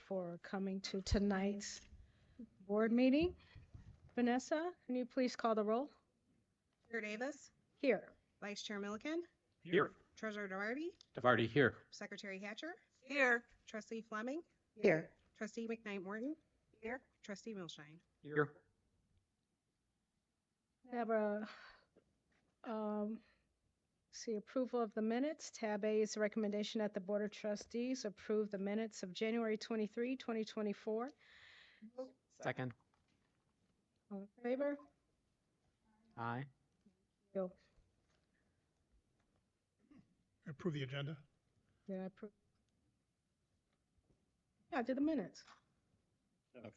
for coming to tonight's board meeting. Vanessa, can you please call the roll? Chair Davis, Here. Vice Chair Milliken, Here. Treasurer Doherty, DeVarty here. Secretary Hatcher, Here. Trustee Fleming, Here. Trustee McKnight Morton, Here. Trustee Milshine. Here. Have a see approval of the minutes. Tab A is the recommendation that the Board of Trustees approve the minutes of January 23, 2024. Second. All in favor? Aye. Yo, Approve the agenda. did I approve? Yeah, I did the minutes.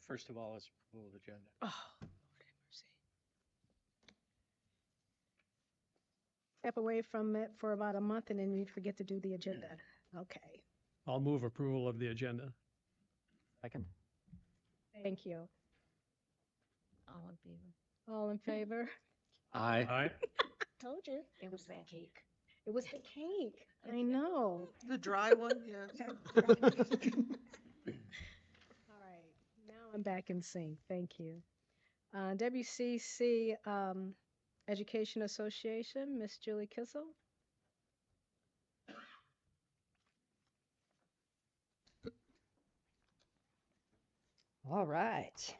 First of all, is approval of agenda. Oh, Lord have mercy. Step away from it for about a month and then you'd forget to do the agenda. Okay, I'll move approval of the agenda. Second. thank you. All in favor? All in favor? Aye. Aye. Told you. It was that cake. It was the cake. I know. The dry one, yeah. All right, now I'm back in sync. Thank you. WCC Education Association, Miss Julie Kissel. All right.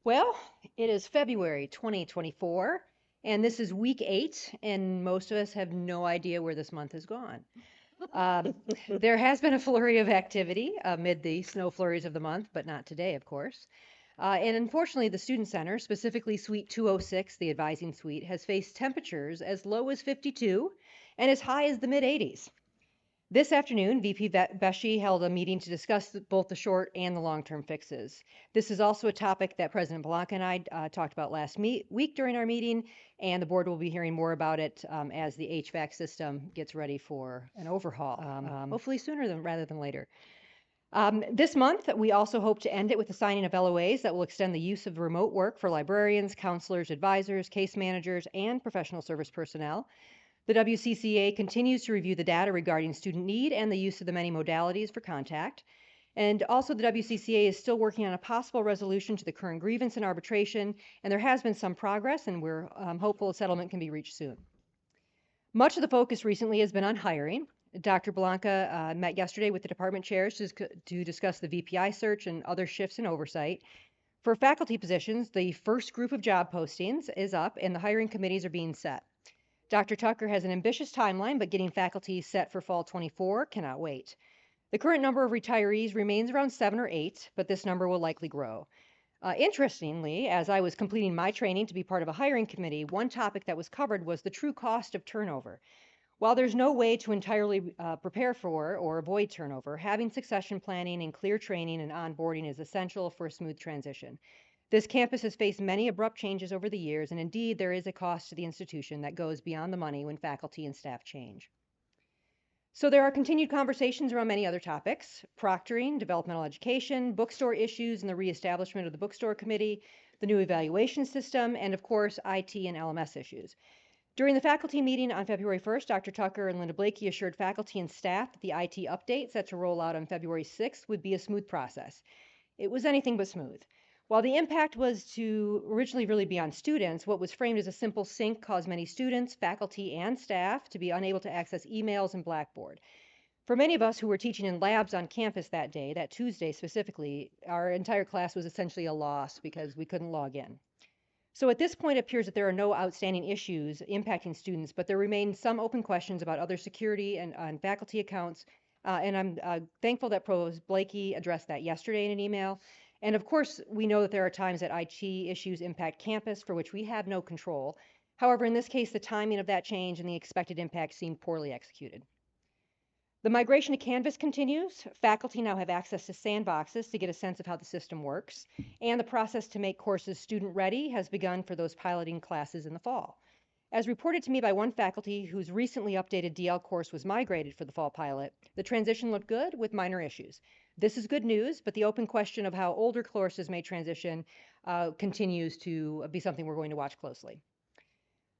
Well, it is February 2024, and this is week 8, and most of us have no idea where this month has gone. There has been a flurry of activity amid the snow flurries of the month, but not today, of course. And unfortunately, the Student Center, specifically Suite 206, the advising suite, has faced temperatures as low as 52 and as high as the mid-80s. This afternoon, VP Beshi held a meeting to discuss both the short and the long-term fixes. This is also a topic that President Blanca and I talked about last week during our meeting, and the board will be hearing more about it as the HVAC system gets ready for an overhaul, hopefully sooner rather than later. This month, we also hope to end it with the signing of LOAs that will extend the use of remote work for librarians, counselors, advisors, case managers, and professional service personnel. The WCCA continues to review the data regarding student need and the use of the many modalities for contact. And also the WCCA is still working on a possible resolution to the current grievance and arbitration, and there has been some progress, and we're hopeful a settlement can be reached soon. Much of the focus recently has been on hiring. Dr. Blanca met yesterday with the department chairs to discuss the VPI search and other shifts in oversight. For faculty positions, the first group of job postings is up, and the hiring committees are being set. Dr. Tucker has an ambitious timeline, but getting faculty set for fall 24 cannot wait. The current number of retirees remains around 7 or 8, but this number will likely grow. Interestingly, as I was completing my training to be part of a hiring committee, one topic that was covered was the true cost of turnover. While there's no way to entirely prepare for or avoid turnover, having succession planning and clear training and onboarding is essential for a smooth transition. This campus has faced many abrupt changes over the years, and indeed there is a cost to the institution that goes beyond the money when faculty and staff change. So there are continued conversations around many other topics: proctoring, developmental education, bookstore issues and the reestablishment of the bookstore committee, the new evaluation system, and of course, IT and LMS issues. During the faculty meeting on February 1st, Dr. Tucker and Linda Blakey assured faculty and staff that the IT update set to roll out on February 6th would be a smooth process. It was anything but smooth. While the impact was to originally really be on students, what was framed as a simple sync caused many students, faculty, and staff to be unable to access emails and Blackboard. For many of us who were teaching in labs on campus that day, that Tuesday specifically, our entire class was essentially a loss because we couldn't log in. So at this point, it appears that there are no outstanding issues impacting students, but there remain some open questions about other security and faculty accounts, and I'm thankful that Provost Blakey addressed that yesterday in an email. And of course, we know that there are times that IT issues impact campus for which we have no control. However, in this case, the timing of that change and the expected impact seemed poorly executed. The migration to Canvas continues. Faculty now have access to sandboxes to get a sense of how the system works, and the process to make courses student ready has begun for those piloting classes in the fall. As reported to me by one faculty whose recently updated DL course was migrated for the fall pilot, the transition looked good with minor issues. This is good news, but the open question of how older courses may transition continues to be something we're going to watch closely.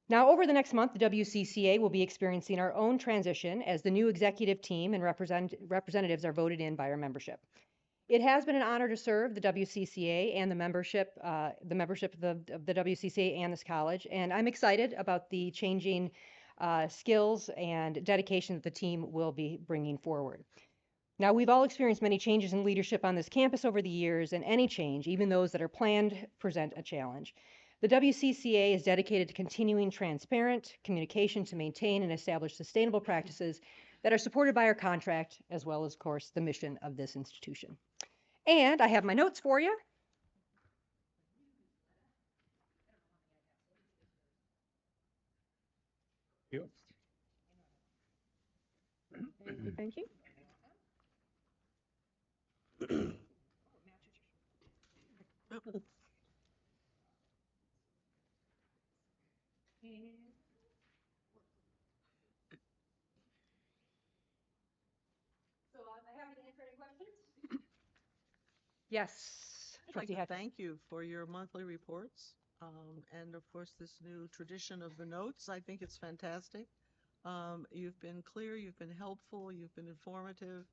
Now, over the next month, the WCCA will be experiencing our own transition as the new executive team and representatives are voted in by our membership. It has been an honor to serve the WCCA and the membership of the WCCA and this college, and I'm excited about the changing skills and dedication that the team will be bringing forward. Now, we've all experienced many changes in leadership on this campus over the years, and any change, even those that are planned, present a challenge. The WCCA is dedicated to continuing transparent communication to maintain and establish sustainable practices that are supported by our contract, as well as, of course, the mission of this institution. And I have my notes for you. Thank you, thank you. So I haven't answered any questions? Yes, I'd like Trustee to Hatcher. thank you for your monthly reports. And of course, this new tradition of the notes. I think it's fantastic. You've been clear, you've been helpful, you've been informative,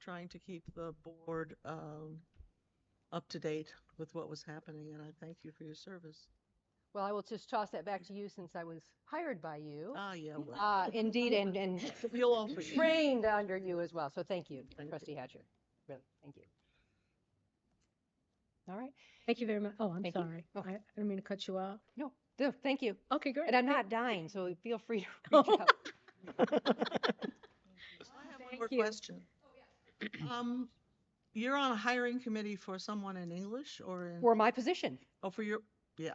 trying to keep the board up to date with what was happening, and I thank you for your service. Well, I will just toss that back to you since I was hired by you. Ah, yeah, well, Indeed, and you'll all forgive me. trained under you as well. So thank you, Trustee Hatcher. Really, thank you. All right. Thank you very much. Oh, I'm Thank you. sorry. Oh. I didn't mean to cut you off. No, thank you. Okay, great. And I'm not dying, so feel free to reach out. I have one more you. question. You're on a hiring committee for someone in English or in? For my position. Oh, for your, yeah.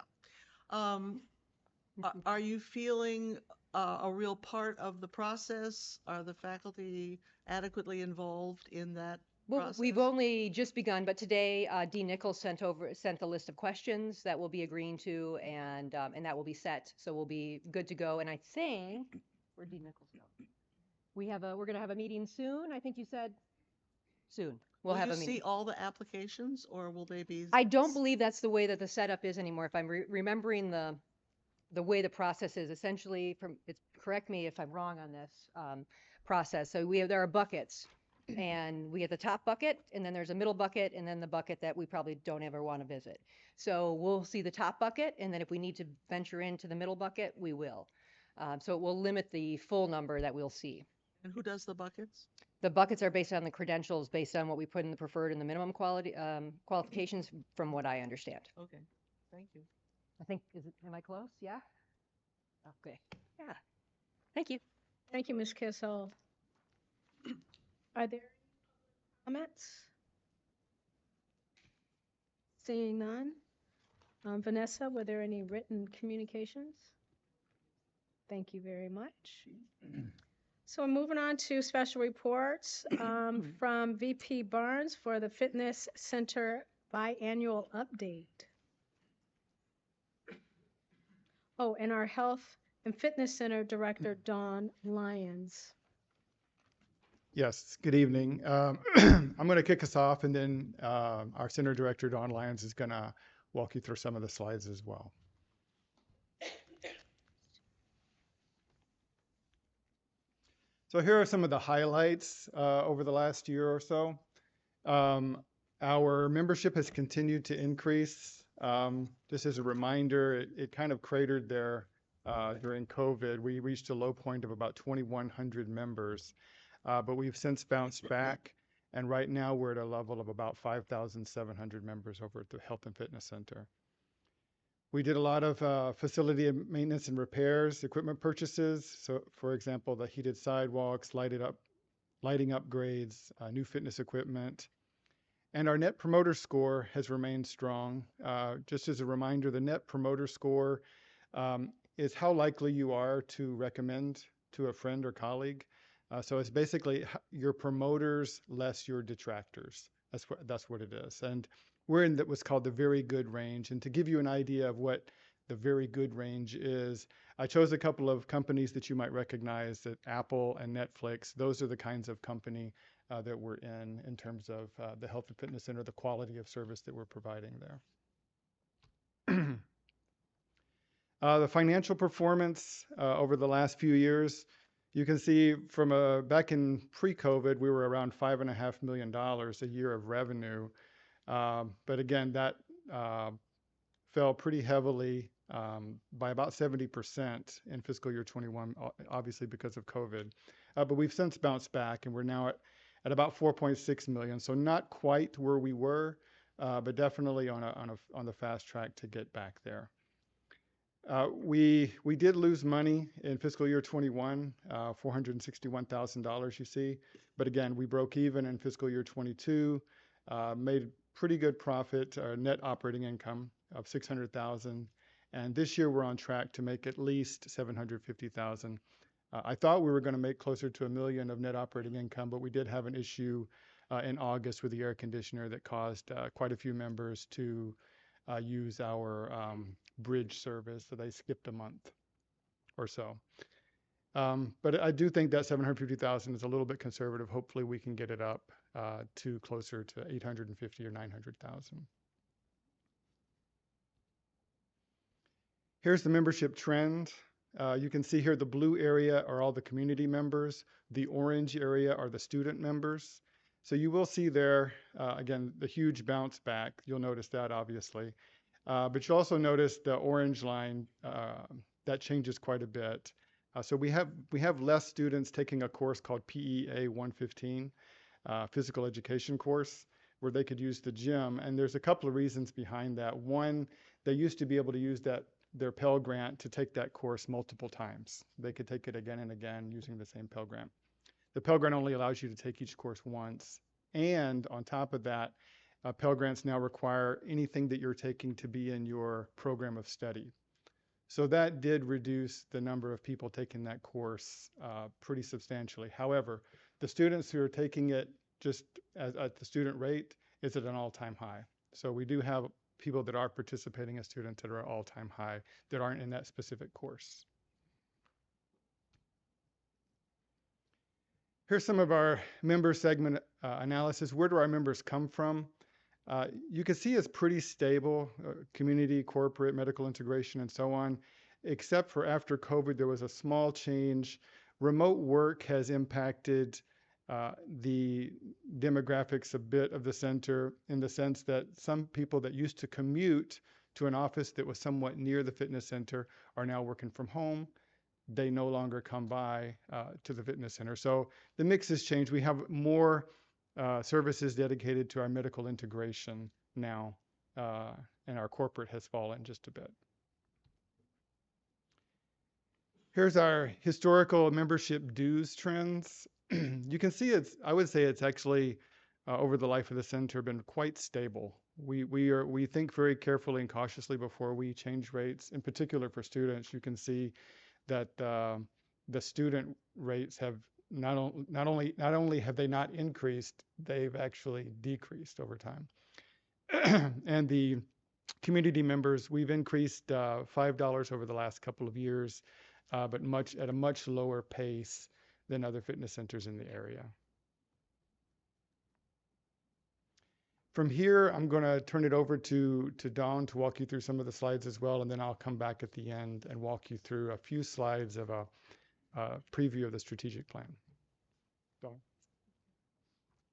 Are you feeling a real part of the process? Are the faculty adequately involved in that Well, process? we've only just begun, but today Dean Nichols sent the list of questions that we'll be agreeing to, and that will be set, so we'll be good to go. And I think where'd Dean Nichols go? We're going to have a meeting soon. I think you said soon. We'll have a Will you meeting. see all the applications, or will they be? I don't believe that's the way that the setup is anymore. If I'm remembering the way the process is, essentially, correct me if I'm wrong on this process. So there are buckets, and we have the top bucket, and then there's a middle bucket, and then the bucket that we probably don't ever want to visit. So we'll see the top bucket, and then if we need to venture into the middle bucket, we will. So it will limit the full number that we'll see. And who does the buckets? The buckets are based on the credentials, based on what we put in the preferred and the minimum qualifications, from what I understand. Okay, thank you. I think, am I close? Yeah? Okay. Yeah. Thank you. Thank you, Ms. Kissel. Are there comments? Seeing none. Vanessa, were there any written communications? Thank you very much. So we're moving on to special reports from VP Barnes for the Fitness Center biannual update. Oh, and our Health and Fitness Center Director, Dawn Lyons. Yes, good evening. I'm going to kick us off, and then our Center Director, Dawn Lyons, is going to walk you through some of the slides as well. So here are some of the highlights over the last year or so. Our membership has continued to increase. Just as a reminder, it kind of cratered there during COVID. We reached a low point of about 2,100 members, but we've since bounced back. And right now we're at a level of about 5,700 members over at the Health and Fitness Center. We did a lot of facility maintenance and repairs, equipment purchases. So for example, the heated sidewalks, lighting upgrades, new fitness equipment. And our Net Promoter Score has remained strong. Just as a reminder, the Net Promoter Score is how likely you are to recommend to a friend or colleague. So it's basically your promoters less your detractors. That's what it is. And we're in what's called the very good range. And to give you an idea of what the very good range is, I chose a couple of companies that you might recognize, that Apple and Netflix. Those are the kinds of company that we're in terms of the Health and Fitness Center, the quality of service that we're providing there. The financial performance over the last few years, You can see from back in pre-COVID, we were around $5.5 million a year of revenue. But again, that fell pretty heavily by about 70% in fiscal year 21, obviously because of COVID. But we've since bounced back, and we're now at about 4.6 million. So not quite where we were, but definitely on the fast track to get back there. We did lose money in fiscal year 21, $461,000 you see. But again, we broke even in fiscal year 22, made pretty good profit, net operating income of $600,000. And this year we're on track to make at least $750,000. I thought we were going to make closer to $1 million of net operating income, but we did have an issue in August with the air conditioner that caused quite a few members to use our bridge service, so they skipped a month or so. But I do think that 750,000 is a little bit conservative. Hopefully we can get it up to closer to 850 or 900,000. Here's the membership trend. You can see here the blue area are all the community members. The orange area are the student members. So you will see there, again, the huge bounce back. You'll notice that, obviously. But you'll also notice the orange line, that changes quite a bit. So we have less students taking a course called PEA 115, physical education course, where they could use the gym. And there's a couple of reasons behind that. One, they used to be able to use their Pell Grant to take that course multiple times. They could take it again and again using the same Pell Grant. The Pell Grant only allows you to take each course once. And on top of that, Pell Grants now require anything that you're taking to be in your program of study. So that did reduce the number of people taking that course pretty substantially. However, the students who are taking it just at the student rate is at an all-time high. So we do have people that are participating as students that are all-time high that aren't in that specific course. Here's some of our member segment analysis. Where do our members come from? You can see it's pretty stable, community, corporate, medical integration, and so on, except for after COVID, there was a small change. Remote work has impacted the demographics a bit of the center, in the sense that some people that used to commute to an office that was somewhat near the fitness center are now working from home. They no longer come by to the fitness center. So the mix has changed. We have more services dedicated to our medical integration now, and our corporate has fallen just a bit. Here's our historical membership dues trends. You can see I would say it's actually, over the life of the center, been quite stable. We think very carefully and cautiously before we change rates. In particular for students, you can see that the student rates have not only have they not increased, they've actually decreased over time. And the community members, we've increased $5 over the last couple of years, but at a much lower pace than other fitness centers in the area. From here, I'm going to turn it over to Dawn to walk you through some of the slides as well, and then I'll come back at the end and walk you through a few slides of a preview of the strategic plan. Dawn.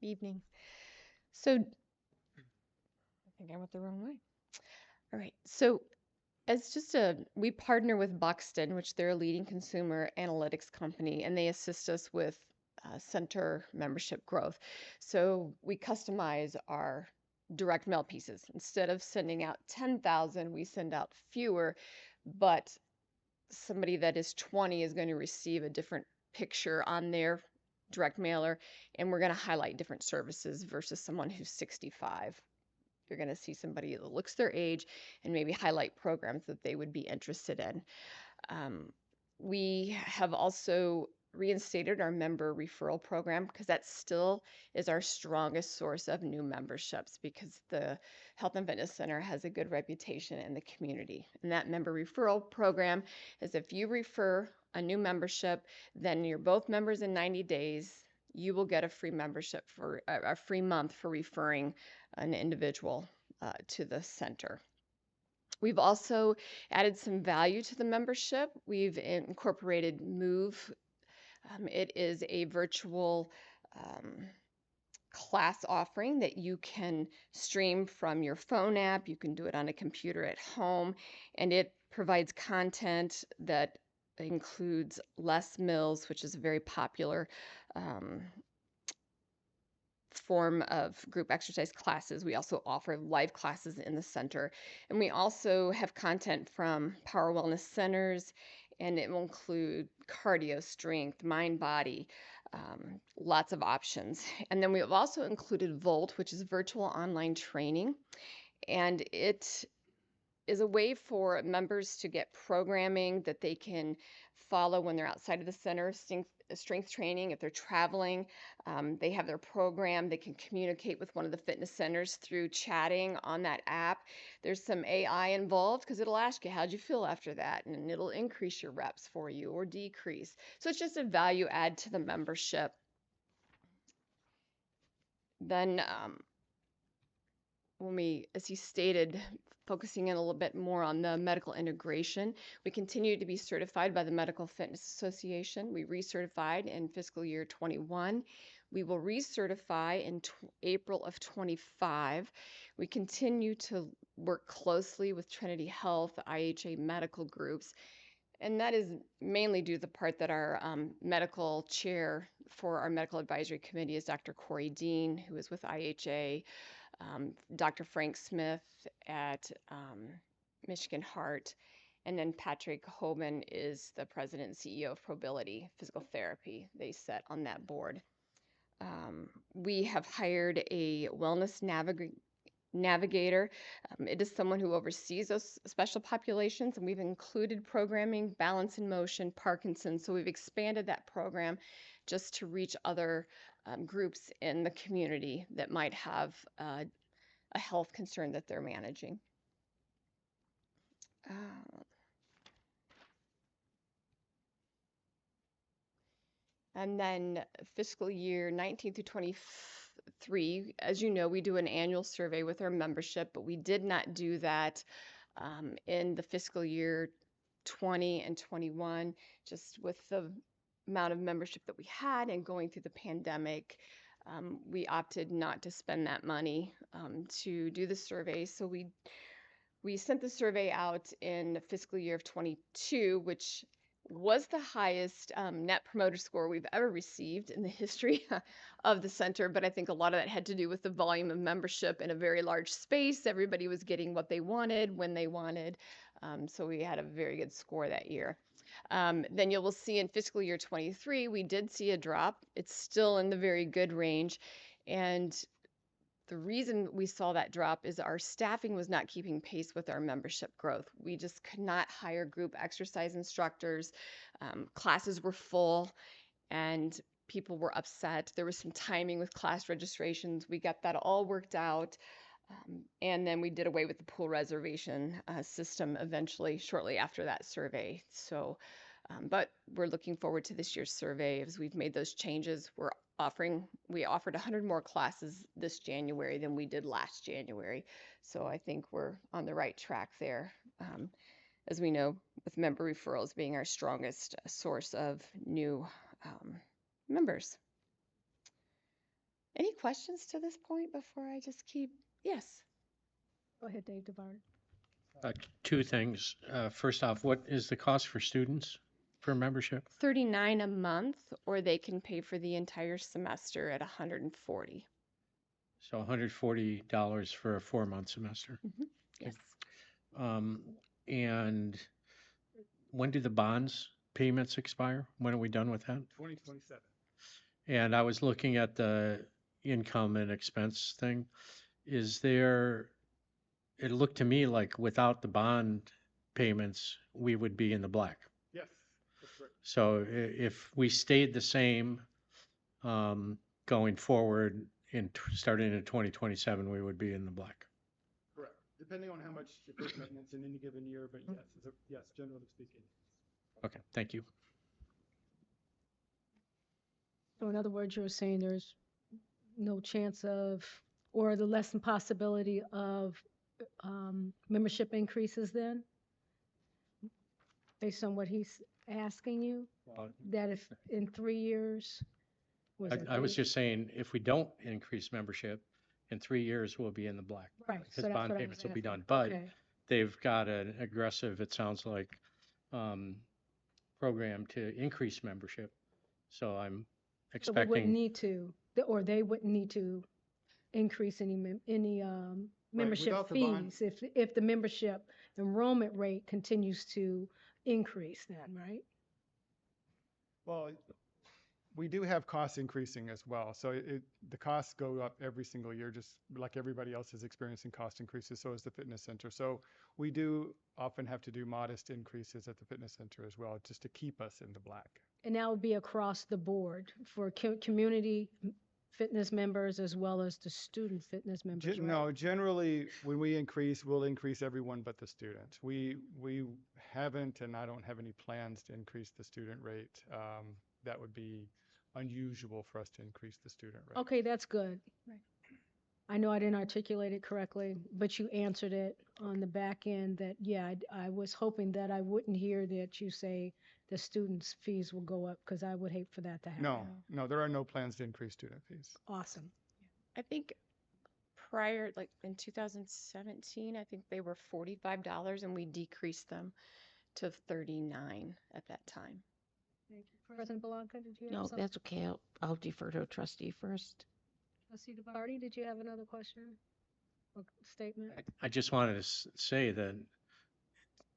Evening. So I think I went the wrong way. All right. So we partner with Buxton, which they're a leading consumer analytics company, and they assist us with center membership growth. So we customize our direct mail pieces. Instead of sending out 10,000, we send out fewer, but somebody that is 20 is going to receive a different picture on their direct mailer, and we're going to highlight different services versus someone who's 65. You're going to see somebody that looks their age and maybe highlight programs that they would be interested in. We have also reinstated our member referral program, because that still is our strongest source of new memberships, because the Health and Fitness Center has a good reputation in the community. And that member referral program is, if you refer a new membership, then you're both members in 90 days, you will get a free membership for a free month for referring an individual to the center. We've also added some value to the membership. We've incorporated Move It is a virtual um, class offering that you can stream from your phone app. You can do it on a computer at home, and it provides content that includes Les Mills, which is a very popular um, form of group exercise classes. We also offer live classes in the center. And we also have content from Power Wellness Centers, and it will include cardio, strength, mind, body, lots of options. And then we have also included Volt, which is virtual online training. And it is a way for members to get programming that they can follow when they're outside of the center, strength training. If they're traveling, they have their program. They can communicate with one of the fitness centers through chatting on that app. There's some AI involved because it'll ask you, how'd you feel after that? And it'll increase your reps for you or decrease. So it's just a value add to the membership. Then when we, as he stated, focusing in a little bit more on the medical integration, we continue to be certified by the Medical Fitness Association. We recertified in fiscal year 21. We will recertify in April of 25. We continue to work closely with Trinity Health, IHA medical groups, and that is mainly due to the part that our medical chair for our medical advisory committee is Dr. Corey Dean, who is with IHA, Dr. Frank Smith at Michigan Heart, and then Patrick Hoban is the president and CEO of Probility Physical Therapy. They sit on that board. We have hired a wellness navigator. It is someone who oversees those special populations, and we've included programming, balance and motion, Parkinson's. So we've expanded that program just to reach other groups in the community that might have a health concern that they're managing. And then fiscal year 19 through 23, as you know, we do an annual survey with our membership, but we did not do that in the fiscal year 20 and 21, just with the amount of membership that we had and going through the pandemic. We opted not to spend that money to do the survey. So we sent the survey out in the fiscal year of 22, which was the highest net promoter score we've ever received in the history of the center. But I think a lot of that had to do with the volume of membership in a very large space. Everybody was getting what they wanted when they wanted. So we had a very good score that year. Then you will see in fiscal year 23, we did see a drop. It's still in the very good range. And the reason we saw that drop is our staffing was not keeping pace with our membership growth. We just could not hire group exercise instructors. Classes were full and people were upset. There was some timing with class registrations. We got that all worked out. And then we did away with the pool reservation system eventually, shortly after that survey. So, but we're looking forward to this year's survey as we've made those changes. We offered 100 more classes this January than we did last January. So I think we're on the right track there. As we know, with member referrals being our strongest source of new members. Any questions to this point before I just keep? Yes. Go ahead, Dave DeVard. Two things. First off, what is the cost for students for membership? $39 a month, or they can pay for the entire semester at $140. So $140 for a 4-month semester. Yes. And when do the bonds payments expire? When are we done with that? 2027. And I was looking at the income and expense thing. Is there, it looked to me like without the bond payments, we would be in the black. Yes, that's correct. So if we stayed the same going forward starting in 2027, we would be in the black. Correct. Depending on how much equipment maintenance in any given year, but yes, yes, generally speaking. Okay, thank you. So in other words, you're saying there's no chance of, or the lessened possibility of membership increases then? Based on what he's asking you? Uh, That if in 3 years, was it I was 3? just saying, if we don't increase membership, in 3 years, we'll be in the black. Right, so Because that's bond what I payments was will be asking. done. But Okay. they've got an aggressive, it sounds like, um, program to increase membership. So I'm So we wouldn't expecting, need to, or they wouldn't need to increase any membership without the bond- fees if the membership enrollment rate continues to increase then, right? Well, we do have costs increasing as well. So the costs go up every single year, just like everybody else is experiencing cost increases, so is the fitness center. So we do often have to do modest increases at the fitness center as well, just to keep us in the black. And that would be across the board for community fitness members as well as the student fitness members, right? No, generally, when we increase, we'll increase everyone but the student. We haven't, and I don't have any plans to increase the student rate. That would be unusual for us to increase the student rate. Okay, that's good. Right. I know I didn't articulate it correctly, but you answered it on the back end that, yeah, I was hoping that I wouldn't hear that you say the students' fees will go up because I would hate for that to happen. No, there are no plans to increase student fees. Awesome. I think prior, like in 2017, I think they were $45 and we decreased them to 39 at that time. Thank you. President Belanca, did you have No, something? that's okay. I'll defer to a trustee first. Trustee DeVarty, did you have another question or statement? I just wanted to say that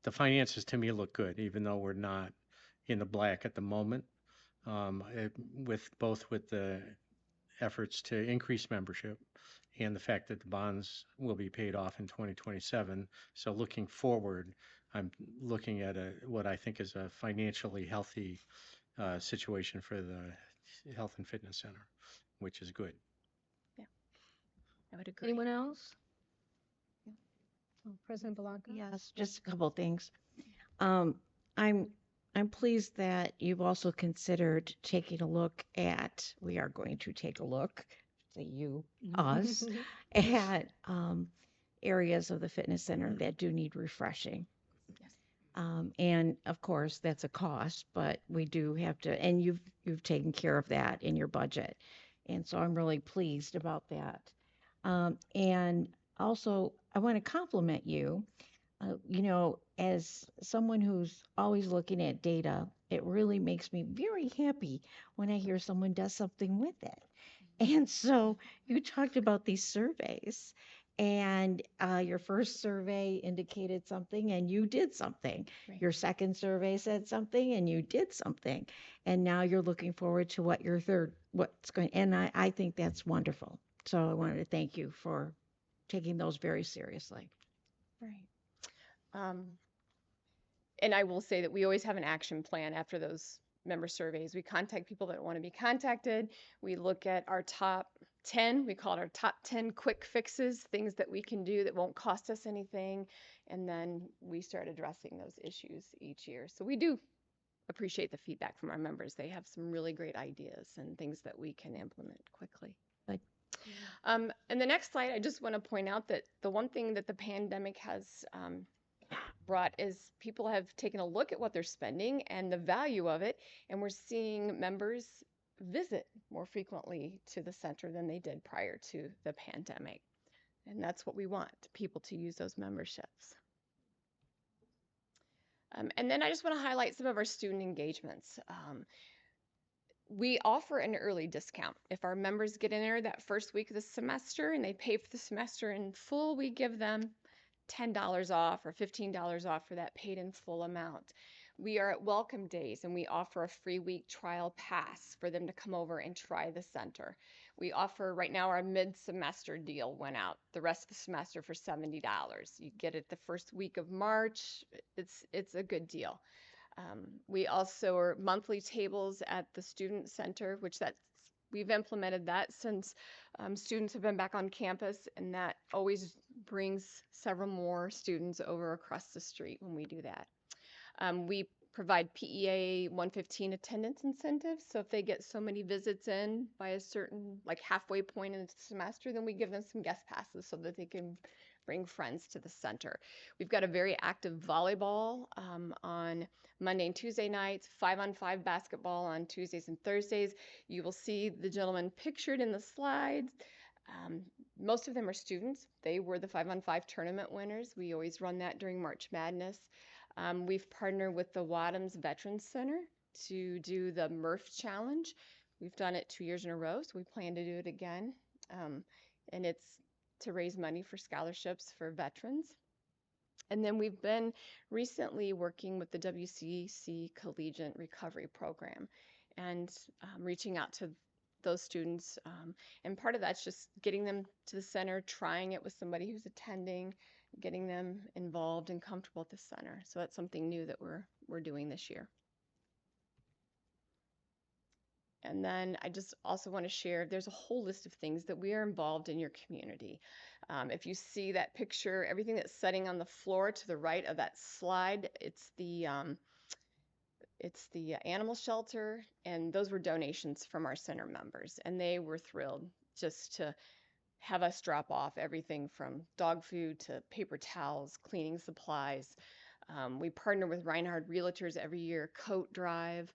the finances to me look good, even though we're not in the black at the moment. With the efforts to increase membership and the fact that the bonds will be paid off in 2027. So looking forward, I'm looking at what I think is a financially healthy situation for the Health and Fitness Center, which is good. I would agree. Anyone else? Oh, President Belanca? Yes, just a couple of things. I'm pleased that you've also considered taking a look at, we are going to take a look, say you, us, at areas of the fitness center that do need refreshing. Yes. And of course, that's a cost, but we do have to, and you've taken care of that in your budget. And so I'm really pleased about that. And also, I want to compliment you. As someone who's always looking at data, it really makes me very happy when I hear someone does something with it. And so you talked about these surveys, and your first survey indicated something, and you did something. Right. Your second survey said something, and you did something. And now you're looking forward to what your what's going, and I think that's wonderful. So I wanted to thank you for taking those very seriously. Right. And I will say that we always have an action plan after those member surveys. We contact people that want to be contacted. We look at our top 10, we call it our top 10 quick fixes, things that we can do that won't cost us anything. And then we start addressing those issues each year. So we do appreciate the feedback from our members. They have some really great ideas and things that we can implement quickly. Good. And the next slide, I just want to point out that the one thing that the pandemic has brought is people have taken a look at what they're spending and the value of it, and we're seeing members visit more frequently to the center than they did prior to the pandemic. And that's what we want, people to use those memberships. And then I just want to highlight some of our student engagements. We offer an early discount. If our members get in there that first week of the semester and they pay for the semester in full, we give them $10 off or $15 off for that paid in full amount. We are at welcome days and we offer a free week trial pass for them to come over and try the center. We offer right now our mid-semester deal went out the rest of the semester for $70. You get it the first week of March. It's a good deal. We also are monthly tables at the student center, which we've implemented that since students have been back on campus, and that always brings several more students over across the street when we do that. We provide PEA 115 attendance incentives. So if they get so many visits in by a certain, like halfway point in the semester, then we give them some guest passes so that they can bring friends to the center. We've got a very active volleyball on Monday and Tuesday nights, 5-on-5 basketball on Tuesdays and Thursdays. You will see the gentlemen pictured in the slides. Most of them are students. They were the 5-on-5 tournament winners. We always run that during March Madness. We've partnered with the Wadhams Veterans Center to do the Murph Challenge. We've done it 2 years in a row, so we plan to do it again. And it's to raise money for scholarships for veterans. And then we've been recently working with the WCC Collegiate Recovery Program and reaching out to those students. And part of that's just getting them to the center, trying it with somebody who's attending, getting them involved and comfortable at the center. So that's something new that we're doing this year. And then I just also want to share, there's a whole list of things that we are involved in your community. If you see that picture, everything that's sitting on the floor to the right of that slide, it's the animal shelter, and those were donations from our center members, and they were thrilled just to have us drop off everything from dog food to paper towels, cleaning supplies. We partner with Reinhard Realtors every year, coat drive,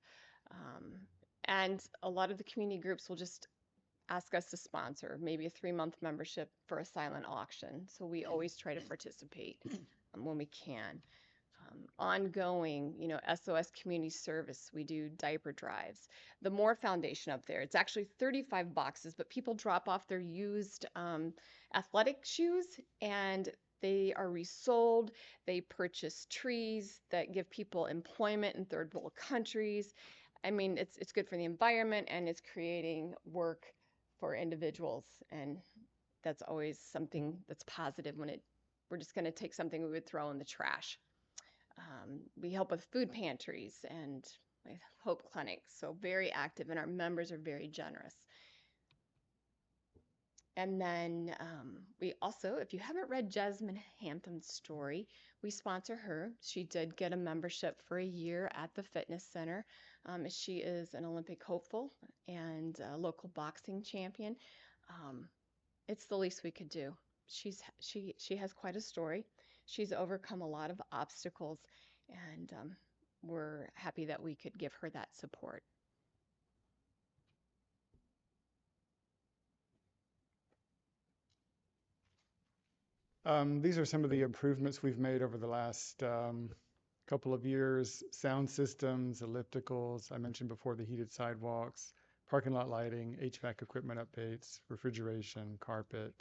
and a lot of the community groups will just ask us to sponsor maybe a 3-month membership for a silent auction. So we always try to participate when we can. Ongoing, SOS community service, we do diaper drives. The Moore Foundation up there, it's actually 35 boxes, but people drop off their used athletic shoes and they are resold. They purchase trees that give people employment in third world countries. I mean, it's good for the environment and it's creating work for individuals, and that's always something that's positive when we're just going to take something we would throw in the trash. We help with food pantries and with Hope Clinics, so very active, and our members are very generous. And then we also, if you haven't read Jasmine Hampton's story, we sponsor her. She did get a membership for a year at the fitness center. She is an Olympic hopeful and a local boxing champion. It's the least we could do. She has quite a story. She's overcome a lot of obstacles, and we're happy that we could give her that support. These are some of the improvements we've made over the last couple of years. Sound systems, ellipticals, I mentioned before the heated sidewalks, parking lot lighting, HVAC equipment updates, refrigeration, carpet.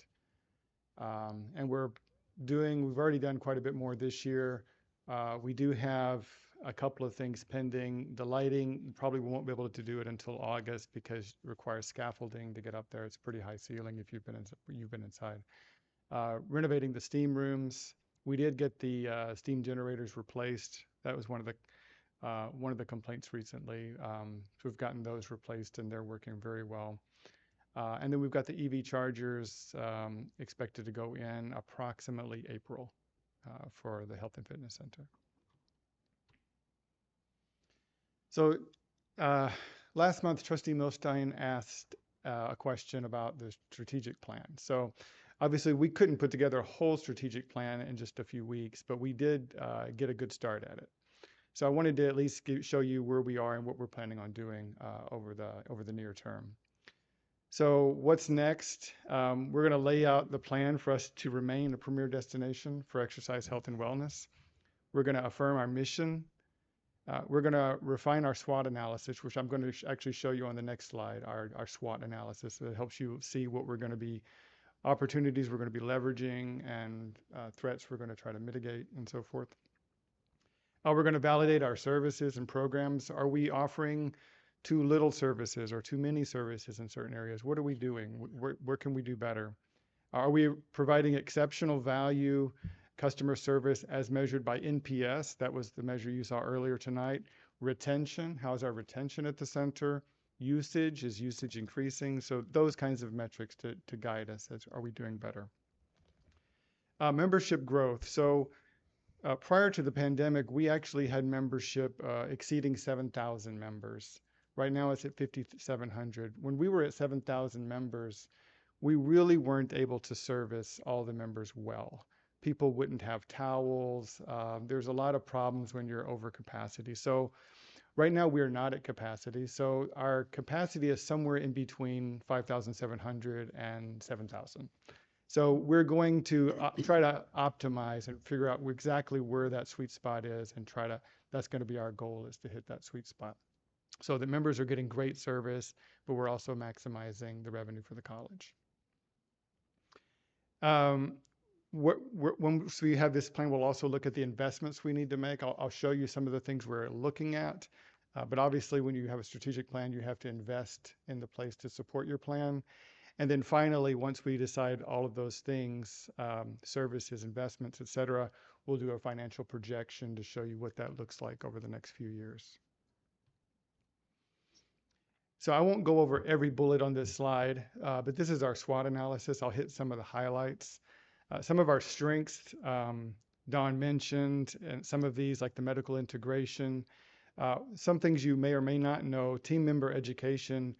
And we've already done quite a bit more this year. We do have a couple of things pending. The lighting, probably won't be able to do it until August because it requires scaffolding to get up there. It's pretty high ceiling if you've been inside. Renovating the steam rooms. We did get the steam generators replaced. That was one of the complaints recently. So we've gotten those replaced and they're working very well. And then we've got the EV chargers expected to go in approximately April for the Health and Fitness Center. So last month, Trustee Milstein asked a question about the strategic plan. So obviously, we couldn't put together a whole strategic plan in just a few weeks, but we did get a good start at it. So I wanted to at least show you where we are and what we're planning on doing over the near term. So what's next? We're going to lay out the plan for us to remain a premier destination for exercise, health, and wellness. We're going to affirm our mission. We're going to refine our SWOT analysis, which I'm going to actually show you on the next slide, our SWOT analysis. That helps you see what we're going to be, opportunities we're going to be leveraging, and threats we're going to try to mitigate, and so forth. We're going to validate our services and programs. Are we offering too little services or too many services in certain areas? What are we doing? Where can we do better? Are we providing exceptional value, customer service as measured by NPS? That was the measure you saw earlier tonight. Retention, how's our retention at the center? Usage, is usage increasing? So those kinds of metrics to guide us as are we doing better? Membership growth. So prior to the pandemic, we actually had membership exceeding 7,000 members. Right now it's at 5,700. When we were at 7,000 members, we really weren't able to service all the members well. People wouldn't have towels. There's a lot of problems when you're over capacity. So right now we're not at capacity. So our capacity is somewhere in between 5,700 and 7,000. So we're going to try to optimize and figure out exactly where that sweet spot is and that's going to be our goal, is to hit that sweet spot. So the members are getting great service, but we're also maximizing the revenue for the college. Once we have this plan, we'll also look at the investments we need to make. I'll show you some of the things we're looking at. But obviously, when you have a strategic plan, you have to invest in the place to support your plan. And then finally, once we decide all of those things, services, investments, et cetera, we'll do a financial projection to show you what that looks like over the next few years. So I won't go over every bullet on this slide, but this is our SWOT analysis. I'll hit some of the highlights. Some of our strengths, Dawn mentioned, and some of these, like the medical integration. Some things you may or may not know: team member education.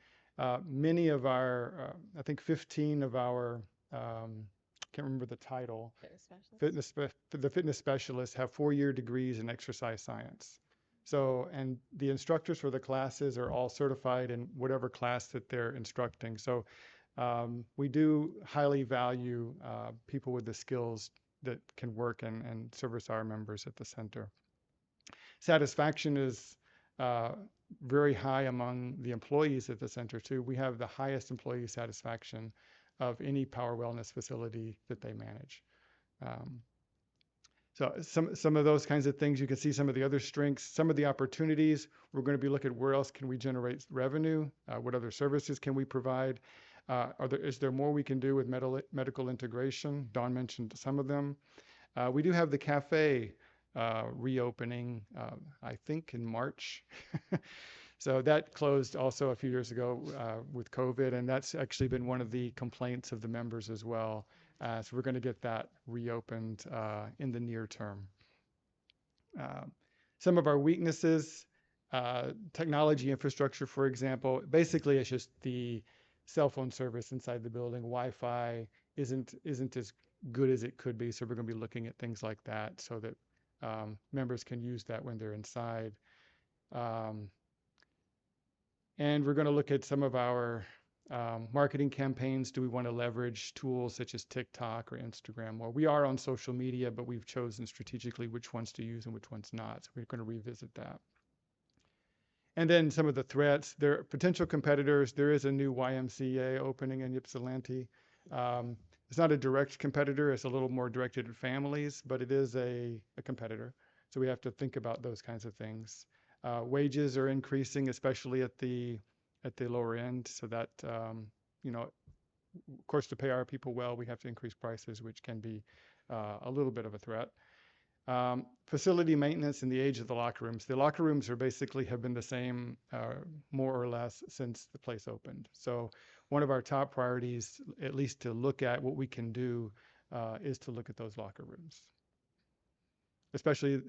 Many of our, I think 15 of our, can't remember the title, the fitness specialists have 4-year degrees in exercise science. So, and the instructors for the classes are all certified in whatever class that they're instructing. So we do highly value people with the skills that can work and service our members at the center. Satisfaction is very high among the employees at the center too. We have the highest employee satisfaction of any Power Wellness facility that they manage. So some of those kinds of things, you can see some of the other strengths, some of the opportunities. We're going to be looking at where else can we generate revenue, what other services can we provide, is there more we can do with medical integration? Dawn mentioned some of them. We do have the cafe reopening, I think in March. So that closed also a few years ago with COVID, and that's actually been one of the complaints of the members as well. So we're going to get that reopened in the near term. Some of our weaknesses, technology infrastructure, for example, basically it's just the cell phone service inside the building. Wi-Fi isn't as good as it could be, so we're going to be looking at things like that so that members can use that when they're inside. And we're going to look at some of our marketing campaigns. Do we want to leverage tools such as TikTok or Instagram? Well, we are on social media, but we've chosen strategically which ones to use and which ones not. So we're going to revisit that. And then some of the threats. There are potential competitors. There is a new YMCA opening in Ypsilanti. It's not a direct competitor. It's a little more directed at families, but it is a competitor. So we have to think about those kinds of things. Wages are increasing, especially at the lower end. So that, you know, of course, to pay our people well, we have to increase prices, which can be a little bit of a threat. Facility maintenance and the age of the locker rooms. The locker rooms are basically have been the same, more or less, since the place opened. So one of our top priorities, at least to look at what we can do, is to look at those locker rooms. Especially,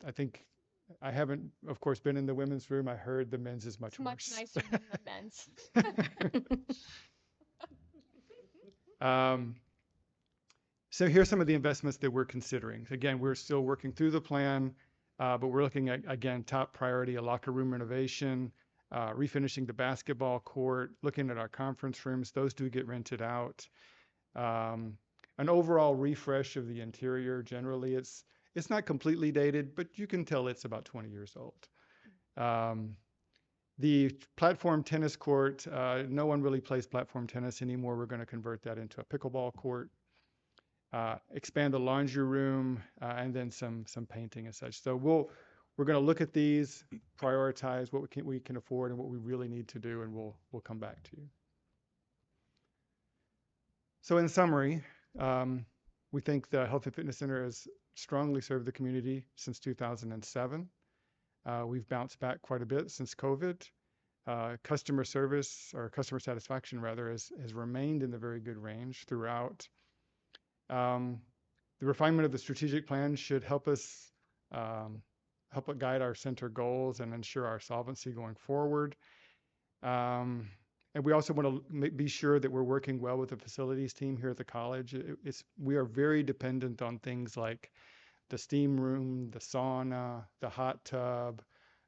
I think, I haven't, of course, been in the women's room. I heard the men's is much worse. Much nicer than the men's. So here's some of the investments that we're considering. Again, we're still working through the plan, but we're looking at, again, top priority, a locker room renovation, refinishing the basketball court, looking at our conference rooms. Those do get rented out. An overall refresh of the interior. Generally, it's not completely dated, but you can tell it's about 20 years old. The platform tennis court, no one really plays platform tennis anymore. We're going to convert that into a pickleball court. Expand the laundry room, and then some painting and such. So we're going to look at these, prioritize what we can afford and what we really need to do, and we'll come back to you. So in summary, we think the Health and Fitness Center has strongly served the community since 2007. We've bounced back quite a bit since COVID. Customer service, or customer satisfaction rather, has remained in the very good range throughout. The refinement of the strategic plan should help us help it guide our center goals and ensure our solvency going forward. And we also want to be sure that we're working well with the facilities team here at the college. We are very dependent on things like the steam room, the sauna, the hot tub,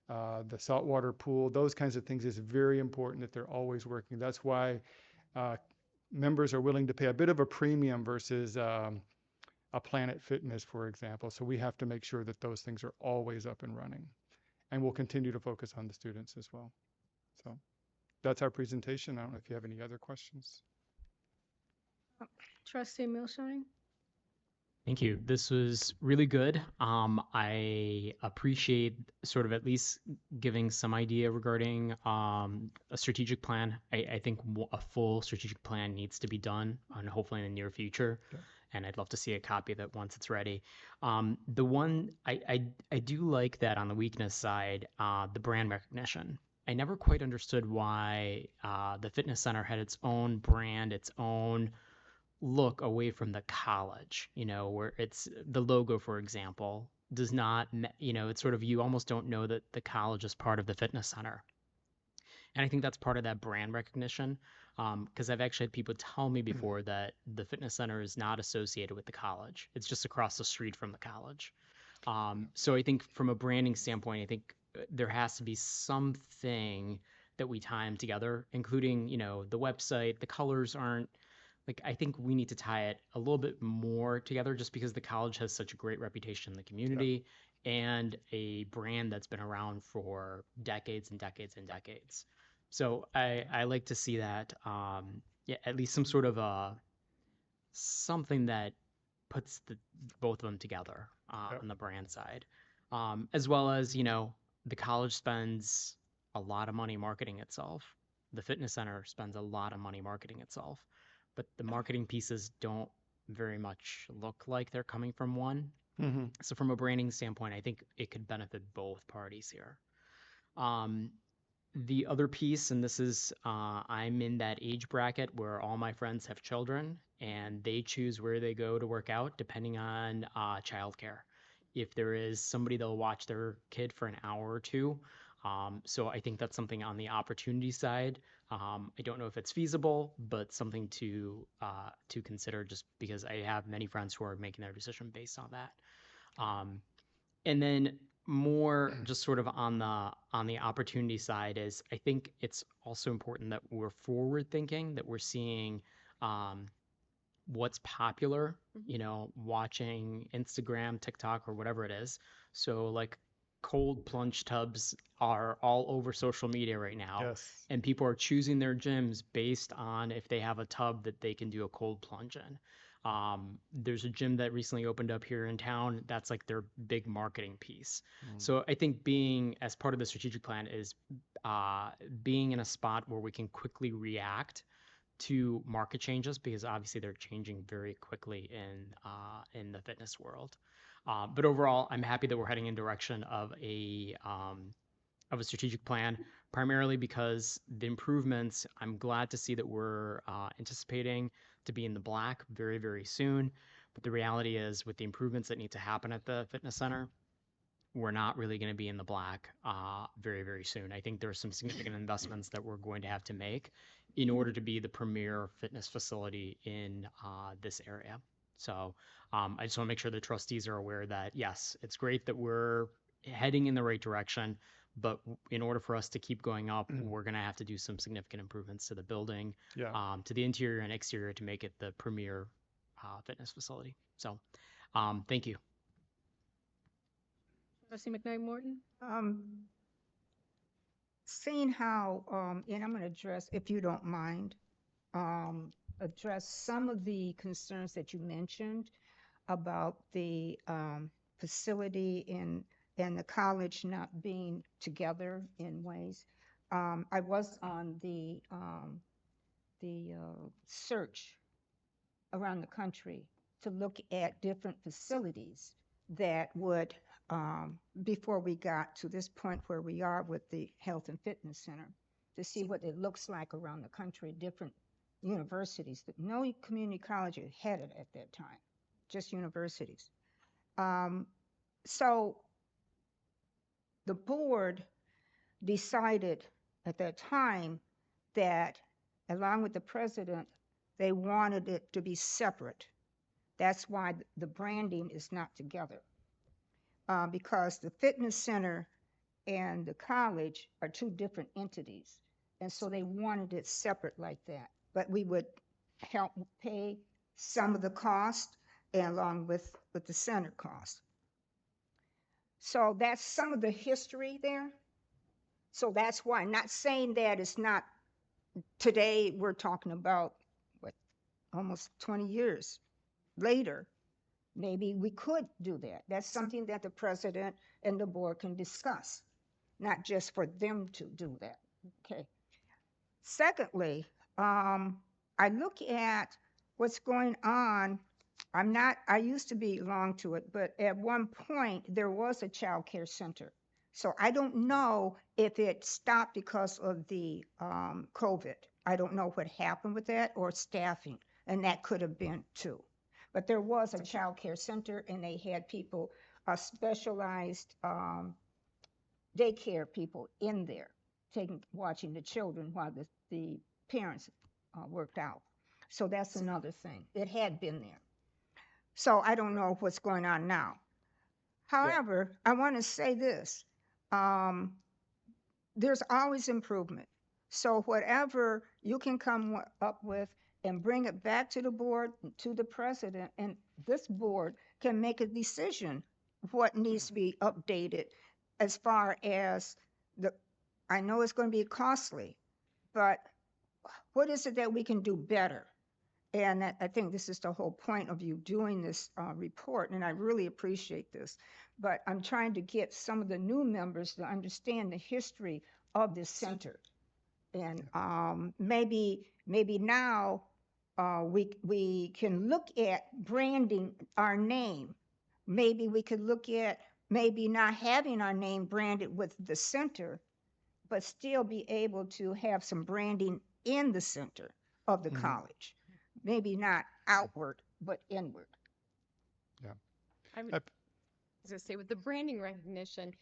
the saltwater pool. Those kinds of things is very important that they're always working. That's why members are willing to pay a bit of a premium versus a Planet Fitness, for example. So we have to make sure that those things are always up and running. And we'll continue to focus on the students as well. So that's our presentation. I don't know if you have any other questions. Trustee Milshine? Thank you. This was really good. I appreciate sort of at least giving some idea regarding a strategic plan. I think a full strategic plan needs to be done, and hopefully in the near future. Okay. And I'd love to see a copy of that once it's ready. The one I do like that on the weakness side, the brand recognition. I never quite understood why the fitness center had its own brand, its own look away from the college, where it's the logo, for example, does not, it's sort of, you almost don't know that the college is part of the fitness center. And I think that's part of that brand recognition, because I've actually had people tell me before that the fitness center is not associated with the college. It's just across the street from the college. So I think from a branding standpoint, I think there has to be something that we tie them together, including, the website. The colors aren't, I think we need to tie it a little bit more together, just because the college has such a great reputation in the community and a brand that's been around for decades and decades and decades. So I like to see that, at least some sort of something that puts both of them together on the brand side, as well as, the college spends a lot of money marketing itself. The fitness center spends a lot of money marketing itself. But the marketing pieces don't very much look like they're coming from one. Mm-hmm. So from a branding standpoint, I think it could benefit both parties here. The other piece, and this is, I'm in that age bracket where all my friends have children and they choose where they go to work out depending on childcare. If there is somebody, they'll watch their kid for an hour or two. So I think that's something on the opportunity side. I don't know if it's feasible, but something to consider, just because I have many friends who are making their decision based on that. And then more just sort of on the opportunity side is, I think it's also important that we're forward thinking, that we're seeing what's popular, watching Instagram, TikTok, or whatever it is. So like cold plunge tubs are all over social media right now. Yes. And people are choosing their gyms based on if they have a tub that they can do a cold plunge in. There's a gym that recently opened up here in town. That's like their big marketing piece. So I think being, as part of the strategic plan, is being in a spot where we can quickly react to market changes, because obviously they're changing very quickly in the fitness world. But overall, I'm happy that we're heading in direction of a strategic plan, primarily because the improvements, I'm glad to see that we're anticipating to be in the black very, very soon. But the reality is, with the improvements that need to happen at the fitness center, we're not really going to be in the black very, very soon. I think there are some significant investments that we're going to have to make in order to be the premier fitness facility in this area. So I just want to make sure the trustees are aware that, yes, it's great that we're heading in the right direction, but in order for us to keep going up, we're going to have to do some significant improvements to the building, to the interior and exterior, to make it the premier fitness facility. So thank you. Trustee McKnight Morton? Seeing how, and I'm going to address, if you don't mind, address some of the concerns that you mentioned about the facility and the college not being together in ways. I was on the search around the country to look at different facilities that would, before we got to this point where we are with the Health and Fitness Center, to see what it looks like around the country, different universities. That no community college had it at that time. just universities. So the board decided at that time that, along with the president, they wanted it to be separate. That's why the branding is not together. Because the fitness center and the college are two different entities. And so they wanted it separate like that. But we would help pay some of the cost and along with the center cost. So that's some of the history there. So that's why, not saying that it's not, today we're talking about, what, almost 20 years later, maybe we could do that. That's something that the president and the board can discuss, not just for them to do that. Okay. Secondly, I look at what's going on. I used to belong to it, but at one point there was a child care center. So I don't know if it stopped because of the COVID. I don't know what happened with that or staffing, and that could have been too. But there was a child care center, and they had people, specialized daycare people in there, watching the children while the parents worked out. So that's another thing. It had been there. So I don't know what's going on now. However, I want to say this. There's always improvement. So whatever you can come up with and bring it back to the board, to the president, and this board can make a decision what needs to be updated as far as I know it's going to be costly, but what is it that we can do better? And I think this is the whole point of you doing this report, and I really appreciate this. But I'm trying to get some of the new members to understand the history of this center. And maybe now we can look at branding our name. Maybe we could look at maybe not having our name branded with the center, but still be able to have some branding in the center of the college. Maybe not outward, but inward. Yeah. I was going to say, with the branding recognition,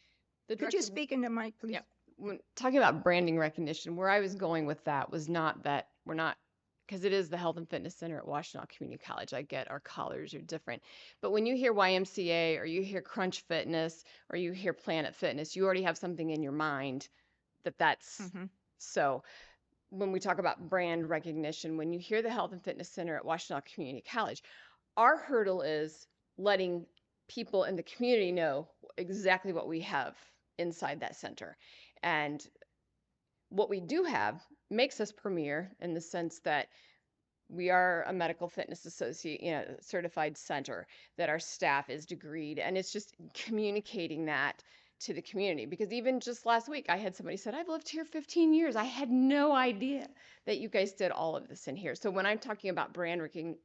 Could you speak in the mic, please? Yeah. When talking about branding recognition, where I was going with that was not that we're not, because it is the Health and Fitness Center at Washtenaw Community College. I get our colors are different. But when you hear YMCA or you hear Crunch Fitness or you hear Planet Fitness, you already have something in your mind that's so. When we talk about brand recognition, when you hear the Health and Fitness Center at Washtenaw Community College, our hurdle is letting people in the community know exactly what we have inside that center. And what we do have makes us premier in the sense that we are a medical fitness associate, certified center, that our staff is degreed, and it's just communicating that to the community. Because even just last week, I had somebody said, I've lived here 15 years. I had no idea that you guys did all of this in here. So when I'm talking about brand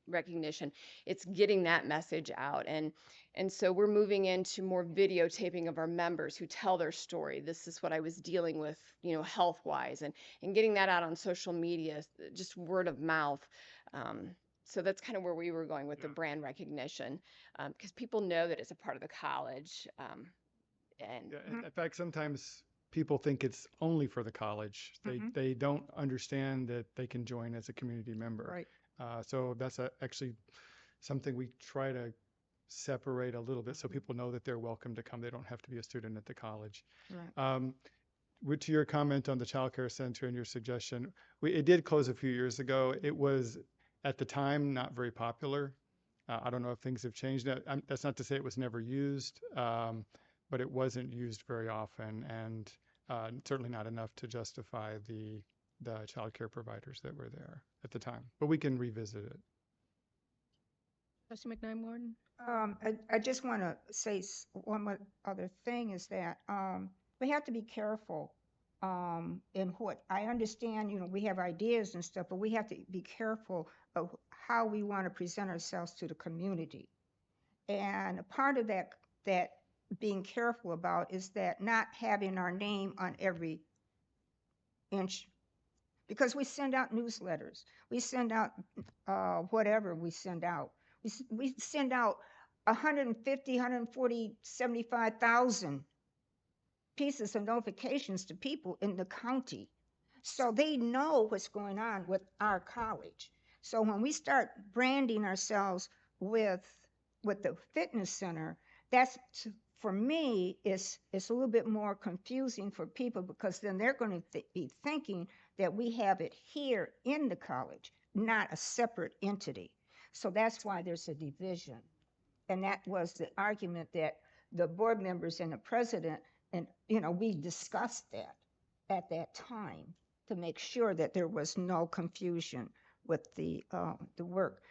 recognition, it's getting that message out. And so we're moving into more videotaping of our members who tell their story. This is what I was dealing with, health-wise, and getting that out on social media, just word of mouth. So that's kind of where we were going with the brand recognition, because people know that it's a part of the college. In fact, sometimes people think it's only for the college. They don't understand that they can join as a community member. Right. So that's actually something we try to separate a little bit so people know that they're welcome to come. They don't have to be a student at the college. Right. To your comment on the child care center and your suggestion, it did close a few years ago. It was, at the time, not very popular. I don't know if things have changed. That's not to say it was never used. But it wasn't used very often, and certainly not enough to justify the child care providers that were there at the time. But we can revisit it. Trustee McKnight-Morton? I just want to say one other thing is that we have to be careful in what I understand. We have ideas and stuff, but we have to be careful of how we want to present ourselves to the community. And a part of that being careful about is that not having our name on every inch, because we send out newsletters, we send out whatever we send out. we send out 150, 140, 75,000 pieces of notifications to people in the county. So they know what's going on with our college. So when we start branding ourselves with the fitness center, that's for me it's a little bit more confusing for people because then they're going to be thinking that we have it here in the college, not a separate entity. So that's why there's a division. And that was the argument that the board members and the president, and we discussed that at that time to make sure that there was no confusion with the work.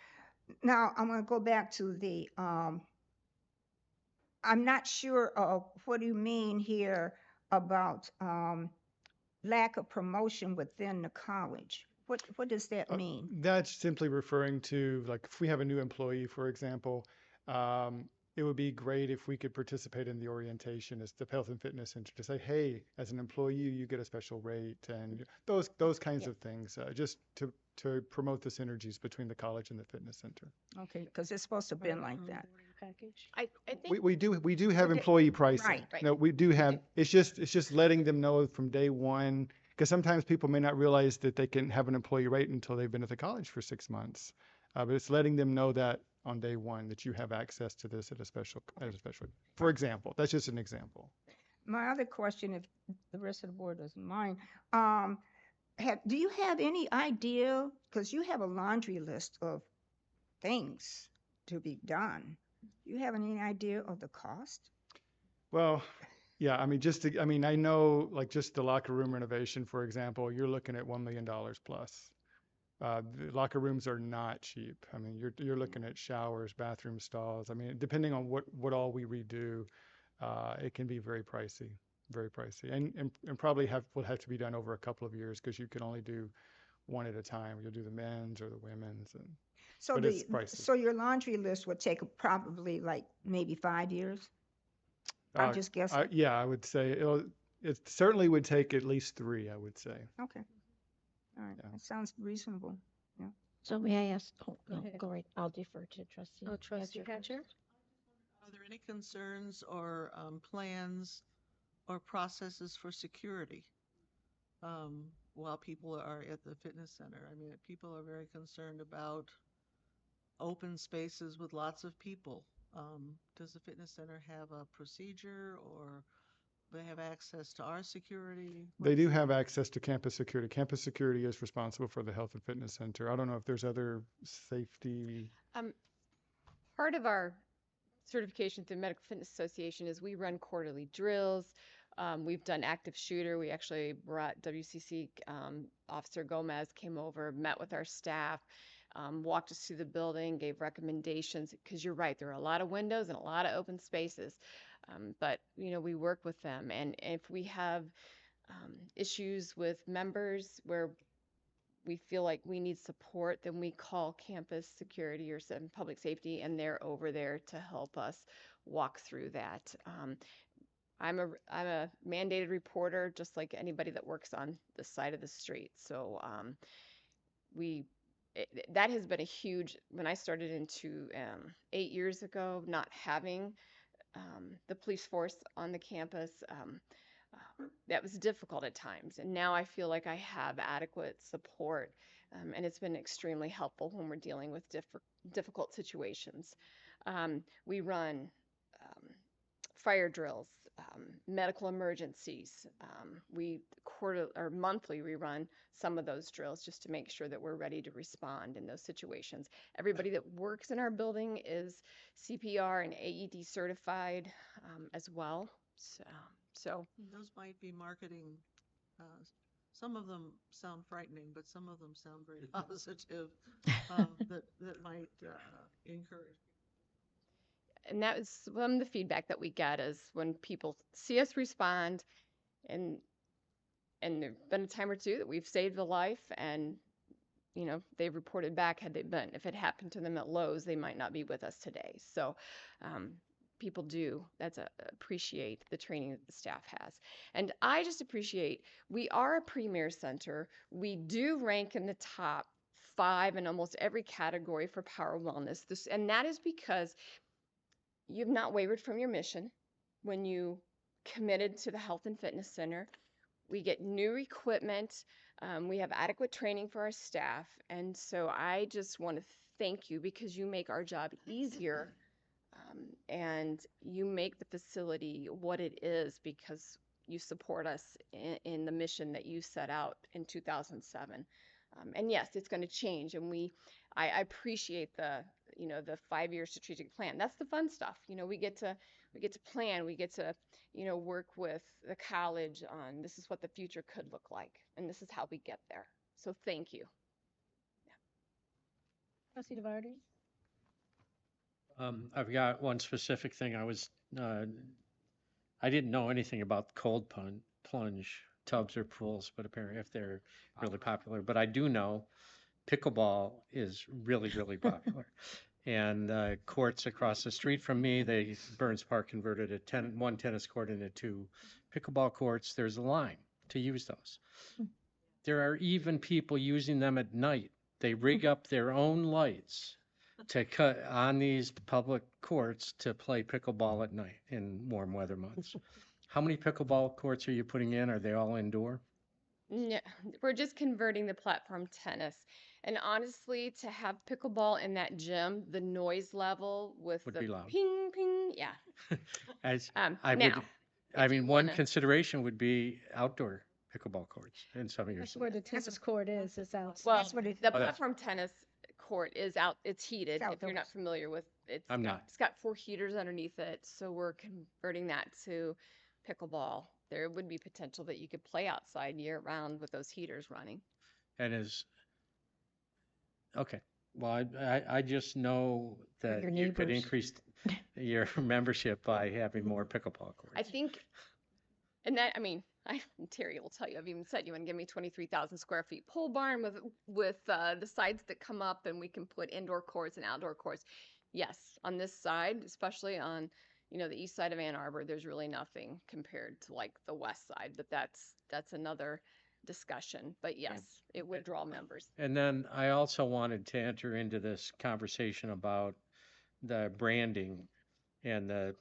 Now I'm going to go back to the I'm not sure of what do you mean here about lack of promotion within the college. What does that mean? That's simply referring to, like, if we have a new employee, for example, it would be great if we could participate in the orientation as the Health and Fitness Center to say, hey, as an employee, you get a special rate, and those kinds of things, just to promote the synergies between the college and the fitness center. Okay, because it's supposed to have been like that. Package. I think We do have employee pricing. Right. No, we do have, it's just letting them know from day one, because sometimes people may not realize that they can have an employee rate until they've been at the college for 6 months. But it's letting them know that on day one that you have access to this at a special, for example. That's just an example. My other question, if the rest of the board doesn't mind, do you have any idea, because you have a laundry list of things to be done, do you have any idea of the cost? Well, yeah, I mean, I know, like, just the locker room renovation, for example, you're looking at $1 million plus. The locker rooms are not cheap. I mean, you're looking at showers, bathroom stalls. I mean, depending on what all we redo, it can be very pricey, and probably will have to be done over a couple of years because you can only do one at a time. You'll do the men's or the women's, but it's pricey. So your laundry list would take probably like maybe 5 years? I'm just guessing. Yeah, I would say it certainly would take at least 3, I would say. Okay. All right. Yeah. That sounds reasonable. Yeah. So may I ask, oh, no, ahead. go right, I'll defer to trustee. Oh, Trustee Hatcher? Are there any concerns or plans or processes for security while people are at the fitness center? I mean, people are very concerned about open spaces with lots of people. Does the fitness center have a procedure, or they have access to our security? They do have access to campus security. Campus security is responsible for the health and fitness center. I don't know if there's other safety. part of our certification through the Medical Fitness Association is we run quarterly drills. We've done active shooter. We actually brought WCC Officer Gomez came over, met with our staff, walked us through the building, gave recommendations, because you're right, there are a lot of windows and a lot of open spaces. But we work with them, and if we have issues with members where we feel like we need support, then we call campus security or some public safety, and they're over there to help us walk through that. I'm a mandated reporter, just like anybody that works on the side of the street. So that has been a huge, when I started into 8 years ago, not having the police force on the campus, that was difficult at times. And now I feel like I have adequate support, and it's been extremely helpful when we're dealing with difficult situations. We run fire drills, medical emergencies. Monthly we run some of those drills just to make sure that we're ready to respond in those situations. Everybody that works in our building is CPR and AED certified as well. So those might be marketing. Some of them sound frightening, but some of them sound very positive. That might encourage. And that was some of the feedback that we get is when people see us respond, and there've been a time or two that we've saved a life, and they've reported back if it happened to them at Lowe's, they might not be with us today. So people do appreciate the training that the staff has. And I just appreciate, we are a premier center. We do rank in the top 5 in almost every category for Power Wellness. And that is because you've not wavered from your mission when you committed to the Health and Fitness Center. We get new equipment. We have adequate training for our staff. And so I just want to thank you because you make our job easier, and you make the facility what it is because you support us in the mission that you set out in 2007. And yes, it's going to change. And I appreciate the 5-year strategic plan. That's the fun stuff. We get to plan. We get to, work with the college on this is what the future could look like, and this is how we get there. So thank you. Trustee DeVardi? I've got one specific thing. I didn't know anything about cold plunge tubs or pools, but apparently if they're really popular. But I do know pickleball is really, really popular. And courts across the street from me, Burns Park converted one tennis court into 2 pickleball courts. There's a line to use those. There are even people using them at night. They rig up their own lights to cut on these public courts to play pickleball at night in warm weather months. How many pickleball courts are you putting in? Are they all indoor? No, we're just converting the platform tennis. And honestly, to have pickleball in that gym, the noise level with Would the be loud. ping, ping, yeah. As Now, one consideration would be outdoor pickleball courts in some of your. That's where the tennis court is out. well, That's what it- the Oh, that's- platform tennis court is out. It's heated. It's If you're not outdoors. familiar with it, I'm not. It's got 4 heaters underneath it, so we're converting that to pickleball. There would be potential that you could play outside year round with those heaters running. And okay. Well, I just know that your you could neighbors. increase your membership by having more pickleball courts. I think, and that, I mean, Terry will tell you, I've even said, you want to give me 23,000 square feet pole barn with the sides that come up, and we can put indoor courts and outdoor courts. Yes, on this side, especially on, the east side of Ann Arbor, there's really nothing compared to like the west side, but that's another discussion. But yes, it would draw members. And then I also wanted to enter into this conversation about the branding and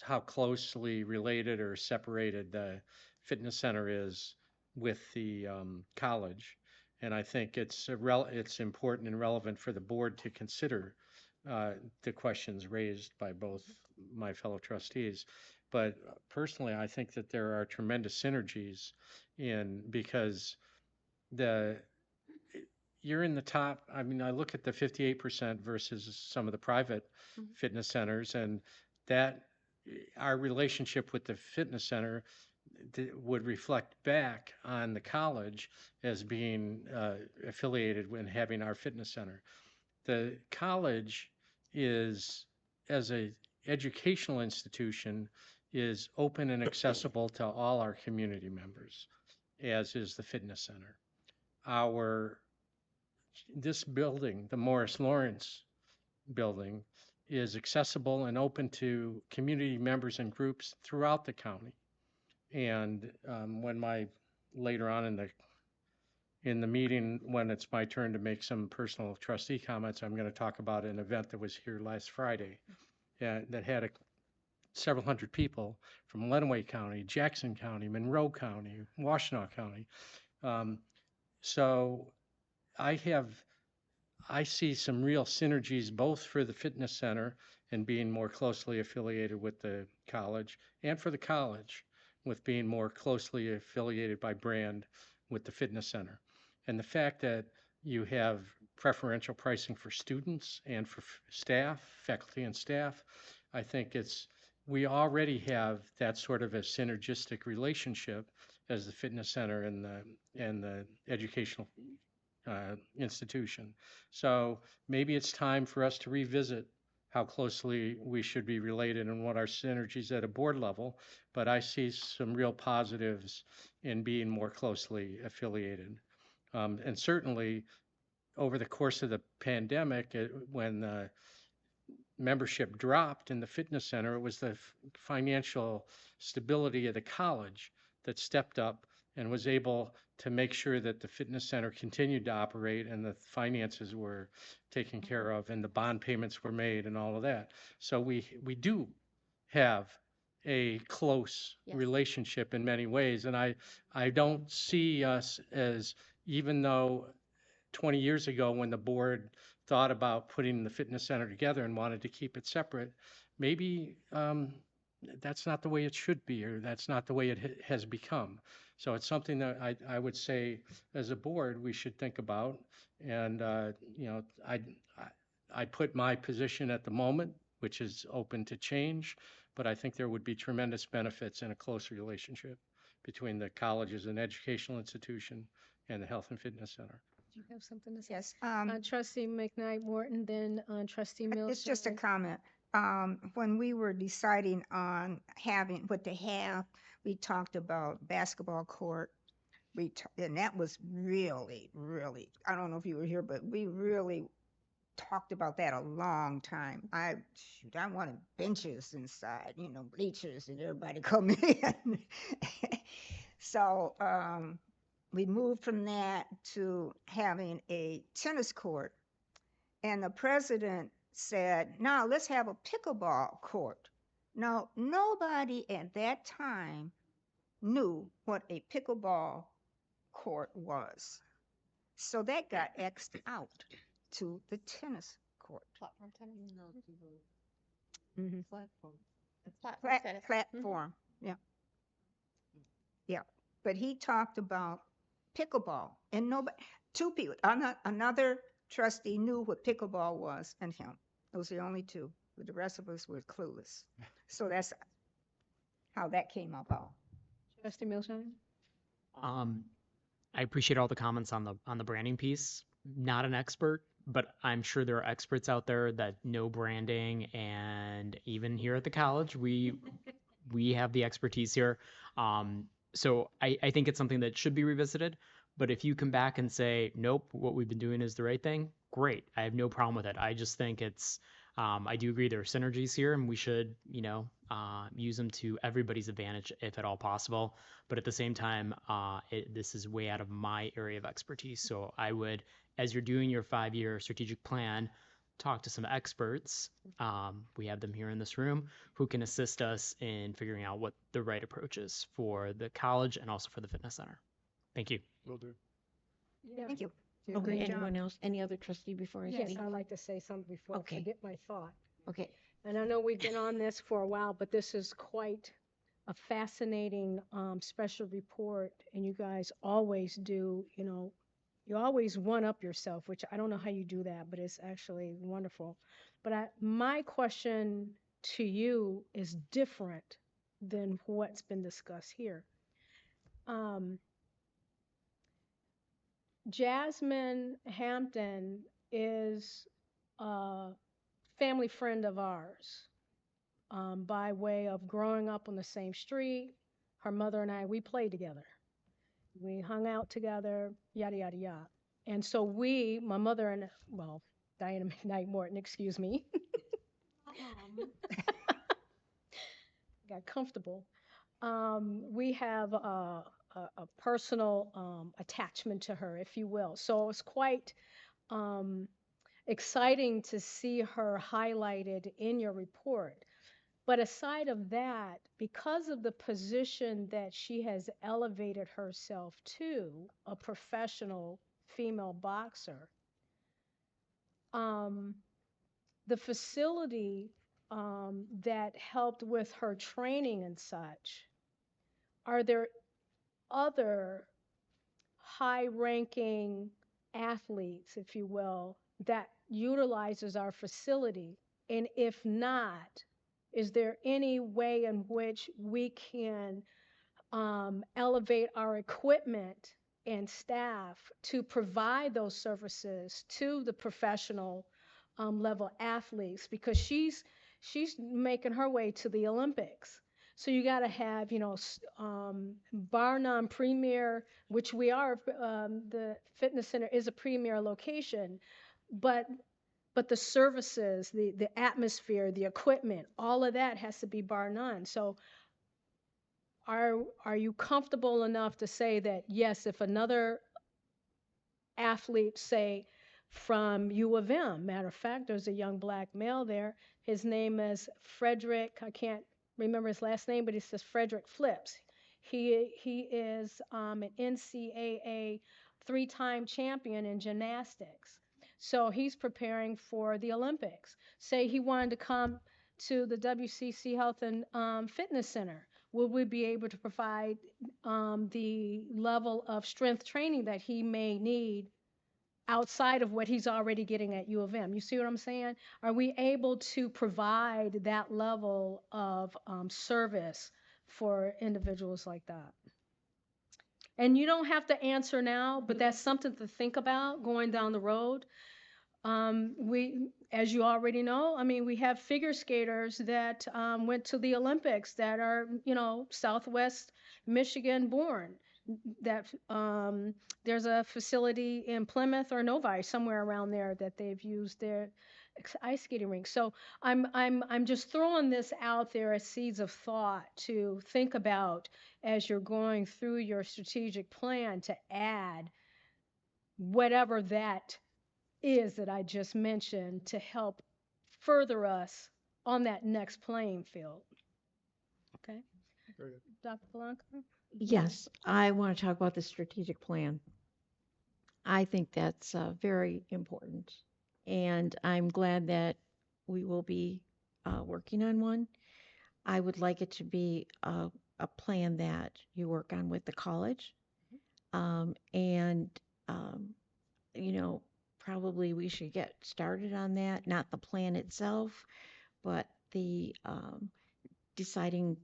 how closely related or separated the fitness center is with the college. And I think it's important and relevant for the board to consider the questions raised by both my fellow trustees. But personally, I think that there are tremendous synergies because you're in the top. I mean, I look at the 58% versus some of the private fitness centers, and that our relationship with the fitness center would reflect back on the college as being affiliated with having our fitness center. The college as a educational institution, is open and accessible to all our community members, as is the fitness center. This building, the Morris Lawrence building, is accessible and open to community members and groups throughout the county. And later on in the meeting, when it's my turn to make some personal trustee comments, I'm going to talk about an event that was here last Friday that had several hundred people from Lenawee County, Jackson County, Monroe County, Washtenaw County. So I see some real synergies both for the fitness center and being more closely affiliated with the college, and for the college with being more closely affiliated by brand with the fitness center. And the fact that you have preferential pricing for students and for staff, faculty and staff, I think we already have that sort of a synergistic relationship as the fitness center and the educational institution. So maybe it's time for us to revisit how closely we should be related and what our synergies at a board level, but I see some real positives in being more closely affiliated. And certainly over the course of the pandemic, when the membership dropped in the fitness center, it was the financial stability of the college that stepped up and was able to make sure that the fitness center continued to operate and the finances were taken care of and the bond payments were made and all of that. So we do have a close Yes. relationship in many ways. And I don't see us as, even though 20 years ago when the board thought about putting the fitness center together and wanted to keep it separate, maybe that's not the way it should be, or that's not the way it has become. So it's something that I would say as a board, we should think about. And, I put my position at the moment, which is open to change, but I think there would be tremendous benefits in a close relationship between the college as an educational institution and the health and fitness center. Do you have something to say? Yes, Trustee McKnight Morton, then Trustee Mills. it's just a comment. When we were deciding on having, what to have, we talked about basketball court. And that was really, really, I don't know if you were here, but we really talked about that a long time. I wanted benches inside, bleachers, and everybody come in. So we moved from that to having a tennis court. And the president said, now let's have a pickleball court. Now, nobody at that time knew what a pickleball court was. So that got X'd out to the tennis court. Platform tennis. Mhm. Platform. Platform tennis. Platform, yeah. Yeah, but he talked about pickleball, and nobody, two people, another trustee knew what pickleball was, and him. Those are the only two, but the rest of us were clueless. So that's how that came about. Trustee Milshine? I appreciate all the comments on the branding piece. Not an expert, but I'm sure there are experts out there that know branding, and even here at the college, we have the expertise here. So I think it's something that should be revisited. But if you come back and say, nope, what we've been doing is the right thing, great. I have no problem with it. I just think it's, I do agree there are synergies here, and we should, use them to everybody's advantage if at all possible. But at the same time, this is way out of my area of expertise. So I would, as you're doing your 5-year strategic plan, talk to some experts. We have them here in this room who can assist us in figuring out what the right approach is for the college and also for the fitness center. Thank you. Will do. Yeah. Thank you. Did a Okay, great job. anyone else? Any other trustee before I Yes, speak? I'd like to say something before I Okay. forget my thought. Okay, And I know we've been on this for a while, but this is quite a fascinating special report. And you guys always do, you always one-up yourself, which I don't know how you do that, but it's actually wonderful. But my question to you is different than what's been discussed here. Jasmine Hampton is a family friend of ours by way of growing up on the same street. Her mother and I, we played together. We hung out together, yada, yada, yada. And so my mother and, well, Diana McKnight Morton, excuse me. Got comfortable. We have a personal attachment to her, if you will. So it's quite exciting to see her highlighted in your report. But aside of that, because of the position that she has elevated herself to, a professional female boxer, the facility that helped with her training and such, are there other high-ranking athletes, if you will, that utilizes our facility? And if not, is there any way in which we can elevate our equipment and staff to provide those services to the professional level athletes? Because she's making her way to the Olympics. So you got to have, bar none premier, which we are, the fitness center is a premier location, but the services, the atmosphere, the equipment, all of that has to be bar none. So are you comfortable enough to say that, yes, if another athlete, say from U of M, matter of fact, there's a young black male there. His name is Frederick. I can't remember his last name, but he says Frederick Flips. He is an NCAA three-time champion in gymnastics. So he's preparing for the Olympics. Say he wanted to come to the WCC Health and Fitness Center. Will we be able to provide the level of strength training that he may need outside of what he's already getting at U of M? You see what I'm saying? Are we able to provide that level of service for individuals like that? And you don't have to answer now, but that's something to think about going down the road. As you already know, I mean, we have figure skaters that went to the Olympics that are, Southwest Michigan born. That there's a facility in Plymouth or Novi, somewhere around there, that they've used their ice skating rink. So I'm just throwing this out there as seeds of thought to think about as you're going through your strategic plan to add whatever that is that I just mentioned to help further us on that next playing field. Okay? Very good. Dr. Blanco? Yes, I want to talk about the strategic plan. I think that's very important. And I'm glad that we will be working on one. I would like it to be a plan that you work on with the college. And, probably we should get started on that, not the plan itself, but the deciding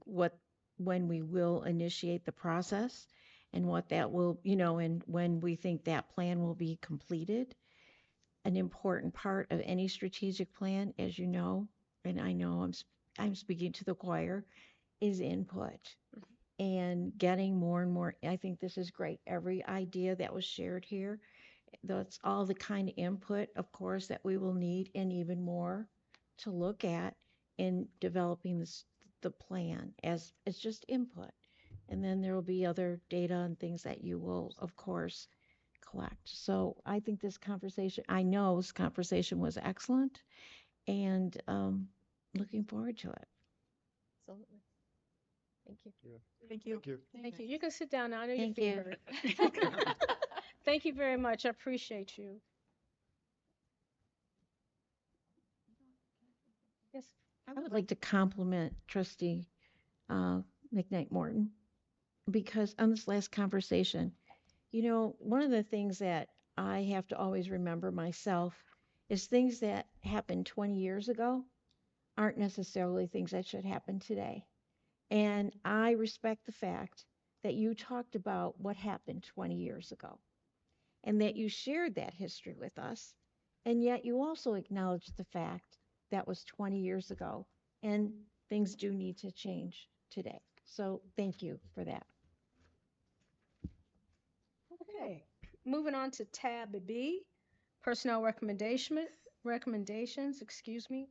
when we will initiate the process and what that will, and when we think that plan will be completed. An important part of any strategic plan, as you know, and I know I'm speaking to the choir, is input and getting more and more. I think this is great. Every idea that was shared here, that's all the kind of input, of course, that we will need, and even more to look at in developing the plan as it's just input. And then there will be other data and things that you will, of course, collect. So I think I know this conversation was excellent, and looking forward to it. Absolutely. Thank you. Thank you. Thank you. Thank you. You can sit down now. I know your Thank feet you. hurt. Thank you very much. I appreciate you. Yes. I would like to compliment Trustee McKnight Morton, because on this last conversation, one of the things that I have to always remember myself is things that happened 20 years ago aren't necessarily things that should happen today. And I respect the fact that you talked about what happened 20 years ago and that you shared that history with us. And yet you also acknowledged the fact that was 20 years ago and things do need to change today. So thank you for that. Okay. Moving on to tab B, personnel recommendations, excuse me.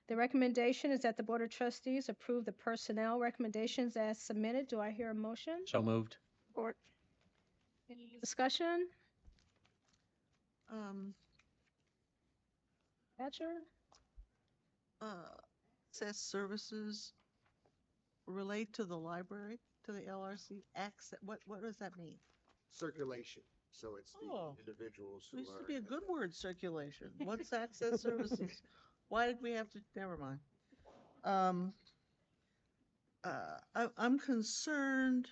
The recommendation is that the Board of Trustees approve the personnel recommendations as submitted. Do I hear a motion? So moved. Or any discussion? Hatcher? Access services relate to the library, to the LRC. Access, what does that mean? Circulation. So it's the Oh. individuals There who used to are. be a good word, circulation. What's access services? Why did we have to, never mind. I'm concerned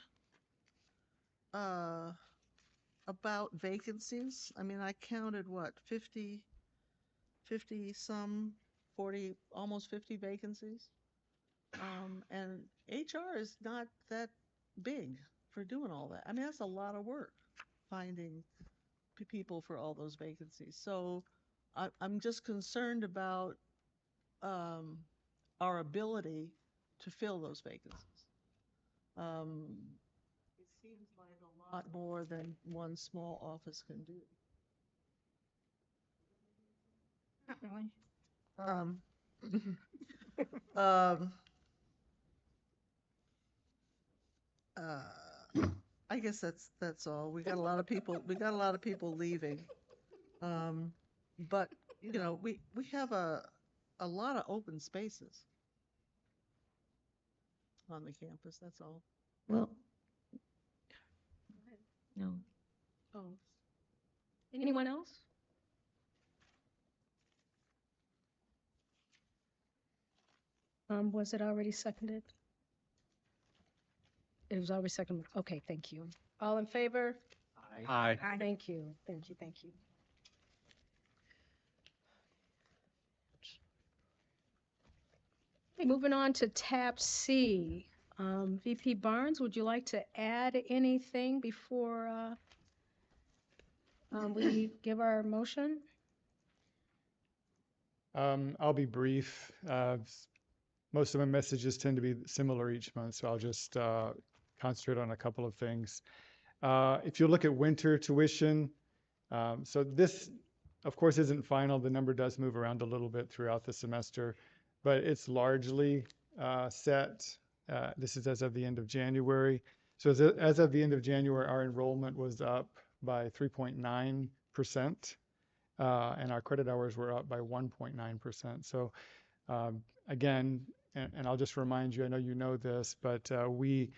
about vacancies. I mean, I counted 50 some, 40, almost 50 vacancies. And HR is not that big for doing all that. I mean, that's a lot of work, finding people for all those vacancies. So I'm just concerned about our ability to fill those vacancies. It seems like a lot more than one small office can do. Not really. I guess that's all. We got a lot of people leaving. But you know, we have a lot of open spaces on the campus, that's all. Well, no. Oh. Anyone else? Was it already seconded? It was already seconded. Okay, thank you. All in favor? Aye. Thank you, thank you, thank you. Okay, moving on to tab C. VP Barnes, would you like to add anything before we give our motion? I'll be brief. Most of my messages tend to be similar each month, so I'll just concentrate on a couple of things. If you look at winter tuition, so this, of course, isn't final. The number does move around a little bit throughout the semester, but it's largely set. This is as of the end of January. So as of the end of January, our enrollment was up by 3.9%, and our credit hours were up by 1.9%. So again, and I'll just remind you, I know you know this, but we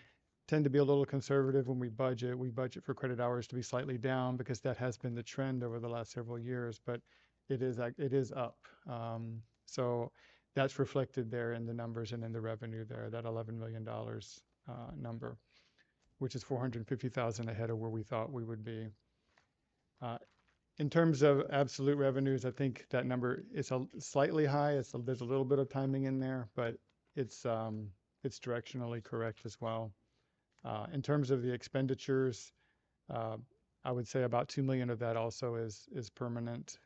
tend to be a little conservative when we budget. We budget for credit hours to be slightly down because that has been the trend over the last several years, but it is up. So that's reflected there in the numbers and in the revenue there, that $11 million number, which is $450,000 ahead of where we thought we would be. In terms of absolute revenues, I think that number is slightly high. There's a little bit of timing in there, but it's directionally correct as well. In terms of the expenditures, I would say about $2 million of that also is permanent.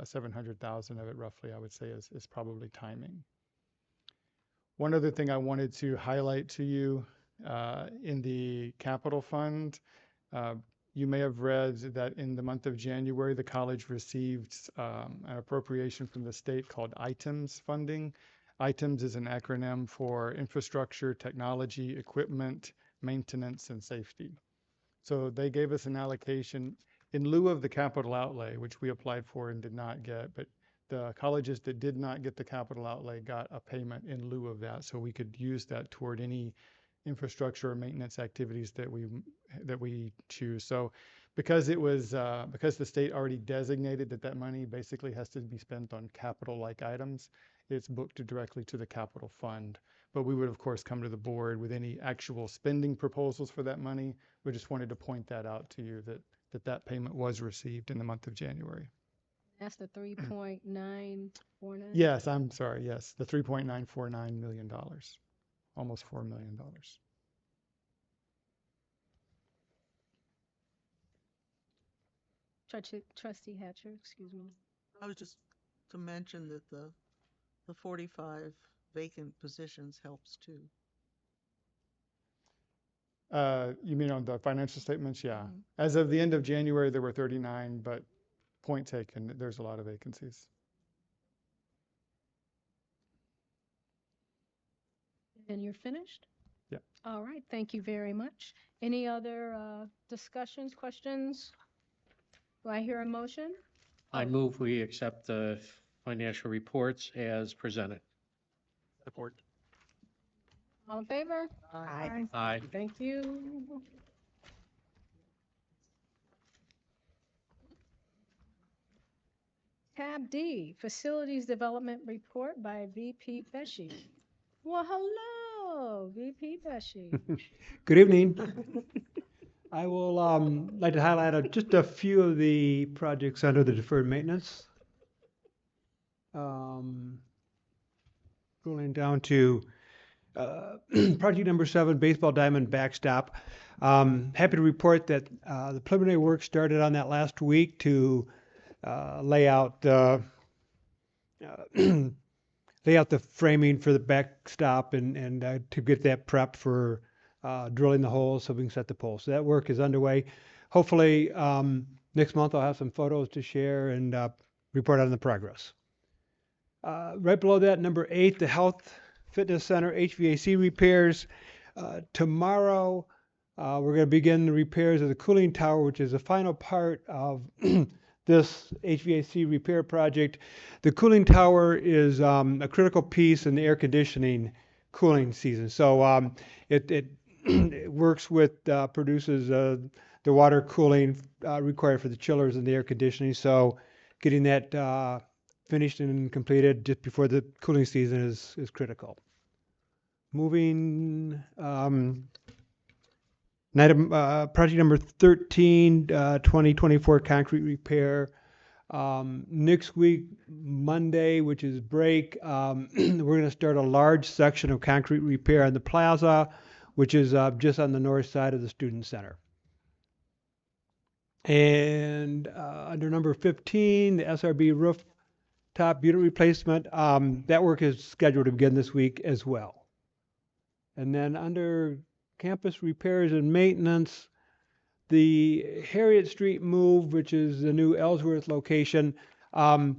700,000 of it roughly, I would say, is probably timing. One other thing I wanted to highlight to you in the capital fund, you may have read that in the month of January, the college received an appropriation from the state called ITEMS funding. ITEMS is an acronym for infrastructure, technology, equipment, maintenance, and safety. So they gave us an allocation in lieu of the capital outlay, which we applied for and did not get, but the colleges that did not get the capital outlay got a payment in lieu of that, so we could use that toward any infrastructure or maintenance activities that we choose. So because it was because the state already designated that money basically has to be spent on capital-like items, it's booked directly to the capital fund. But we would, of course, come to the board with any actual spending proposals for that money. We just wanted to point that out to you, that payment was received in the month of January. That's the 3.949? Yes, I'm sorry, yes, the $3.949 million, almost $4 million. Trustee Hatcher, excuse me. I was just to mention that the 45 vacant positions helps too. You mean on the financial statements? Yeah. As of the end of January, there were 39, but point taken, there's a lot of vacancies. And you're finished? Yeah. All right, thank you very much. Any other discussions, questions? Do I hear a motion? I move we accept the financial reports as presented. Support. All in favor? Aye. Aye. Thank you. Tab D, Facilities Development Report by VP Pesci. Well, hello, VP Pesci. Good evening. I will like to highlight just a few of the projects under the deferred maintenance. Going down to project number 7, baseball diamond backstop. Happy to report that the preliminary work started on that last week to lay out the framing for the backstop and to get that prepped for drilling the holes so we can set the poles. So that work is underway. Hopefully next month I'll have some photos to share and report on the progress. Right below that, number 8, the Health Fitness Center HVAC repairs. Tomorrow We're going to begin the repairs of the cooling tower, which is the final part of this HVAC repair project. The cooling tower is a critical piece in the air conditioning cooling season. So it works with, produces the water cooling required for the chillers and the air conditioning. So getting that finished and completed just before the cooling season is critical. Moving, project number 13, 2024 concrete repair. Next week, Monday, which is break, we're going to start a large section of concrete repair on the plaza, which is just on the north side of the student center. And under number 15, the SRB rooftop unit replacement, that work is scheduled to begin this week as well. And then under campus repairs and maintenance, the Harriet Street move, which is the new Ellsworth location, all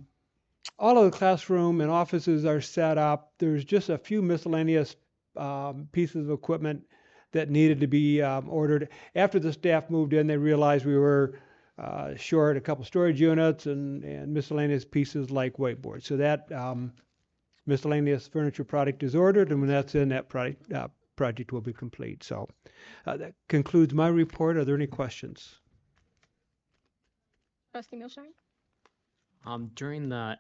of the classroom and offices are set up. There's just a few miscellaneous pieces of equipment that needed to be ordered. After the staff moved in, they realized we were short a couple storage units and miscellaneous pieces like whiteboards. So that miscellaneous furniture product is ordered, and when that's in, that project will be complete. So that concludes my report. Are there any questions? Trustee Milshine? During the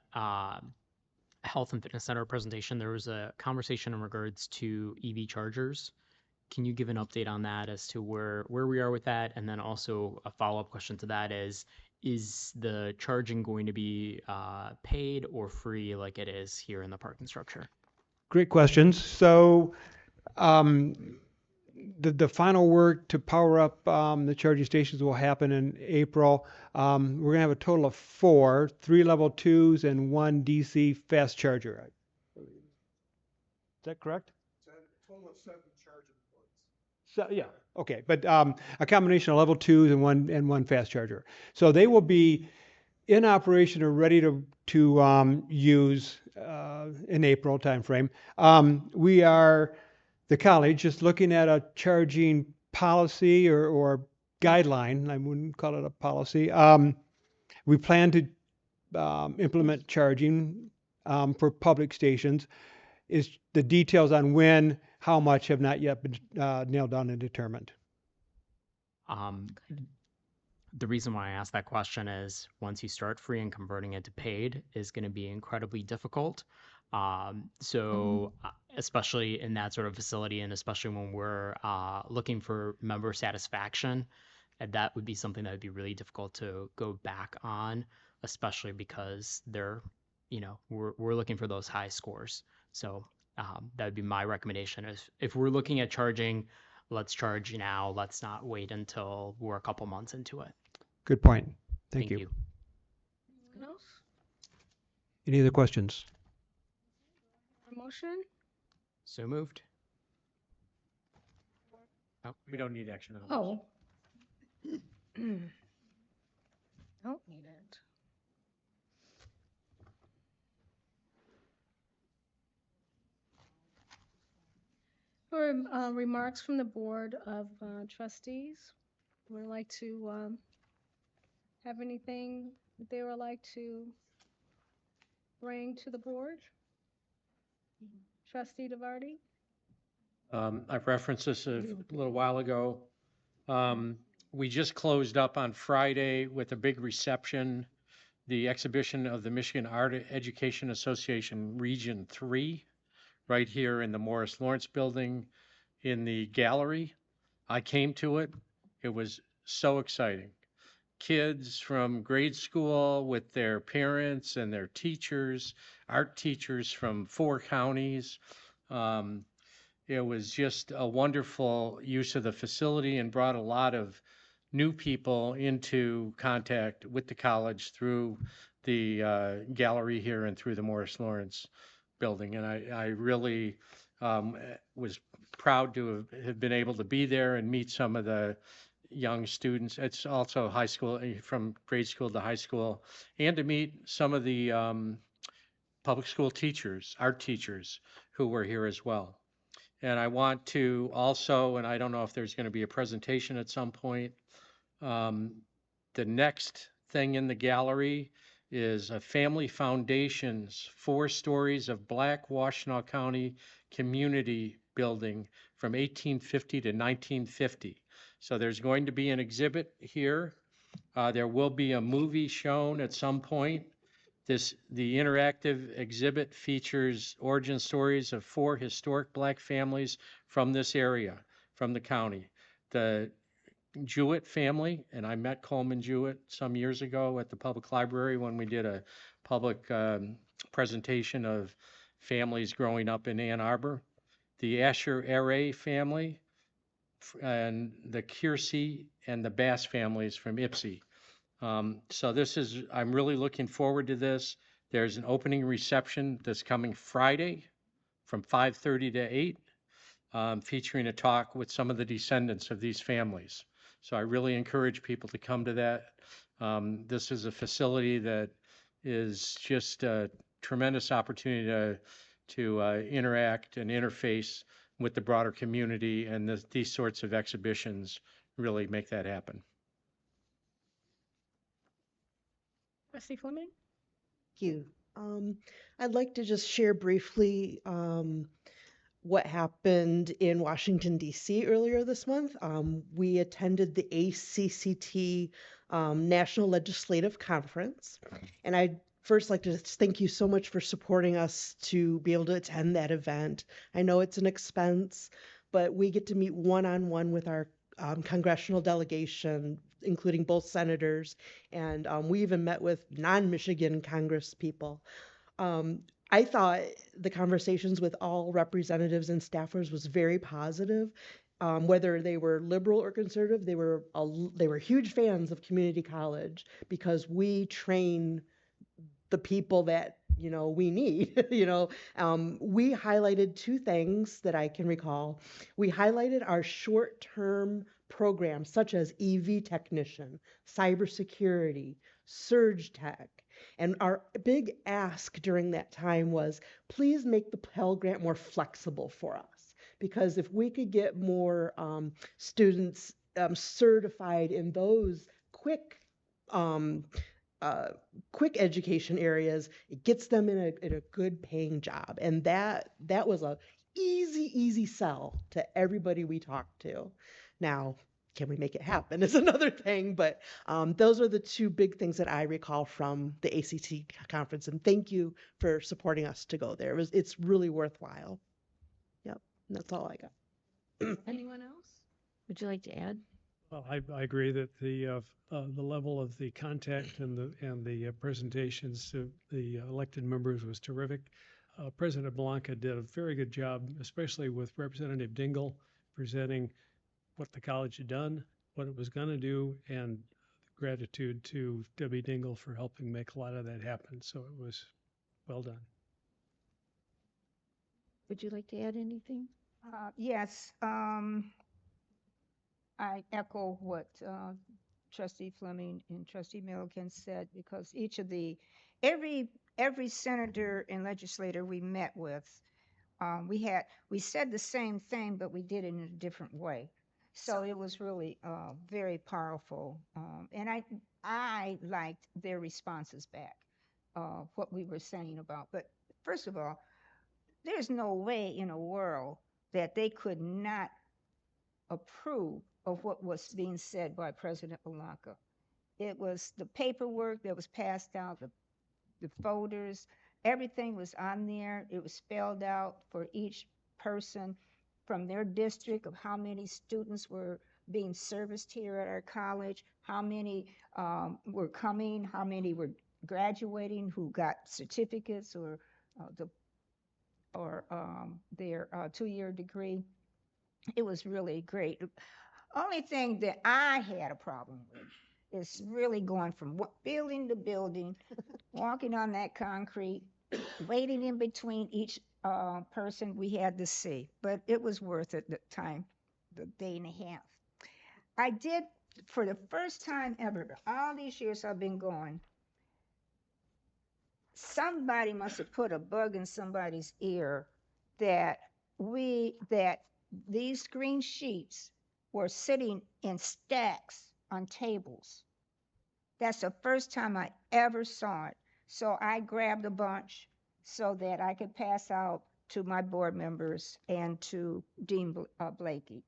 Health and Fitness Center presentation, there was a conversation in regards to EV chargers. Can you give an update on that as to where we are with that? And then also a follow-up question to that is the charging going to be paid or free like it is here in the parking structure? Great questions. So the final work to power up the charging stations will happen in April. We're going to have a total of 4, 3 level 2s and 1 DC fast charger. Is that correct? It's a total of 7 charging ports. So, yeah, okay, but a combination of level 2s and one fast charger. So they will be in operation or ready to use in April timeframe. We are, the college, just looking at a charging policy or guideline. I wouldn't call it a policy. We plan to implement charging for public stations. Is the details on when, how much have not yet been nailed down and determined. The reason why I asked that question is once you start free and converting it to paid is going to be incredibly difficult. Especially in that sort of facility, and especially when we're looking for member satisfaction, that would be something that would be really difficult to go back on, especially because we're looking for those high scores. So that would be my recommendation is if we're looking at charging, let's charge now. Let's not wait until we're a couple months into it. Good point. Thank you. Anyone else? Any other questions? A motion? So moved. Oh, we don't need action on this. Oh. Don't need it. For remarks from the Board of Trustees, would like to have anything that they would like to bring to the board? Trustee DeVarty? I've referenced this a little while ago. We just closed up on Friday with a big reception, the exhibition of the Michigan Art Education Association Region 3, right here in the Morris Lawrence Building in the gallery. I came to it. It was so exciting. Kids from grade school with their parents and their teachers, art teachers from 4 counties. It was just a wonderful use of the facility and brought a lot of new people into contact with the college through the gallery here and through the Morris Lawrence building. And I really was proud to have been able to be there and meet some of the young students. It's also high school, from grade school to high school, and to meet some of the public school teachers, art teachers who were here as well. And I want to also, and I don't know if there's going to be a presentation at some point, the next thing in the gallery is a Family Foundation's 4 stories of Black Washtenaw County community building from 1850 to 1950. So there's going to be an exhibit here. There will be a movie shown at some point. The interactive exhibit features origin stories of 4 historic Black families from this area, from the county. The Jewett family, and I met Coleman Jewett some years ago at the public library when we did a public presentation of families growing up in Ann Arbor. The Asher Aray family, and the Kiersey and the Bass families from Ipsy. So I'm really looking forward to this. There's an opening reception this coming Friday from 5:30 to 8, featuring a talk with some of the descendants of these families. So I really encourage people to come to that. This is a facility that is just a tremendous opportunity to interact and interface with the broader community, and these sorts of exhibitions really make that happen. Trustee Fleming? Thank you. I'd like to just share briefly what happened in Washington, D.C. earlier this month. We attended the ACCT National Legislative Conference, and I'd first like to thank you so much for supporting us to be able to attend that event. I know it's an expense, but we get to meet one-on-one with our congressional delegation, including both senators, and we even met with non-Michigan Congress people. I thought the conversations with all representatives and staffers was very positive. Whether they were liberal or conservative, they were huge fans of community college because we train the people that we need. We highlighted 2 things that I can recall. We highlighted our short-term programs such as EV technician, cybersecurity, surge tech. And our big ask during that time was, please make the Pell Grant more flexible for us. Because if we could get more students certified in those quick education areas, it gets them in a good paying job. And that was a easy sell to everybody we talked to. Now, can we make it happen is another thing, but those are the 2 big things that I recall from the ACT conference, and thank you for supporting us to go there. It's really worthwhile. Yep, that's all I got. Anyone else? Would you like to add? Well, I agree that the level of the contact and the presentations to the elected members was terrific. President Blanca did a very good job, especially with Representative Dingle presenting what the college had done, what it was going to do, and gratitude to Debbie Dingle for helping make a lot of that happen. So it was well done. Would you like to add anything? Yes, I echo what Trustee Fleming and Trustee Milliken said, because every senator and legislator we met with, we said the same thing, but we did it in a different way. So it was really very powerful, and I liked their responses back, what we were saying about. But first of all, there's no way in a world that they could not approve of what was being said by President Blanca. It was the paperwork that was passed out, the folders, everything was on there. It was spelled out for each person from their district of how many students were being serviced here at our college, how many were coming, how many were graduating, who got certificates or their 2-year degree. It was really great. Only thing that I had a problem with is really going from building to building, walking on that concrete, waiting in between each person we had to see. But it was worth it, the time, the day and a half. I did, for the first time ever, all these years I've been going, somebody must have put a bug in somebody's ear that that these green sheets were sitting in stacks on tables. That's the first time I ever saw it. So I grabbed a bunch so that I could pass out to my board members and to Dean Blakey.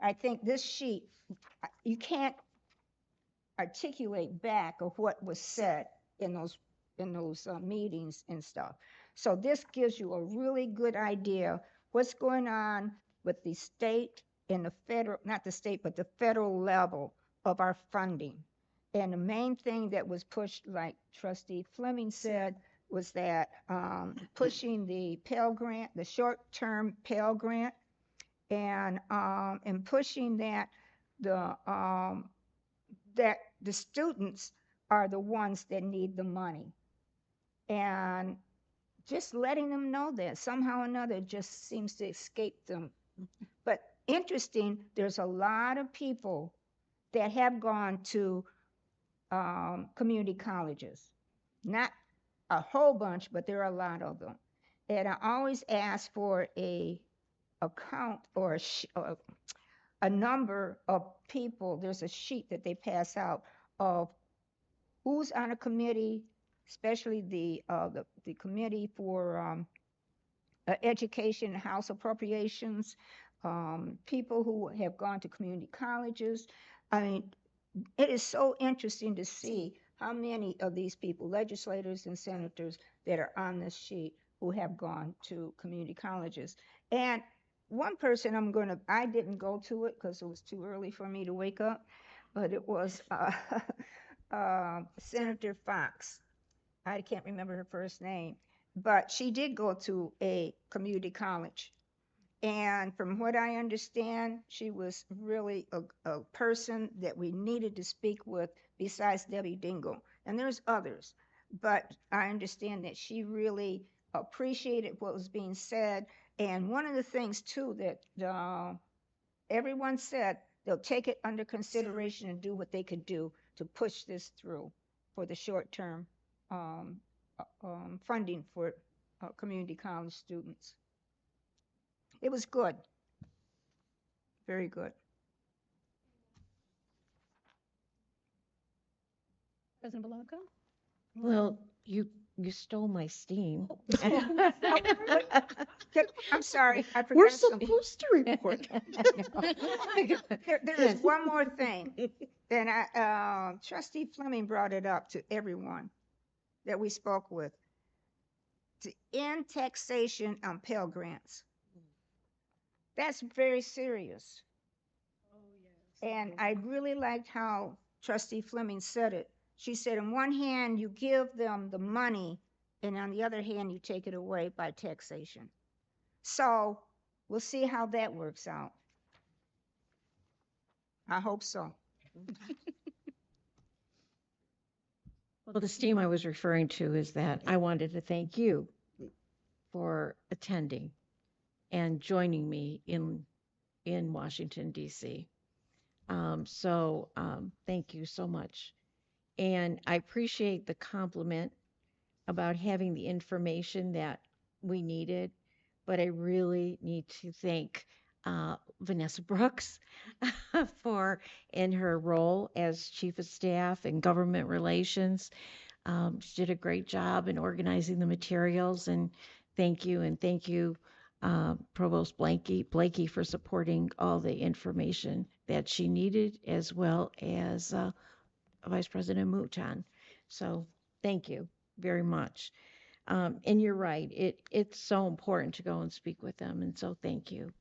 I think this sheet, you can't articulate back of what was said in those meetings and stuff. So this gives you a really good idea what's going on with the state and the federal, not the state, but the federal level of our funding. And the main thing that was pushed, like Trustee Fleming said, was that pushing the Pell Grant, the short-term Pell Grant, and pushing that that the students are the ones that need the money, and just letting them know that somehow or another it just seems to escape them. But interesting, there's a lot of people that have gone to community colleges. Not a whole bunch, but there are a lot of them. And I always ask for a count or a number of people. There's a sheet that they pass out of who's on a committee, especially the committee for education and house appropriations, people who have gone to community colleges. I mean, it is so interesting to see how many of these people, legislators and senators, that are on this sheet who have gone to community colleges. And one person I didn't go to it because it was too early for me to wake up, but it was Senator Fox. I can't remember her first name, but she did go to a community college. And from what I understand, she was really a person that we needed to speak with besides Debbie Dingle. And there's others, but I understand that she really appreciated what was being said. And one of the things too that everyone said, they'll take it under consideration and do what they could do to push this through for the short-term funding for community college students. It was good. Very good. President Blanca? Well, you stole my steam. I'm sorry, I forgot We're something. supposed to report. There is one more thing. And Trustee Fleming brought it up to everyone that we spoke with. To end taxation on Pell Grants. That's very serious. And I really liked how Trustee Fleming said it. She said, on one hand, you give them the money, and on the other hand, you take it away by taxation. So we'll see how that works out. I hope so. Well, the steam I was referring to is that I wanted to thank you for attending and joining me in Washington, D.C. Thank you so much. And I appreciate the compliment about having the information that we needed, but I really need to thank Vanessa Brooks in her role as Chief of Staff and Government Relations. She did a great job in organizing the materials, and thank you, Provost Blakey for supporting all the information that she needed, as well as Vice President Mouton. So thank you very much. And you're right, it's so important to go and speak with them, and so thank you.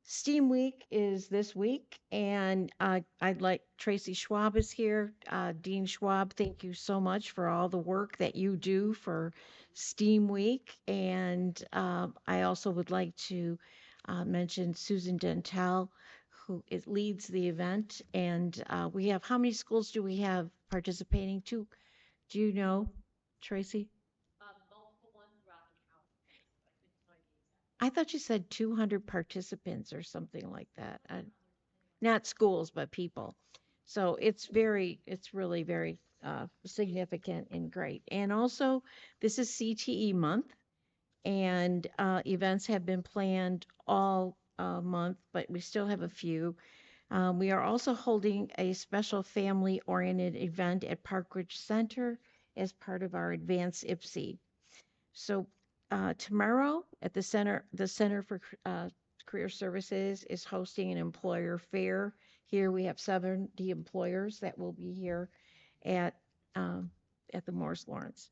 STEAM Week is this week, and I'd like Tracy Schwab is here. Dean Schwab, thank you so much for all the work that you do for STEAM Week. And I also would like to mention Susan Dentel, who leads the event. And we have, how many schools do we have participating? Two, do you know, Tracy? I thought you said 200 participants or something like that. Not schools, but people. So it's really very significant and great. And also, this is CTE month, and events have been planned all month, but we still have a few. We are also holding a special family-oriented event at Park Ridge Center as part of our Advanced IPSY. So tomorrow at the Center for Career Services is hosting an employer fair. Here we have 70 employers that will be here at the Morris Lawrence.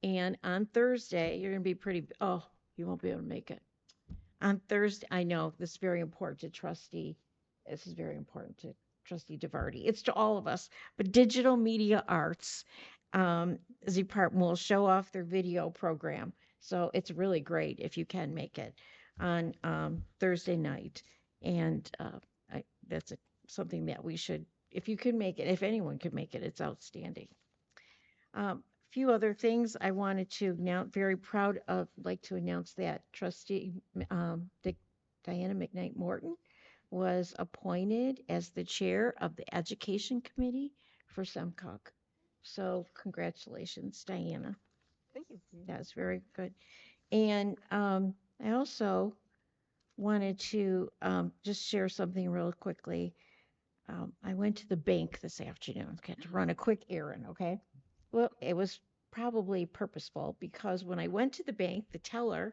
And on Thursday, you're going to be oh, you won't be able to make it. On Thursday, I know this is very important to Trustee. This is very important to Trustee DeVarty. It's to all of us. But Digital Media Arts, as a department, will show off their video program. So it's really great if you can make it on Thursday night. And that's something that we should, if you can make it, if anyone could make it, it's outstanding. Few other things I wanted to announce, very proud of, like to announce that Trustee Diana McKnight Morton was appointed as the chair of the Education Committee for SEMCOG. So congratulations, Diana. Thank you. That's very good. And I also wanted to just share something real quickly. I went to the bank this afternoon, okay, to run a quick errand, okay? Well, it was probably purposeful because when I went to the bank, the teller,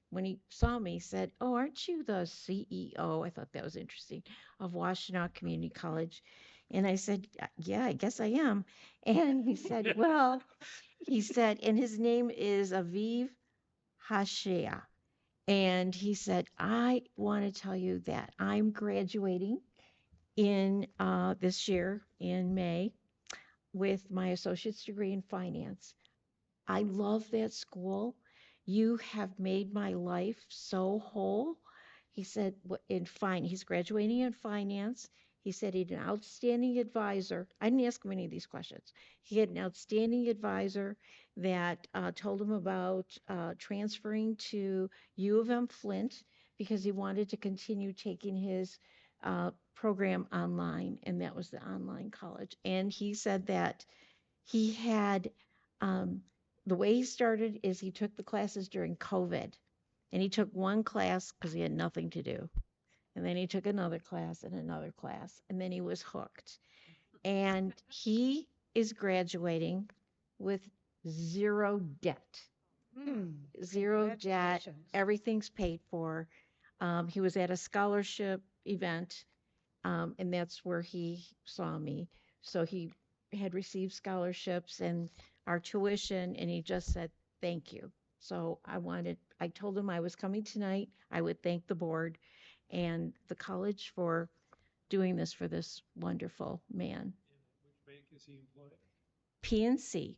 when he saw me, said, "Oh, aren't you the CEO?" I thought that was interesting, of Washtenaw Community College. And I said, "Yeah, I guess I am." And he said, "Well," he said, and his name is Aviv Hashea. And he said, "I want to tell you that I'm graduating in this year in May with my associate's degree in finance. I love that school. You have made my life so whole." He said, he's graduating in finance. He said he had an outstanding advisor. I didn't ask him any of these questions. He had an outstanding advisor that told him about transferring to U of M Flint because he wanted to continue taking his program online, and that was the online college. And he said that he had, the way he started is he took the classes during COVID, and he took one class because he had nothing to do. And then he took another class and another class, and then he was hooked. And he is graduating with zero debt. Zero debt. Congratulations. Everything's paid for. He was at a scholarship event, and that's where he saw me. So he had received scholarships and our tuition, and he just said, "Thank you." So I told him I was coming tonight. I would thank the board and the college for doing this for this wonderful man. Which bank is he employed? PNC.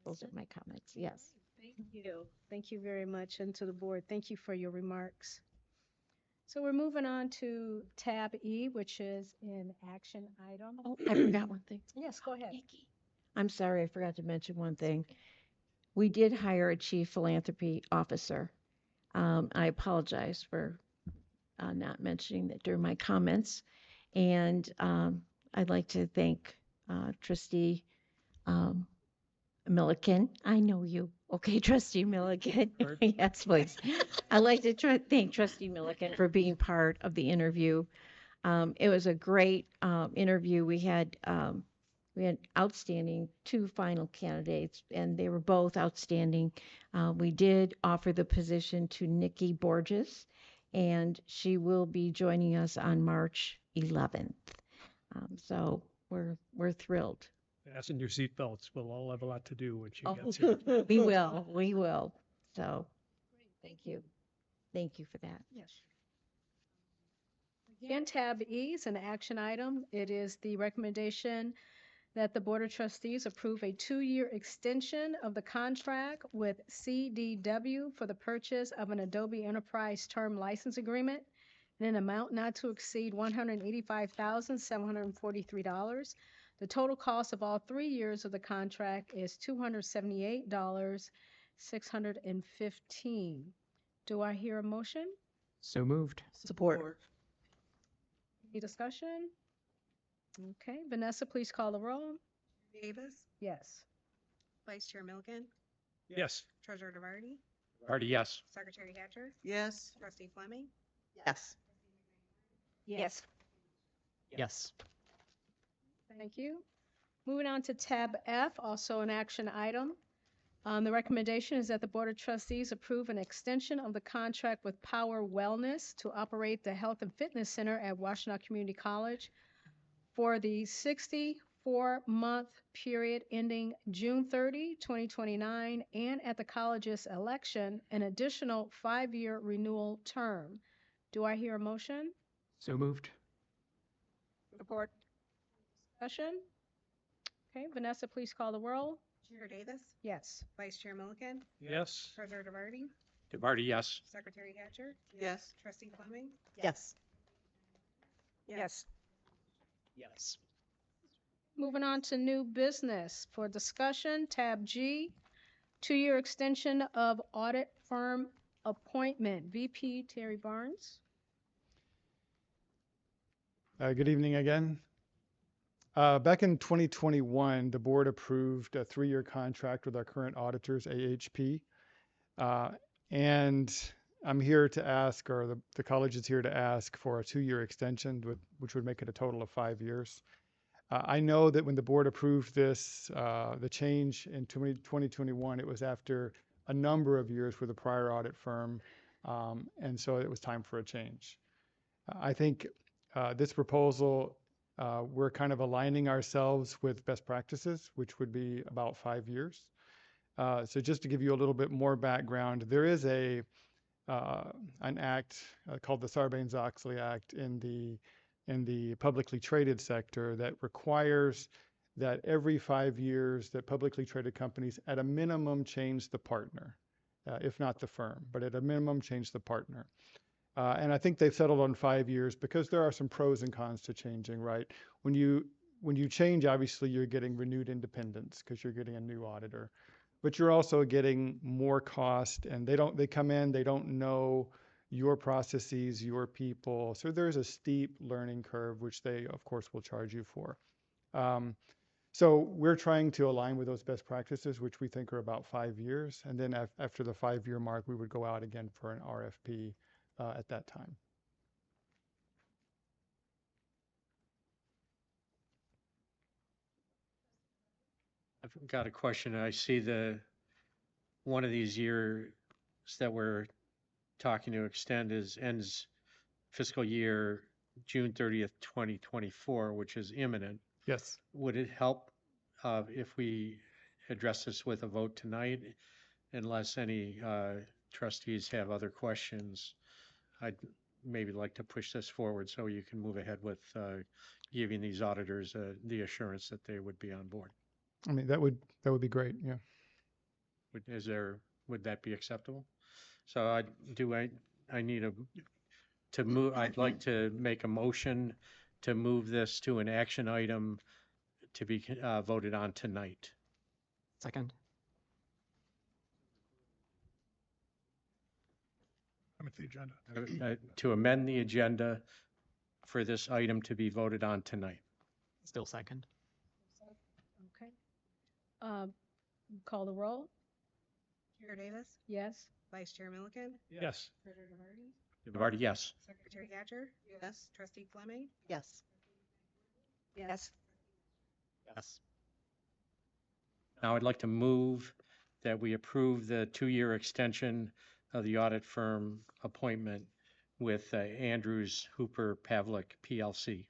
Those are my comments. Yes. Thank you. Thank you very much. And to the board, thank you for your remarks. So we're moving on to tab E, which is an action item. Oh, I forgot one thing. Yes, go ahead. Nikki. I'm sorry, I forgot to mention one thing. We did hire a chief philanthropy officer. I apologize for not mentioning that during my comments. And I'd like to thank Trustee Milliken. I know you. Okay, Trustee Milliken. Yes, please. I'd like to thank Trustee Milliken for being part of the interview. It was a great interview. We had outstanding two final candidates, and they were both outstanding. We did offer the position to Nikki Borges, and she will be joining us on March 11th. So we're thrilled. Fasten your seatbelts. We'll all have a lot to do when she gets here. We will. So thank you. Thank you for that. Yes. Again, tab E is an action item. It is the recommendation that the Board of Trustees approve a 2-year extension of the contract with CDW for the purchase of an Adobe Enterprise Term License Agreement in an amount not to exceed $185,743. The total cost of all 3 years of the contract is $278,615. Do I hear a motion? So moved. Support. Any discussion? Okay, Vanessa, please call the roll. Davis, Yes. Vice Chair Milliken, Yes. Treasurer DeVarty, Already, yes. Secretary Hatcher, Yes. Trustee Fleming, Yes. Yes. Yes. Thank you. Moving on to tab F, also an action item. The recommendation is that the Board of Trustees approve an extension of the contract with Power Wellness to operate the Health and Fitness Center at Washtenaw Community College for the 64-month period ending June 30, 2029, and at the college's election, an additional 5-year renewal term. Do I hear a motion? So moved. Support. Discussion? Okay, Vanessa, please call the roll. Chair Davis, Yes. Vice Chair Milliken, Yes. Treasurer DeVarty, DeVarty, yes. Secretary Hatcher, Yes. Trustee Fleming, Yes. Yes. Yes. Moving on to new business for discussion, tab G, 2-year extension of audit firm appointment. VP Terry Barnes. Good evening again. Back in 2021, the board approved a 3-year contract with our current auditors, AHP. And I'm here to ask, or the college is here to ask for a 2-year extension, which would make it a total of 5 years. I know that when the board approved this, the change in 2021, it was after a number of years with a prior audit firm. And so it was time for a change. I think this proposal, we're kind of aligning ourselves with best practices, which would be about 5 years. So just to give you a little bit more background, there is an act called the Sarbanes-Oxley Act in the publicly traded sector that requires that every 5 years that publicly traded companies at a minimum change the partner, if not the firm, but at a minimum change the partner. And I think they've settled on 5 years because there are some pros and cons to changing, right? When you change, obviously you're getting renewed independence because you're getting a new auditor, but you're also getting more cost, and they come in, they don't know your processes, your people. So there's a steep learning curve, which they of course will charge you for. So we're trying to align with those best practices, which we think are about 5 years. And then after the 5-year mark, we would go out again for an RFP at that time. I've got a question. I see one of these years that we're talking to extend ends fiscal year June 30th, 2024, which is imminent. Yes. Would it help if we address this with a vote tonight, unless any trustees have other questions? I'd maybe like to push this forward so you can move ahead with giving these auditors the assurance that they would be on board. I mean, that would be great. Yeah. Would that be acceptable? So I need to move, I'd like to make a motion to move this to an action item to be voted on tonight. Second. I'm at the agenda. To amend the agenda for this item to be voted on tonight. Still second. Okay. Call the roll. Chair Davis, Yes. Vice Chair Milliken, Yes. Treasurer DeVarty, DeVarty, yes. Secretary Hatcher, Yes. Trustee Fleming, Yes. Yes. Yes. Now I'd like to move that we approve the 2-year extension of the audit firm appointment with Andrews Hooper Pavlik PLC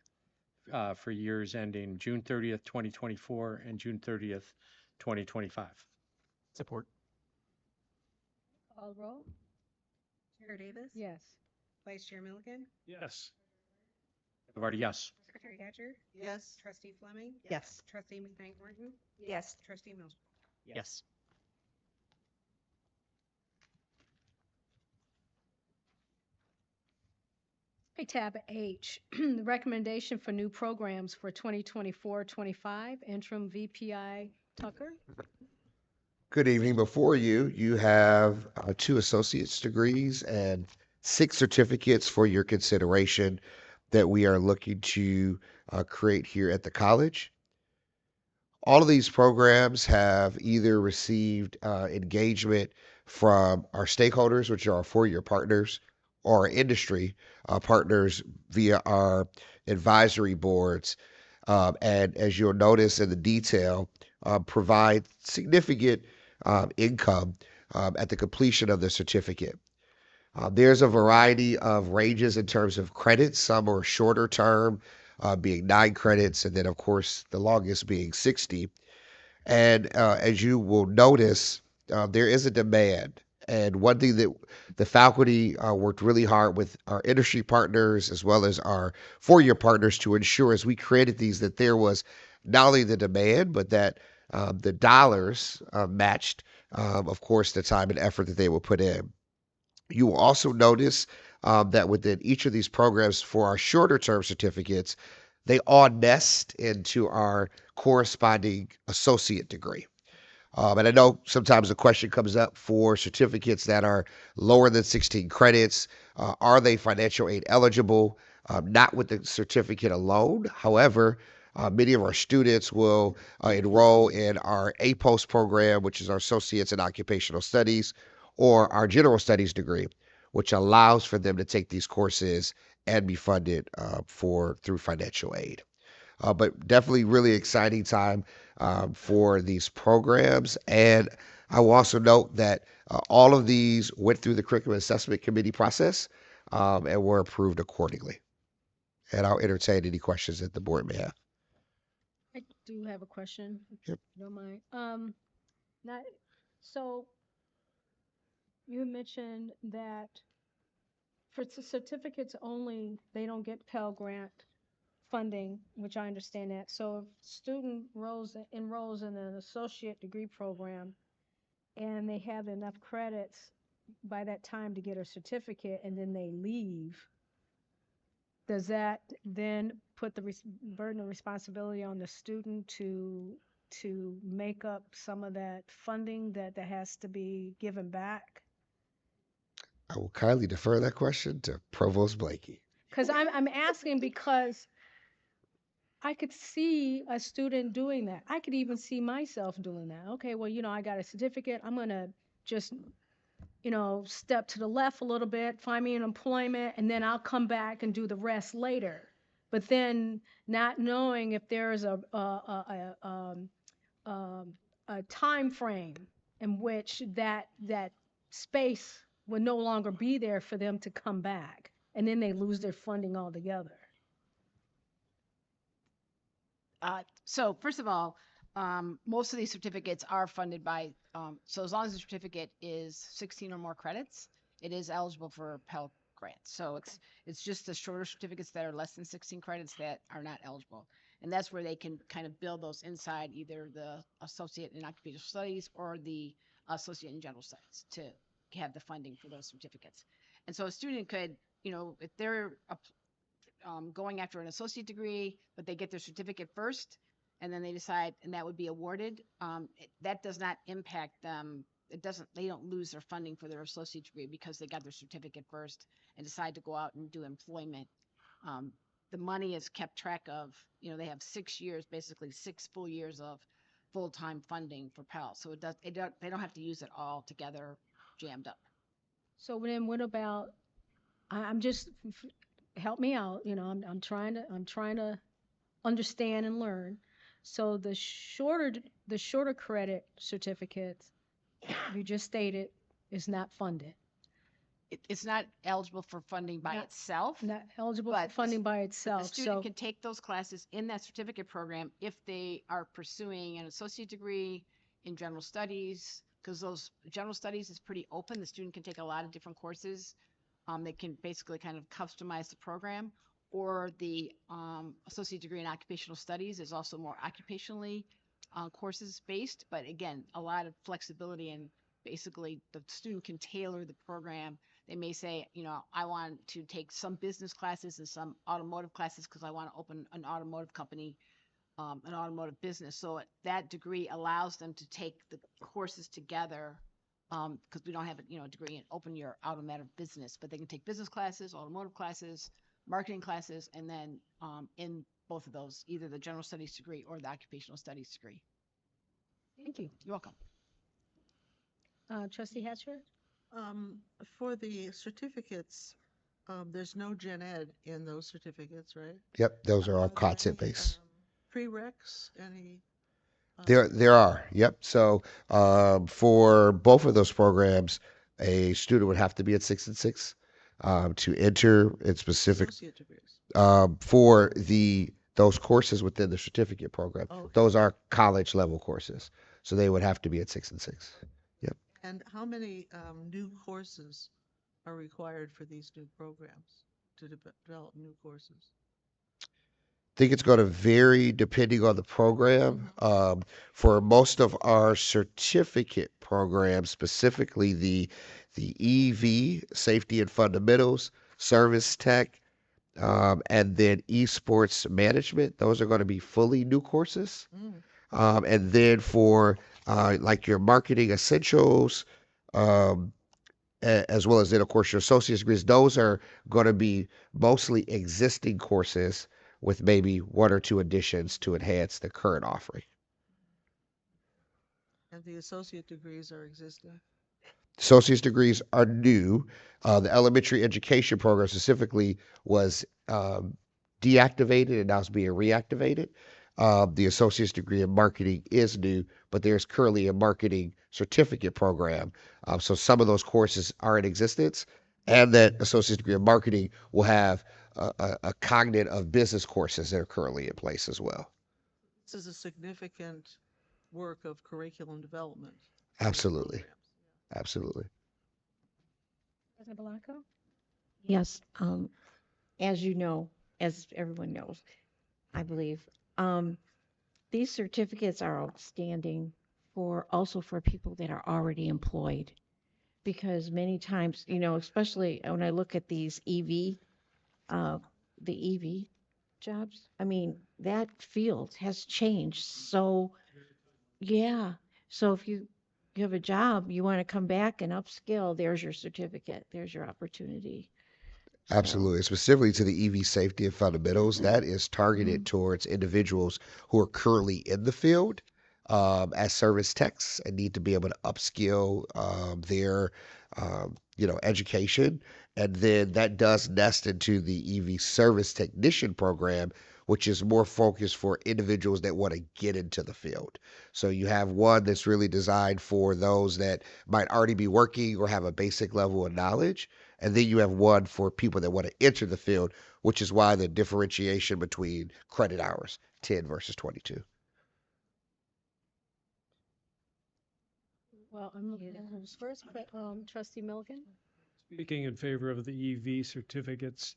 for years ending June 30th, 2024 and June 30th, 2025. Support. Call the roll. Chair Davis, Yes. Vice Chair Milliken, Yes. DeVarty, yes. Secretary Hatcher, Yes. Trustee Fleming, Yes. Trustee McKnight Morton, Yes. Trustee Mills. Yes. Okay, tab H, the recommendation for new programs for 2024-25, interim VPI Tucker. Good evening. Before you, you have 2 associate's degrees and 6 certificates for your consideration that we are looking to create here at the college. All of these programs have either received engagement from our stakeholders, which are our four-year partners, or our industry partners via our advisory boards. And as you'll notice in the detail, provide significant income at the completion of the certificate. There's a variety of ranges in terms of credits. Some are shorter term, being 9 credits, and then, of course, the longest being 60. And as you will notice, there is a demand. And one thing that the faculty worked really hard with our industry partners as well as our four-year partners to ensure as we created these that there was not only the demand, but that the dollars matched, of course, the time and effort that they would put in. You will also notice that within each of these programs for our shorter term certificates, they all nest into our corresponding associate degree. And I know sometimes the question comes up for certificates that are lower than 16 credits. Are they financial aid eligible? Not with the certificate alone. However, many of our students will enroll in our APOS program, which is our Associates in Occupational Studies, or our General Studies degree, which allows for them to take these courses and be funded through financial aid. But definitely really exciting time for these programs. And I will also note that all of these went through the Curriculum Assessment Committee process and were approved accordingly. And I'll entertain any questions that the board may have. I do have a question, if Yep. you don't mind. Not, so you had mentioned that for certificates only, they don't get Pell Grant funding, which I understand that. So if student enrolls in an associate degree program and they have enough credits by that time to get a certificate and then they leave, does that then put the burden of responsibility on the student to make up some of that funding that has to be given back? I will kindly defer that question to Provost Blakey. Because I'm asking because I could see a student doing that. I could even see myself doing that. Okay, well, I got a certificate. I'm going to just, step to the left a little bit, find me an employment, and then I'll come back and do the rest later. But then not knowing if there's a time frame in which that space will no longer be there for them to come back, and then they lose their funding altogether. So first of all, most of these certificates are funded by, so as long as the certificate is 16 or more credits, it is eligible for Pell Grants. So it's just the shorter certificates that are less than 16 credits that are not eligible. And that's where they can kind of build those inside either the Associate in Occupational Studies or the Associate in General Studies to have the funding for those certificates. And so a student could, if they're going after an associate degree, but they get their certificate first, and then they decide, and that would be awarded. That does not impact them. They don't lose their funding for their associate degree because they got their certificate first and decide to go out and do employment. The money is kept track of. They have 6 years, basically 6 full years of full-time funding for Pell. So they don't have to use it all together, jammed up. So then, what about? I'm just help me out. I'm trying to understand and learn. So the shorter credit certificates you just stated is not funded. It's not eligible for funding by itself. Not eligible for funding by itself. The student can take those classes in that certificate program if they are pursuing an associate degree in general studies, because those general studies is pretty open. The student can take a lot of different courses. They can basically kind of customize the program. Or the associate degree in occupational studies is also more occupationally courses based, but again, a lot of flexibility, and basically the student can tailor the program. They may say, I want to take some business classes and some automotive classes because I want to open an automotive company, an automotive business. So that degree allows them to take the courses together because we don't have a degree in open your automotive business, but they can take business classes, automotive classes, marketing classes, and then in both of those, either the general studies degree or the occupational studies degree. Thank you. You're welcome. Trustee Hatcher? For the certificates, there's no gen ed in those certificates, right? Yep, those are all Are there content any based. prereqs? Any? There are. Yep. So for both of those programs, a student would have to be at 6 and 6 to enter in specific Associate degrees. for those courses within the certificate program. Okay. Those are college level courses, so they would have to be at 6 and 6. Yep. And how many new courses are required for these new programs to develop new courses? Think it's going to vary depending on the program. For most of our certificate programs, specifically the EV, Safety and Fundamentals, Service Tech, and then Esports Management, those are going to be fully new courses. And then for like your Marketing Essentials, um, as well as then of course your associate's degrees, those are going to be mostly existing courses with maybe one or two additions to enhance the current offering. And the associate degrees are existing? Associate's degrees are new. The elementary education program specifically was deactivated and now is being reactivated. The associate's degree in marketing is new, but there's currently a marketing certificate program. So some of those courses are in existence, and that associate's degree in marketing will have a cognate of business courses that are currently in place as well. This is a significant work of curriculum development. for these Absolutely. programs. Absolutely. President Blanco? Yes, as you know, as everyone knows, I believe, these certificates are outstanding also for people that are already employed. Because many times, especially when I look at these the EV jobs, I mean, that field has changed. So, yeah. So if you have a job, you want to come back and upskill, there's your certificate, there's your opportunity. So, Absolutely. Specifically to the EV safety and fundamentals, that is targeted towards individuals who are currently in the field as service techs and need to be able to upskill their education. And then that does nest into the EV service technician program, which is more focused for individuals that want to get into the field. So you have one that's really designed for those that might already be working or have a basic level of knowledge. And then you have one for people that want to enter the field, which is why the differentiation between credit hours, 10 versus 22. Well, I'm looking at who's first, but Trustee Milligan? Speaking in favor of the EV certificates,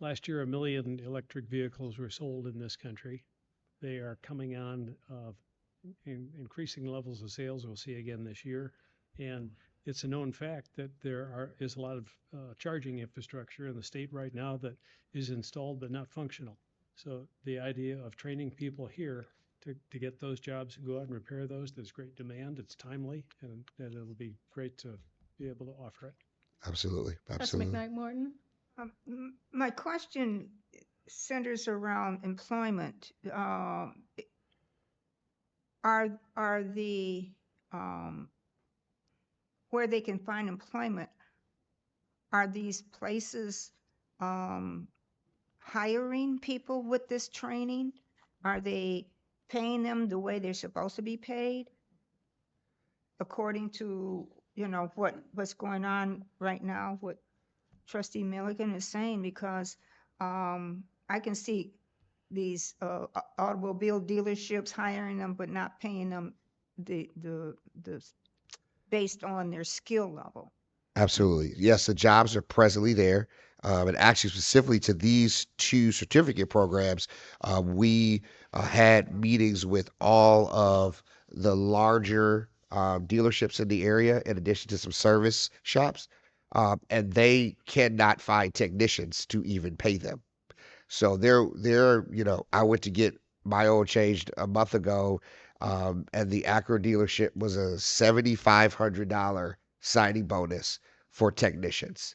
last year 1 million electric vehicles were sold in this country. They are coming on increasing levels of sales we'll see again this year. And it's a known fact that there is a lot of charging infrastructure in the state right now that is installed but not functional. So the idea of training people here to get those jobs and go out and repair those, there's great demand, it's timely, and it'll be great to be able to offer it. Absolutely. Trustee Absolutely. McKnight Morton? My question centers around employment. Are the where they can find employment, are these places hiring people with this training? Are they paying them the way they're supposed to be paid according to what's going on right now, what Trustee Milligan is saying? Because I can see these automobile dealerships hiring them but not paying them the based on their skill level. Absolutely. Yes, the jobs are presently there. And actually, specifically to these two certificate programs, we had meetings with all of the larger dealerships in the area, in addition to some service shops, and they cannot find technicians to even pay them. So I went to get my oil changed a month ago, and the Acura dealership was a $7,500 signing bonus for technicians,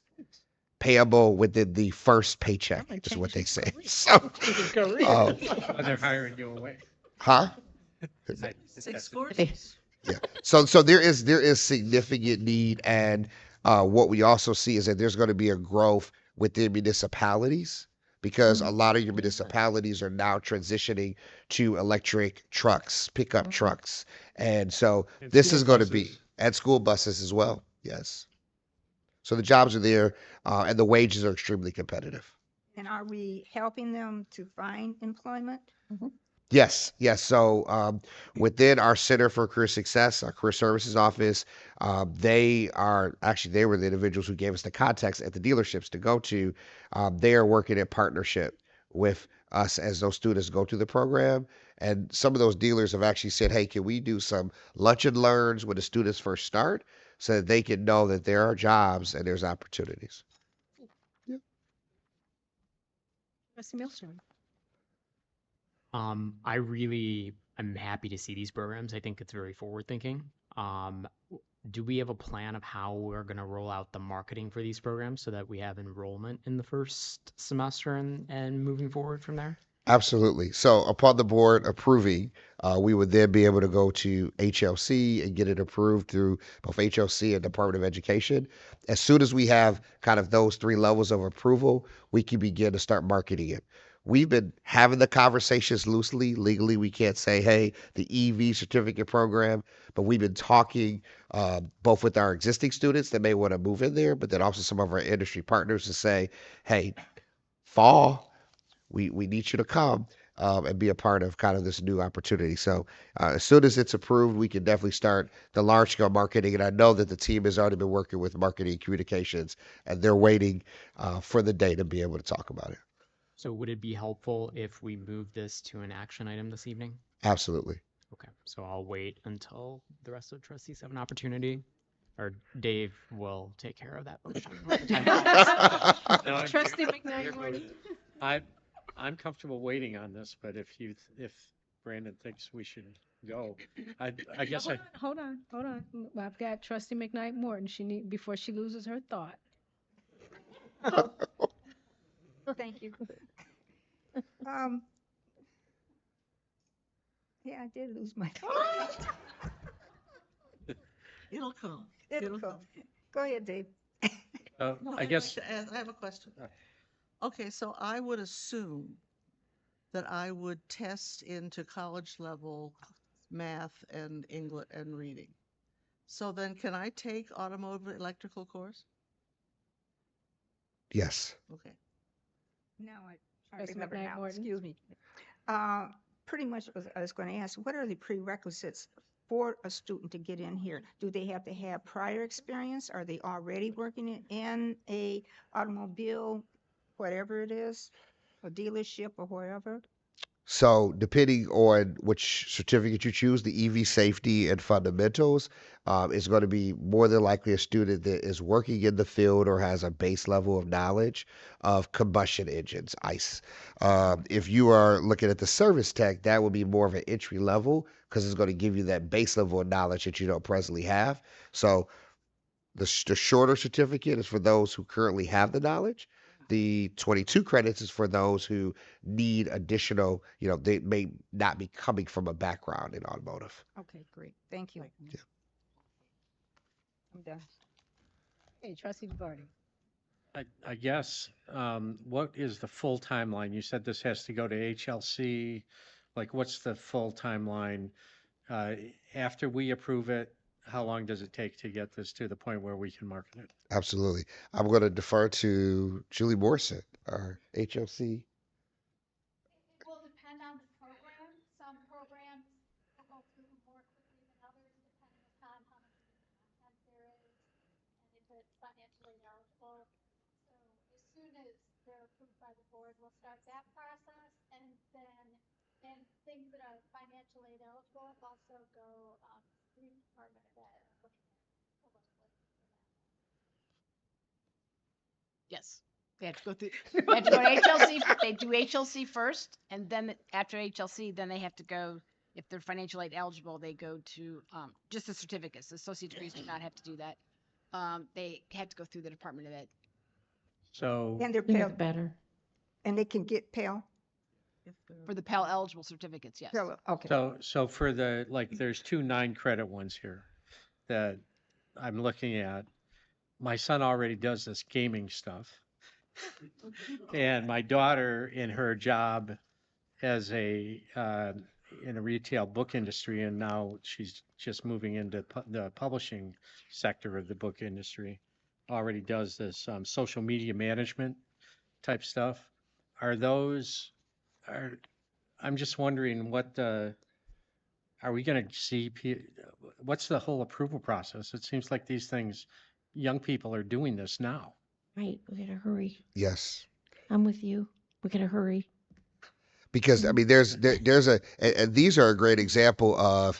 payable within the first paycheck, is what they say. So, They're hiring you away. huh? Six courses. Yeah. So there is significant need, and what we also see is that there's going to be a growth within municipalities because a lot of your municipalities are now transitioning to electric trucks, pickup trucks, and so And this school is going to be buses. and school buses as well. Yes. So the jobs are there, and the wages are extremely competitive. And are we helping them to find employment? Yes, yes. So within our Center for Career Success, our career services office, they were the individuals who gave us the contacts at the dealerships to go to. They are working in partnership with us as those students go through the program. And some of those dealers have actually said, "Hey, can we do some lunch and learns when the students first start, so that they can know that there are jobs and there's opportunities." Trustee Milstrom. I really am happy to see these programs. I think it's very forward thinking. Do we have a plan of how we're going to roll out the marketing for these programs so that we have enrollment in the first semester and moving forward from there? Absolutely. So upon the board approving, we would then be able to go to HLC and get it approved through both HLC and Department of Education. As soon as we have kind of those three levels of approval, we can begin to start marketing it. We've been having the conversations loosely. Legally, we can't say, hey, the EV certificate program, but we've been talking both with our existing students that may want to move in there, but then also some of our industry partners to say, hey, fall, we need you to come and be a part of kind of this new opportunity. So as soon as it's approved, we can definitely start the large scale marketing. And I know that the team has already been working with marketing communications, and they're waiting for the day to be able to talk about it. So would it be helpful if we move this to an action item this evening? Absolutely. Okay, so I'll wait until the rest of the trustees have an opportunity, or Dave will take care of that motion. when the time comes. No, Trustee McKnight, you're Morton. I'm comfortable waiting on this, but if Brandon thinks we should go, I guess Hold on. I've got Trustee McKnight Morton. Before she loses her thought. Thank you. Yeah, I did lose my thought. It'll come. It'll come. Go ahead, Dave. No, I I'd guess like to ask, I have a question. Okay, so I would assume that I would test into college level math and English and reading. So then can I take automotive electrical course? Yes. Okay. Now I Trustee remember McKnight now, Morton. excuse me. Pretty much I was going to ask, what are the prerequisites for a student to get in here? Do they have to have prior experience? Are they already working in a automobile, whatever it is, a dealership or wherever? So, depending on which certificate you choose, the EV safety and fundamentals is going to be more than likely a student that is working in the field or has a base level of knowledge of combustion engines, ICE. If you are looking at the service tech, that would be more of an entry level because it's going to give you that base level of knowledge that you don't presently have. So, the shorter certificate is for those who currently have the knowledge. The 22 credits is for those who need additional, they may not be coming from a background in automotive. Okay, great. Thank you. Yeah. I'm done. Hey, Trustee DeVarty. I guess what is the full timeline? You said this has to go to HLC. Like, what's the full timeline? After we approve it, how long does it take to get this to the point where we can market it? Absolutely. I'm going to defer to Julie Morrison, our HLC. It will depend on the program. Some programs will go through more quickly than others, depending upon how much content there is and if it's financially eligible. So as soon as they're approved by the board, we'll start that process. And things that are financially eligible also go through the Department of Ed. Yes. They have to go through, they have to go to HLC. They do HLC first, and then after HLC, then they have to go, if they're financial aid eligible, they go to just the certificates. The associate degrees do not have to do that. They have to go through the Department of Ed. So And they're Sooner Pell, the better. and they can get Pell. For the Pell eligible certificates, yes. Okay. So for the, like, there's 2 9-credit ones here that I'm looking at. My son already does this gaming stuff. And my daughter in her job as in a retail book industry, and now she's just moving into the publishing sector of the book industry, already does this social media management type stuff. I'm just wondering are we going to see, what's the whole approval process? It seems like these things, young people are doing this now. Right, we gotta hurry. Yes. I'm with you. We gotta hurry. Because I mean, and these are a great example of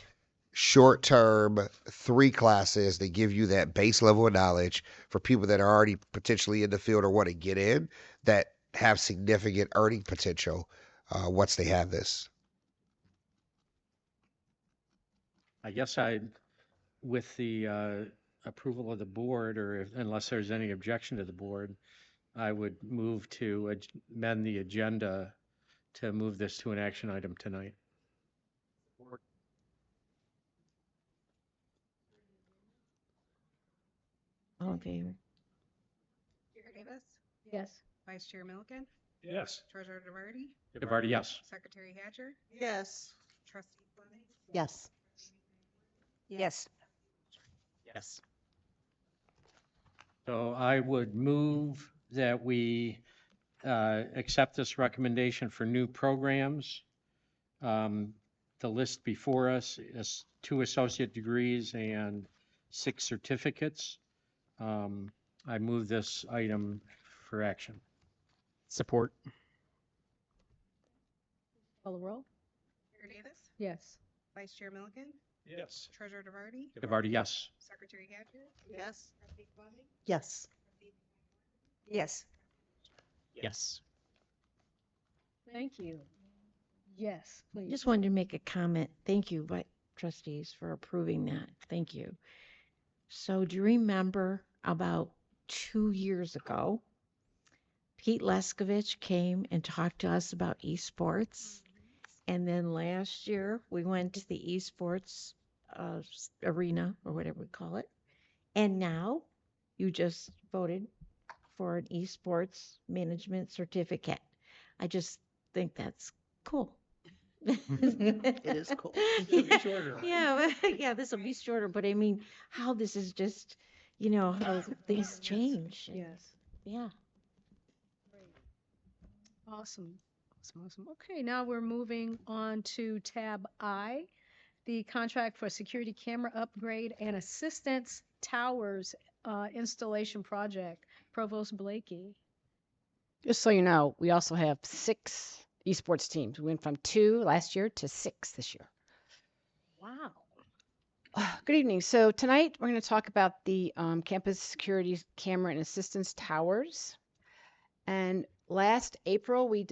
short-term 3 classes that give you that base level of knowledge for people that are already potentially in the field or want to get in that have significant earning potential once they have this. I guess with the approval of the board, or unless there's any objection to the board, I would move to amend the agenda to move this to an action item tonight. All in favor? Chair Davis, Yes. Vice Chair Milliken, Yes. Treasurer DeVarty, DeVarty, yes. Secretary Hatcher, Yes. Trustee Fleming, Yes. Yes. Yes. So I would move that we accept this recommendation for new programs. The list before us is 2 associate degrees and 6 certificates. I move this item for action. Support. Call the roll? Chair Davis, Yes. Vice Chair Milliken, Yes. Treasurer DeVarty, DeVarty, yes. Secretary Hatcher, Yes. Trustee Fleming, Yes. Yes. Yes. Thank you. Yes, please. Just wanted to make a comment. Thank you, trustees, for approving that. Thank you. So do you remember about 2 years ago, Pete Leskovich came and talked to us about esports? And then last year, we went to the esports arena, or whatever we call it. And now you just voted for an esports management certificate. I just think that's cool. It is cool. Yeah, Shorter. yeah, this will be shorter, but I mean, how this is just, how things change. Yes. Yeah. Awesome. Awesome. Okay, now we're moving on to tab I, the contract for security camera upgrade and assistance towers installation project. Provost Blakey. Just so you know, we also have 6 esports teams. We went from 2 last year to 6 this year. Wow. Good evening. So tonight we're going to talk about the campus security camera and assistance towers. And last April we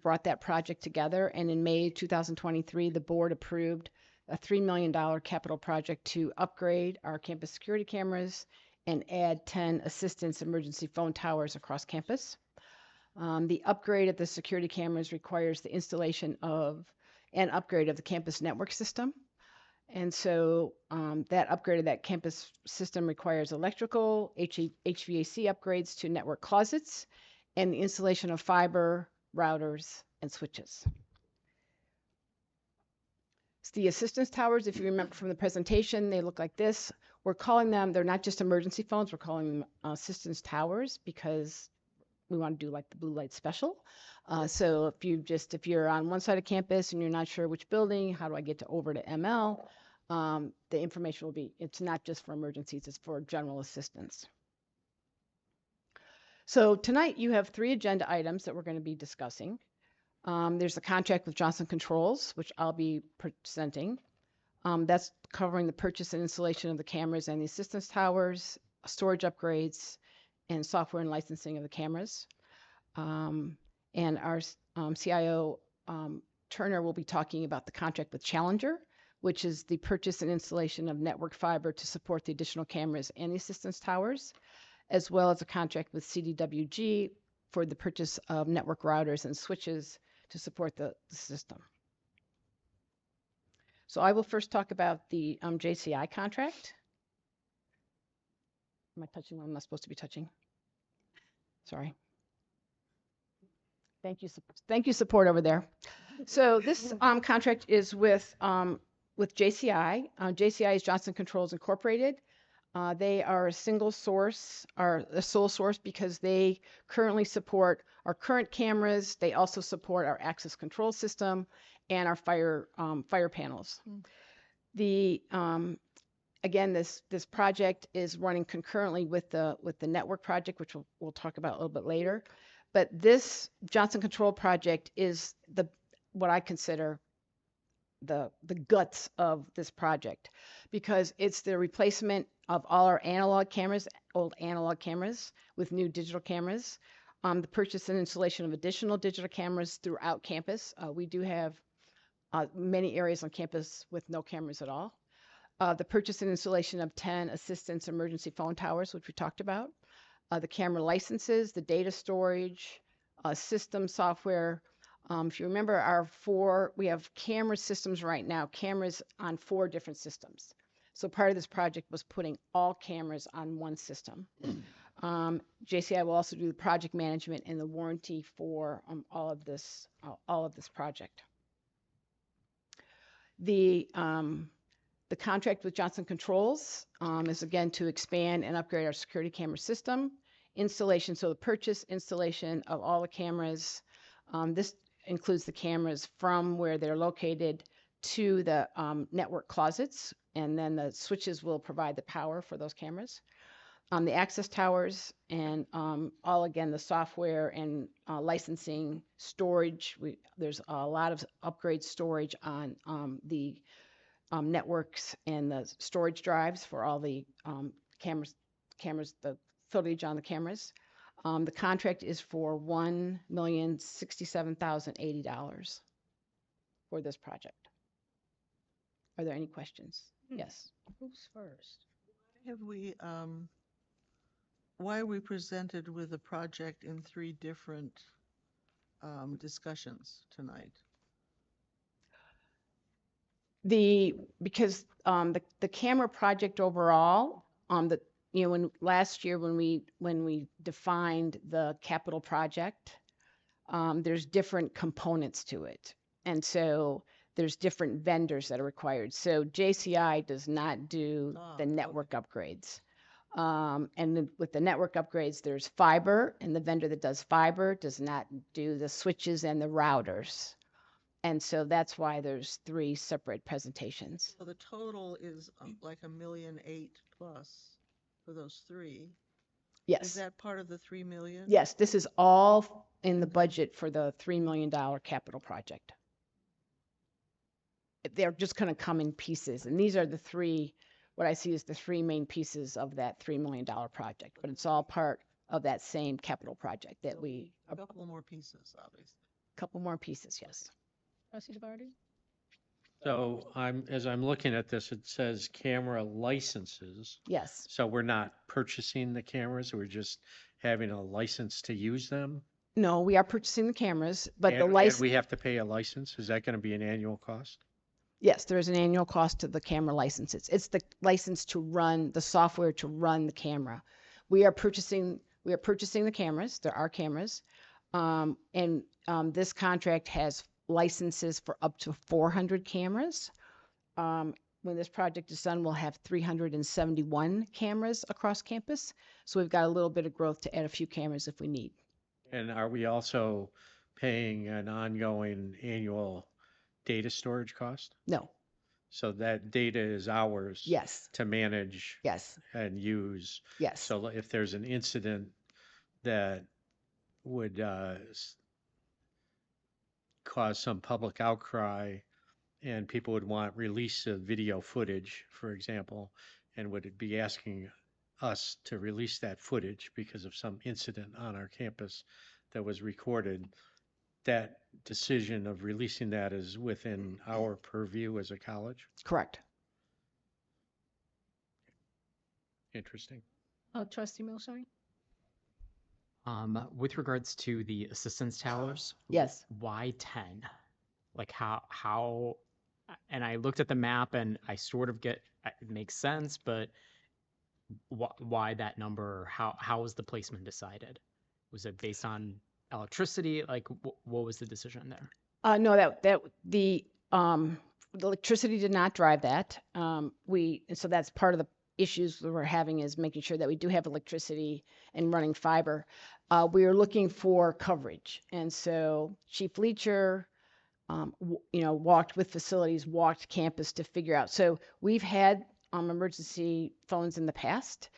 brought that project together, and in May 2023 the board approved a $3 million capital project to upgrade our campus security cameras and add 10 assistance emergency phone towers across campus. The upgrade of the security cameras requires the installation of and upgrade of the campus network system. And so that upgrade of that campus system requires electrical, HVAC upgrades to network closets, and the installation of fiber, routers, and switches. So the assistance towers, if you remember from the presentation, they look like this. We're calling them, they're not just emergency phones, we're calling them assistance towers because we want to do like the blue light special. So if you're on one side of campus and you're not sure which building, how do I get over to ML? The information will be, it's not just for emergencies, it's for general assistance. So tonight you have 3 agenda items that we're going to be discussing. There's the contract with Johnson Controls, which I'll be presenting. That's covering the purchase and installation of the cameras and the assistance towers, storage upgrades, and software and licensing of the cameras. And our CIO, Turner, will be talking about the contract with Challenger, which is the purchase and installation of network fiber to support the additional cameras and the assistance towers, as well as a contract with CDWG for the purchase of network routers and switches to support the system. So I will first talk about the JCI contract. Am I touching what I'm not supposed to be touching? Sorry. Thank you, support over there. So this contract is with JCI. JCI is Johnson Controls Incorporated. They are a single source, are a sole source because they currently support our current cameras. They also support our access control system and our fire panels. The again, this project is running concurrently with the network project, which we'll talk about a little bit later. But this Johnson Control project is what I consider the guts of this project, because it's the replacement of all our analog cameras, old analog cameras, with new digital cameras. The purchase and installation of additional digital cameras throughout campus. We do have many areas on campus with no cameras at all. The purchase and installation of 10 assistance emergency phone towers, which we talked about. The camera licenses, the data storage, system software. If you remember we have camera systems right now, cameras on 4 different systems. So part of this project was putting all cameras on one system. JCI will also do the project management and the warranty for all of this project. The contract with Johnson Controls is again to expand and upgrade our security camera system. Installation, so the purchase, installation of all the cameras. This includes the cameras from where they're located to the network closets, and then the switches will provide the power for those cameras. The access towers and all, again, the software and licensing, storage. There's a lot of upgrade storage on the networks and the storage drives for all the cameras, the footage on the cameras. The contract is for $1,067,080 for this project. Are there any questions? Yes. Who's first? Why are we presented with a project in 3 different discussions tonight? Because the camera project overall, when last year when we defined the capital project, there's different components to it, and so there's different vendors that are required. So JCI does not do the network upgrades, and with the network upgrades, there's fiber, and the vendor that does fiber does not do the switches and the routers. And so that's why there's 3 separate presentations. So the total is like $1.8 million plus for those 3. Yes. Is that part of the $3 million? Yes, this is all in the budget for the $3 million capital project. They're just going to come in pieces. And these are the 3, what I see is the 3 main pieces of that $3 million project. But it's all part of that same capital project that we. A couple more pieces, obviously. A couple more pieces, yes. Trustee DeVardi? So as I'm looking at this, it says camera licenses. Yes. So we're not purchasing the cameras, we're just having a license to use them? No, we are purchasing the cameras, but the And license. we have to pay a license? Is that going to be an annual cost? Yes, there is an annual cost to the camera licenses. It's the license to run the software to run the camera. We are purchasing the cameras. There are cameras, and this contract has licenses for up to 400 cameras. When this project is done, we'll have 371 cameras across campus. So we've got a little bit of growth to add a few cameras if we need. And are we also paying an ongoing annual data storage cost? No. So that data is ours. Yes. To manage. Yes. And use. Yes. So if there's an incident that would cause some public outcry and people would want release of video footage, for example, and would be asking us to release that footage because of some incident on our campus that was recorded, that decision of releasing that is within our purview as a college? Correct. Interesting. Trustee Milshine? With regards to the assistance towers, Yes. why 10? Like and I looked at the map and I sort of get, it makes sense, but why that number? Or how was the placement decided? Was it based on electricity? Like what was the decision there? No, that the electricity did not drive that. And so that's part of the issues that we're having is making sure that we do have electricity and running fiber. We are looking for coverage, and so Chief Leacher, walked with facilities, walked campus to figure out. So we've had emergency phones in the past.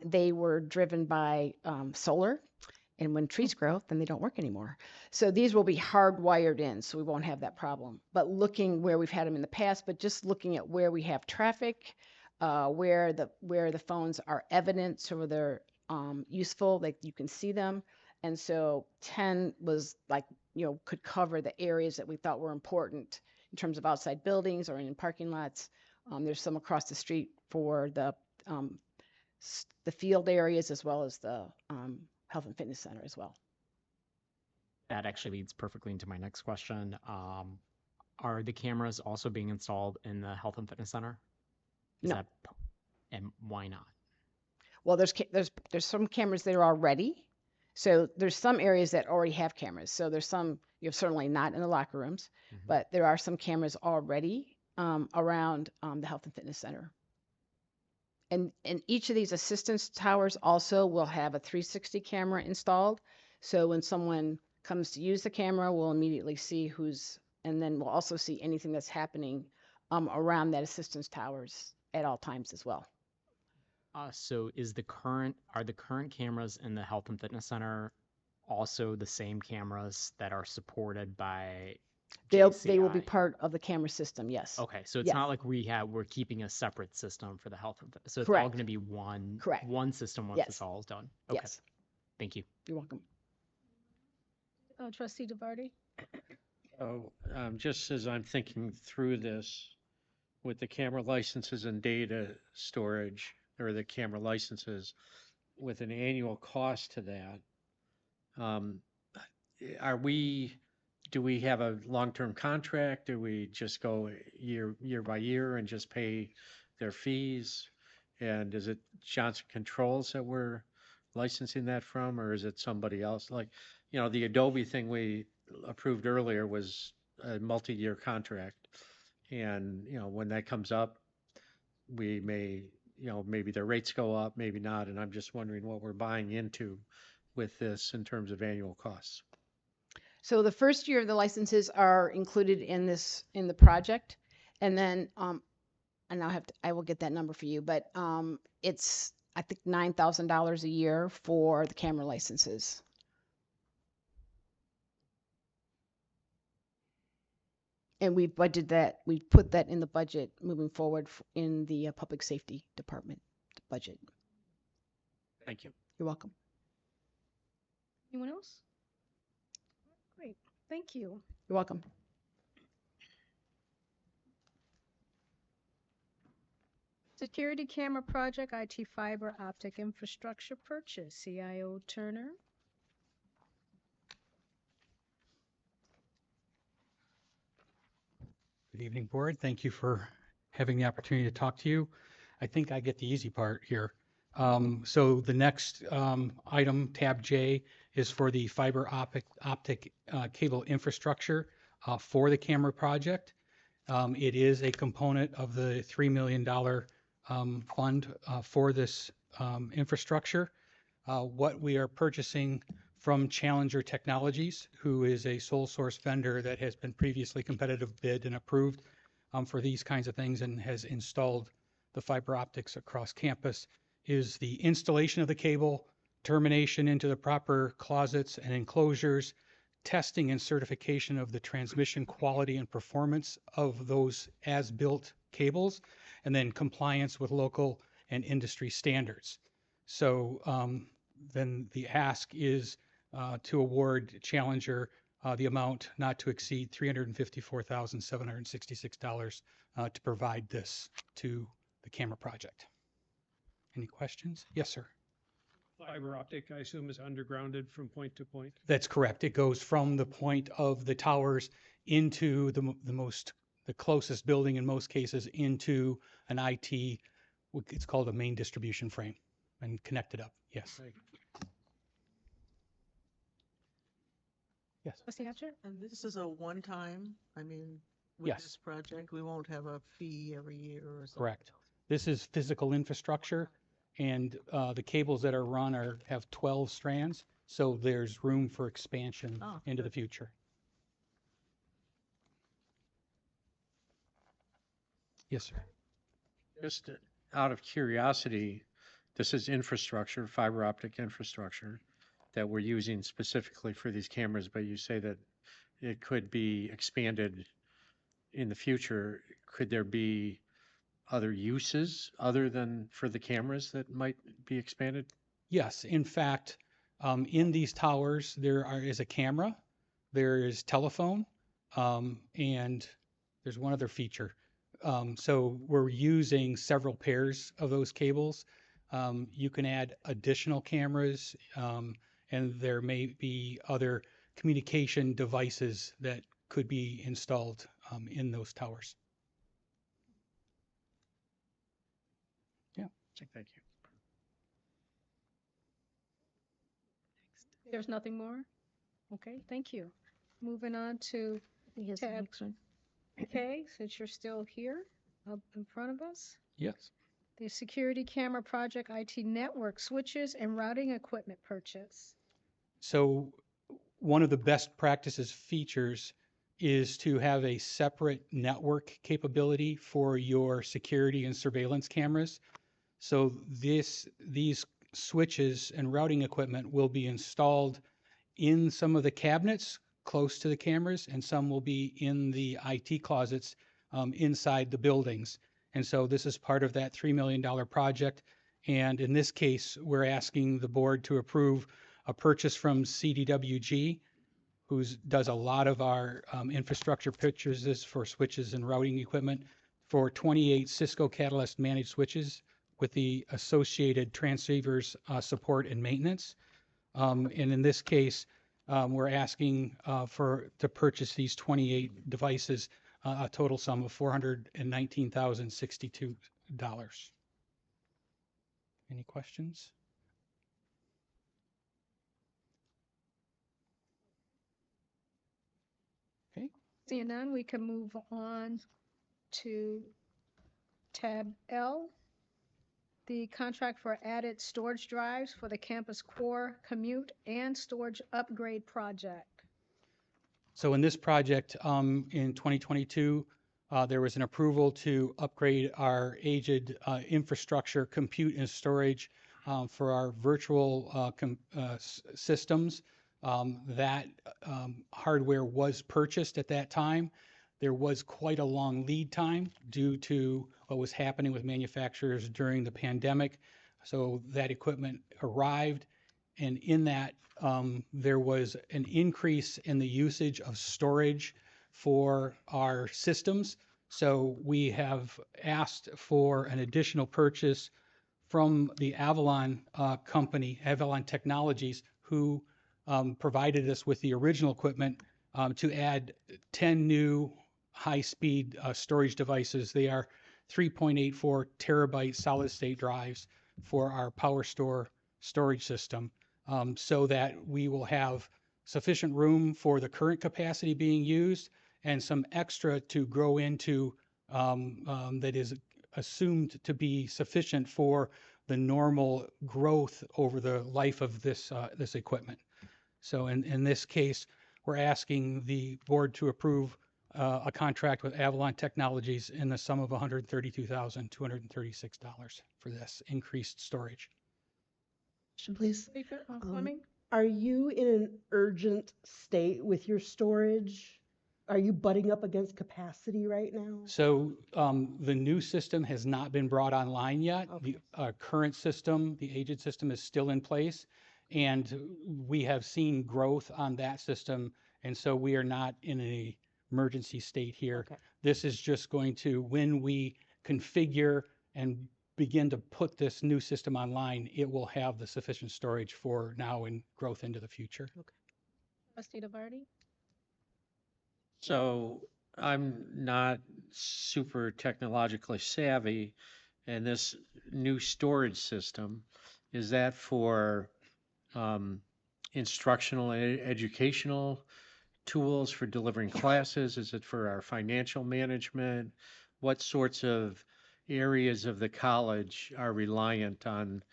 They were driven by solar, and when trees grow, then they don't work anymore. So these will be hardwired in, so we won't have that problem. But looking where we've had them in the past, but just looking at where we have traffic, where the phones are evident, so they're useful, like you can see them. And so 10 was like, could cover the areas that we thought were important in terms of outside buildings or in parking lots. There's some across the street for the field areas as well as the health and fitness center as well. That actually leads perfectly into my next question. Are the cameras also being installed in the health and fitness center? No. And why not? Well, there's some cameras that are already. So there's some areas that already have cameras. So there's some, certainly not in the locker rooms, but there are some cameras already around the health and fitness center. And each of these assistance towers also will have a 360 camera installed. So when someone comes to use the camera, we'll immediately see and then we'll also see anything that's happening around that assistance towers at all times as well. So are the current cameras in the health and fitness center also the same cameras that are supported by They will be JCI? part of the camera system, yes. Okay, so it's Yes. not like we're keeping a separate system for the health and fitness. So it's all Correct. going to be one Correct. one system once Yes. it's all is done. Okay. Yes. Thank you. You're welcome. Trustee DeVarty? Oh, just as I'm thinking through this, with the camera licenses and data storage, or the camera licenses, with an annual cost to that, do we have a long-term contract? Do we just go year by year and just pay their fees? And is it Johnson Controls that we're licensing that from, or is it somebody else? Like, the Adobe thing we approved earlier was a multi-year contract. And, when that comes up, we may, maybe their rates go up, maybe not. And I'm just wondering what we're buying into with this in terms of annual costs. So the first year of the licenses are included in the project, and then and I will get that number for you, but it's I think $9,000 a year for the camera licenses. And we budgeted that, we put that in the budget moving forward in the public safety department budget. Thank you. You're welcome. Anyone else? Great, thank you. You're welcome. Security camera project, IT fiber optic infrastructure purchase, CIO Turner. Good evening, Board. Thank you for having the opportunity to talk to you. I think I get the easy part here. So the next item, tab J, is for the fiber optic cable infrastructure for the camera project. It is a component of the $3 million fund for this infrastructure. What we are purchasing from Challenger Technologies, who is a sole source vendor that has been previously competitive bid and approved for these kinds of things and has installed the fiber optics across campus, is the installation of the cable, termination into the proper closets and enclosures, testing and certification of the transmission quality and performance of those as-built cables, and then compliance with local and industry standards. So then the ask is to award Challenger the amount not to exceed $354,766 to provide this to the camera project. Any questions? Yes, sir. fiber optic, I assume, is undergrounded from point to point? That's correct. It goes from the point of the towers into the closest building in most cases into an IT, it's called a main distribution frame, and connected up. Yes. Yes. Trustee Hatcher? And this is a one-time, I mean, with Yes. this project, we won't have a fee every year or something? Correct. This is physical infrastructure, and the cables that are run have 12 strands, so there's room for expansion Oh, into the good. future. Yes, sir. Just out of curiosity, this is infrastructure, fiber optic infrastructure that we're using specifically for these cameras, but you say that it could be expanded in the future. Could there be other uses other than for the cameras that might be expanded? Yes, in fact, in these towers, is a camera, there is telephone, and there's one other feature. So we're using several pairs of those cables. You can add additional cameras, and there may be other communication devices that could be installed in those towers. Yeah. Thank you. There's nothing more? Okay, thank you. Moving on to Here's the tab next one. K, since you're still here up in front of us. Yes. The security camera project IT network switches and routing equipment purchase. So one of the best practices features is to have a separate network capability for your security and surveillance cameras. So these switches and routing equipment will be installed in some of the cabinets close to the cameras, and some will be in the IT closets inside the buildings. And so this is part of that $3 million project. And in this case, we're asking the board to approve a purchase from CDWG, who does a lot of our infrastructure purchases for switches and routing equipment, for 28 Cisco Catalyst managed switches with the associated transceivers support and maintenance. And in this case, we're asking to purchase these 28 devices, a total sum of $419,062. Any questions? Okay. Seeing none, we can move on to tab L, the contract for added storage drives for the campus core commute and storage upgrade project. So in this project, in 2022, there was an approval to upgrade our aged infrastructure, compute and storage for our virtual systems. That hardware was purchased at that time. There was quite a long lead time due to what was happening with manufacturers during the pandemic. So that equipment arrived, and in that there was an increase in the usage of storage for our systems. So we have asked for an additional purchase from the Avalon company, Avalon Technologies, who provided us with the original equipment to add 10 new high-speed storage devices. They are 3.84 terabyte solid-state drives for our PowerStore storage system, so that we will have sufficient room for the current capacity being used and some extra to grow into that is assumed to be sufficient for the normal growth over the life of this equipment. So in this case, we're asking the board to approve a contract with Avalon Technologies in the sum of $132,236 for this increased storage. Question, please. Speaker Fleming? Are you in an urgent state with your storage? Are you butting up against capacity right now? So the new system has not been brought online yet. Okay. The current system, the aged system, is still in place, and we have seen growth on that system, and so we are not in an emergency state here. Okay. This is just going to, when we configure and begin to put this new system online, it will have the sufficient storage for now and growth into the future. Trustee DeVarty? So I'm not super technologically savvy, and this new storage system, is that for um, instructional, educational tools for delivering classes? Is it for our financial management? What sorts of areas of the college are reliant on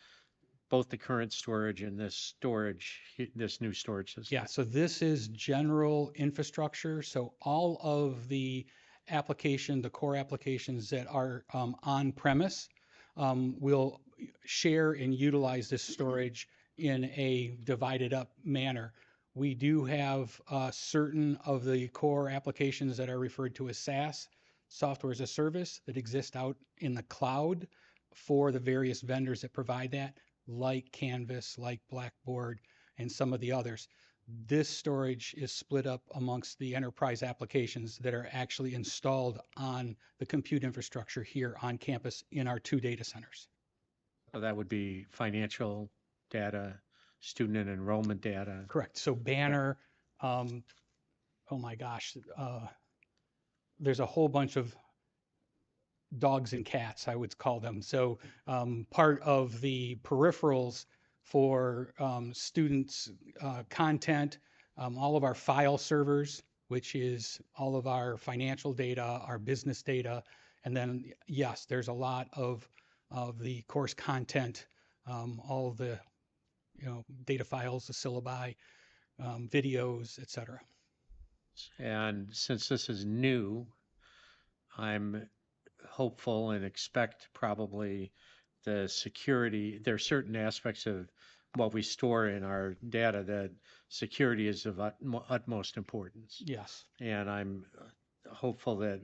both the current storage and this new storage system? Yeah, so this is general infrastructure. So all of the the core applications that are on premise will share and utilize this storage in a divided up manner. We do have certain of the core applications that are referred to as SaaS, software as a service, that exist out in the cloud for the various vendors that provide that, like Canvas, like Blackboard, and some of the others. This storage is split up amongst the enterprise applications that are actually installed on the compute infrastructure here on campus in our 2 data centers. So that would be financial data, student and enrollment data. Correct. So Banner, oh my gosh, there's a whole bunch of dogs and cats, I would call them. So part of the peripherals for students' content, all of our file servers, which is all of our financial data, our business data, and then yes, there's a lot of the course content, all of the data files, the syllabi, videos, etc. And since this is new, I'm hopeful and expect probably the security. There are certain aspects of what we store in our data that security is of utmost importance. Yes. And I'm hopeful that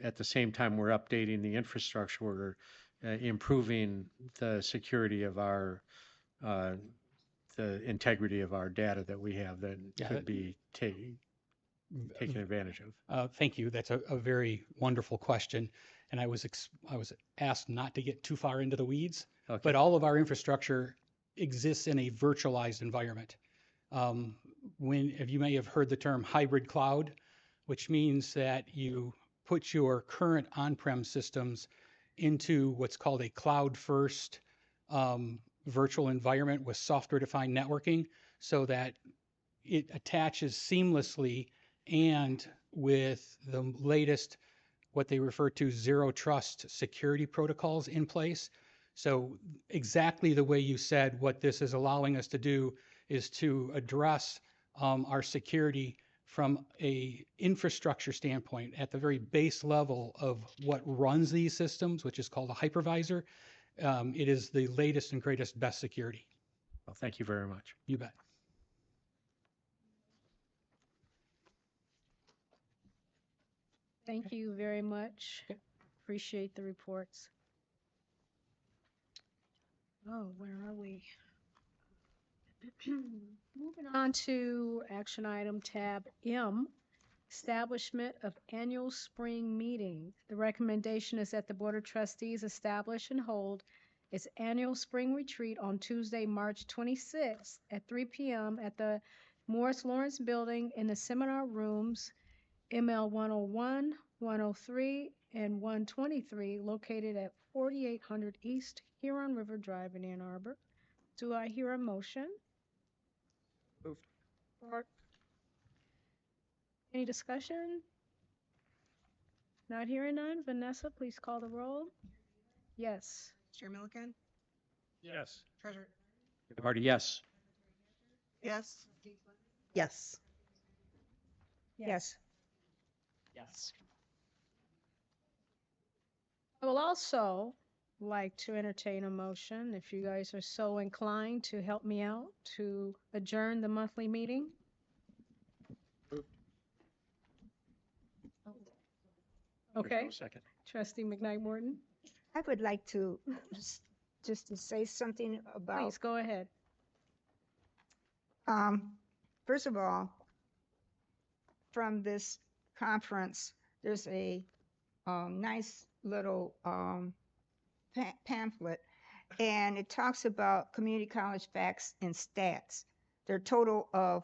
at the same time we're updating the infrastructure, we're improving the security of the integrity of our data that we have that could be taken advantage of. Thank you. That's a very wonderful question. And I was asked not to get too far into the weeds, but all of our infrastructure exists in a virtualized environment. If you may have heard the term hybrid cloud, which means that you put your current on-prem systems into what's called a cloud-first virtual environment with software-defined networking, so that it attaches seamlessly and with the latest, what they refer to, zero trust security protocols in place. So exactly the way you said, what this is allowing us to do is to address our security from a infrastructure standpoint at the very base level of what runs these systems, which is called a hypervisor. It is the latest and greatest, best security. Well, thank you very much. You bet. Thank you very much. Appreciate the reports. Oh, where are we? Moving on to action item tab M, establishment of annual spring meeting. The recommendation is that the Board of Trustees establish and hold its annual spring retreat on Tuesday, March 26th at 3 p.m. at the Morris Lawrence Building in the seminar rooms ML 101, 103, and 123, located at 4800 East Huron River Drive in Ann Arbor. Do I hear a motion? Moved. Or any discussion? Not hearing none. Vanessa, please call the roll. Yes. Chair Milliken, Yes. Treasurer, DeVarty, yes. Yes. Yes. Yes. Yes. I will also like to entertain a motion, if you guys are so inclined, to help me out to adjourn the monthly meeting. Okay. Second. Trustee McKnight Morton, I would like to just to say something about. please go ahead. First of all, from this conference, there's a nice little pamphlet, and it talks about community college facts and stats. Their total of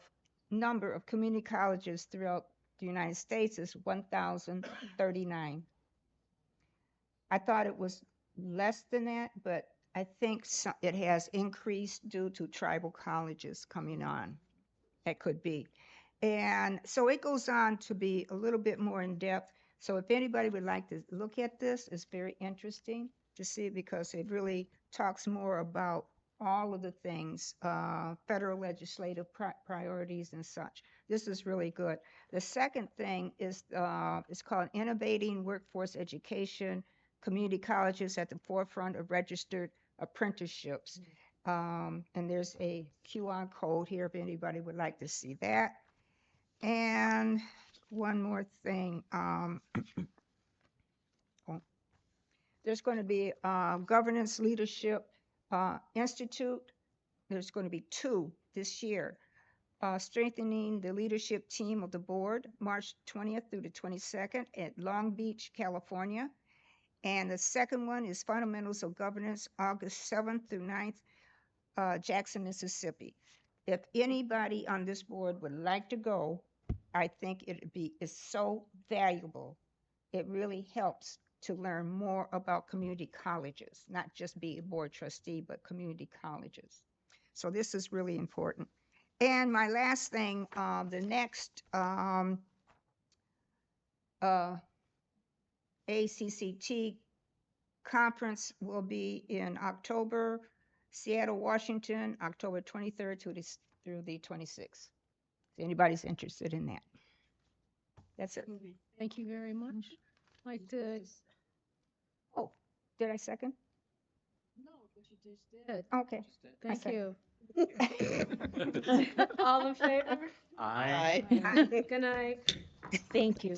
number of community colleges throughout the United States is 1,039. I thought it was less than that, but I think it has increased due to tribal colleges coming on. It could be. And so it goes on to be a little bit more in depth. So if anybody would like to look at this, it's very interesting to see because it really talks more about all of the things, federal legislative priorities and such. This is really good. The second thing is it's called Innovating Workforce Education, Community Colleges at the Forefront of Registered Apprenticeships. And there's a QR code here if anybody would like to see that. And one more thing. There's going to be Governance Leadership Institute. There's going to be 2 this year. Strengthening the leadership team of the board, March 20th through the 22nd at Long Beach, California. And the second one is Fundamentals of Governance, August 7th through 9th, Jackson, Mississippi. If anybody on this board would like to go, I think it's so valuable. It really helps to learn more about community colleges, not just be a board trustee, but community colleges. So this is really important. And my last thing, the next ACCT conference will be in October, Seattle, Washington, October 23rd through the 26th. If anybody's interested in that. That's it. Thank you very much. Like to, Oh, did I second? no, but you just did. Okay. I Thank second. you. All in favor? Aye. Good night. Thank you.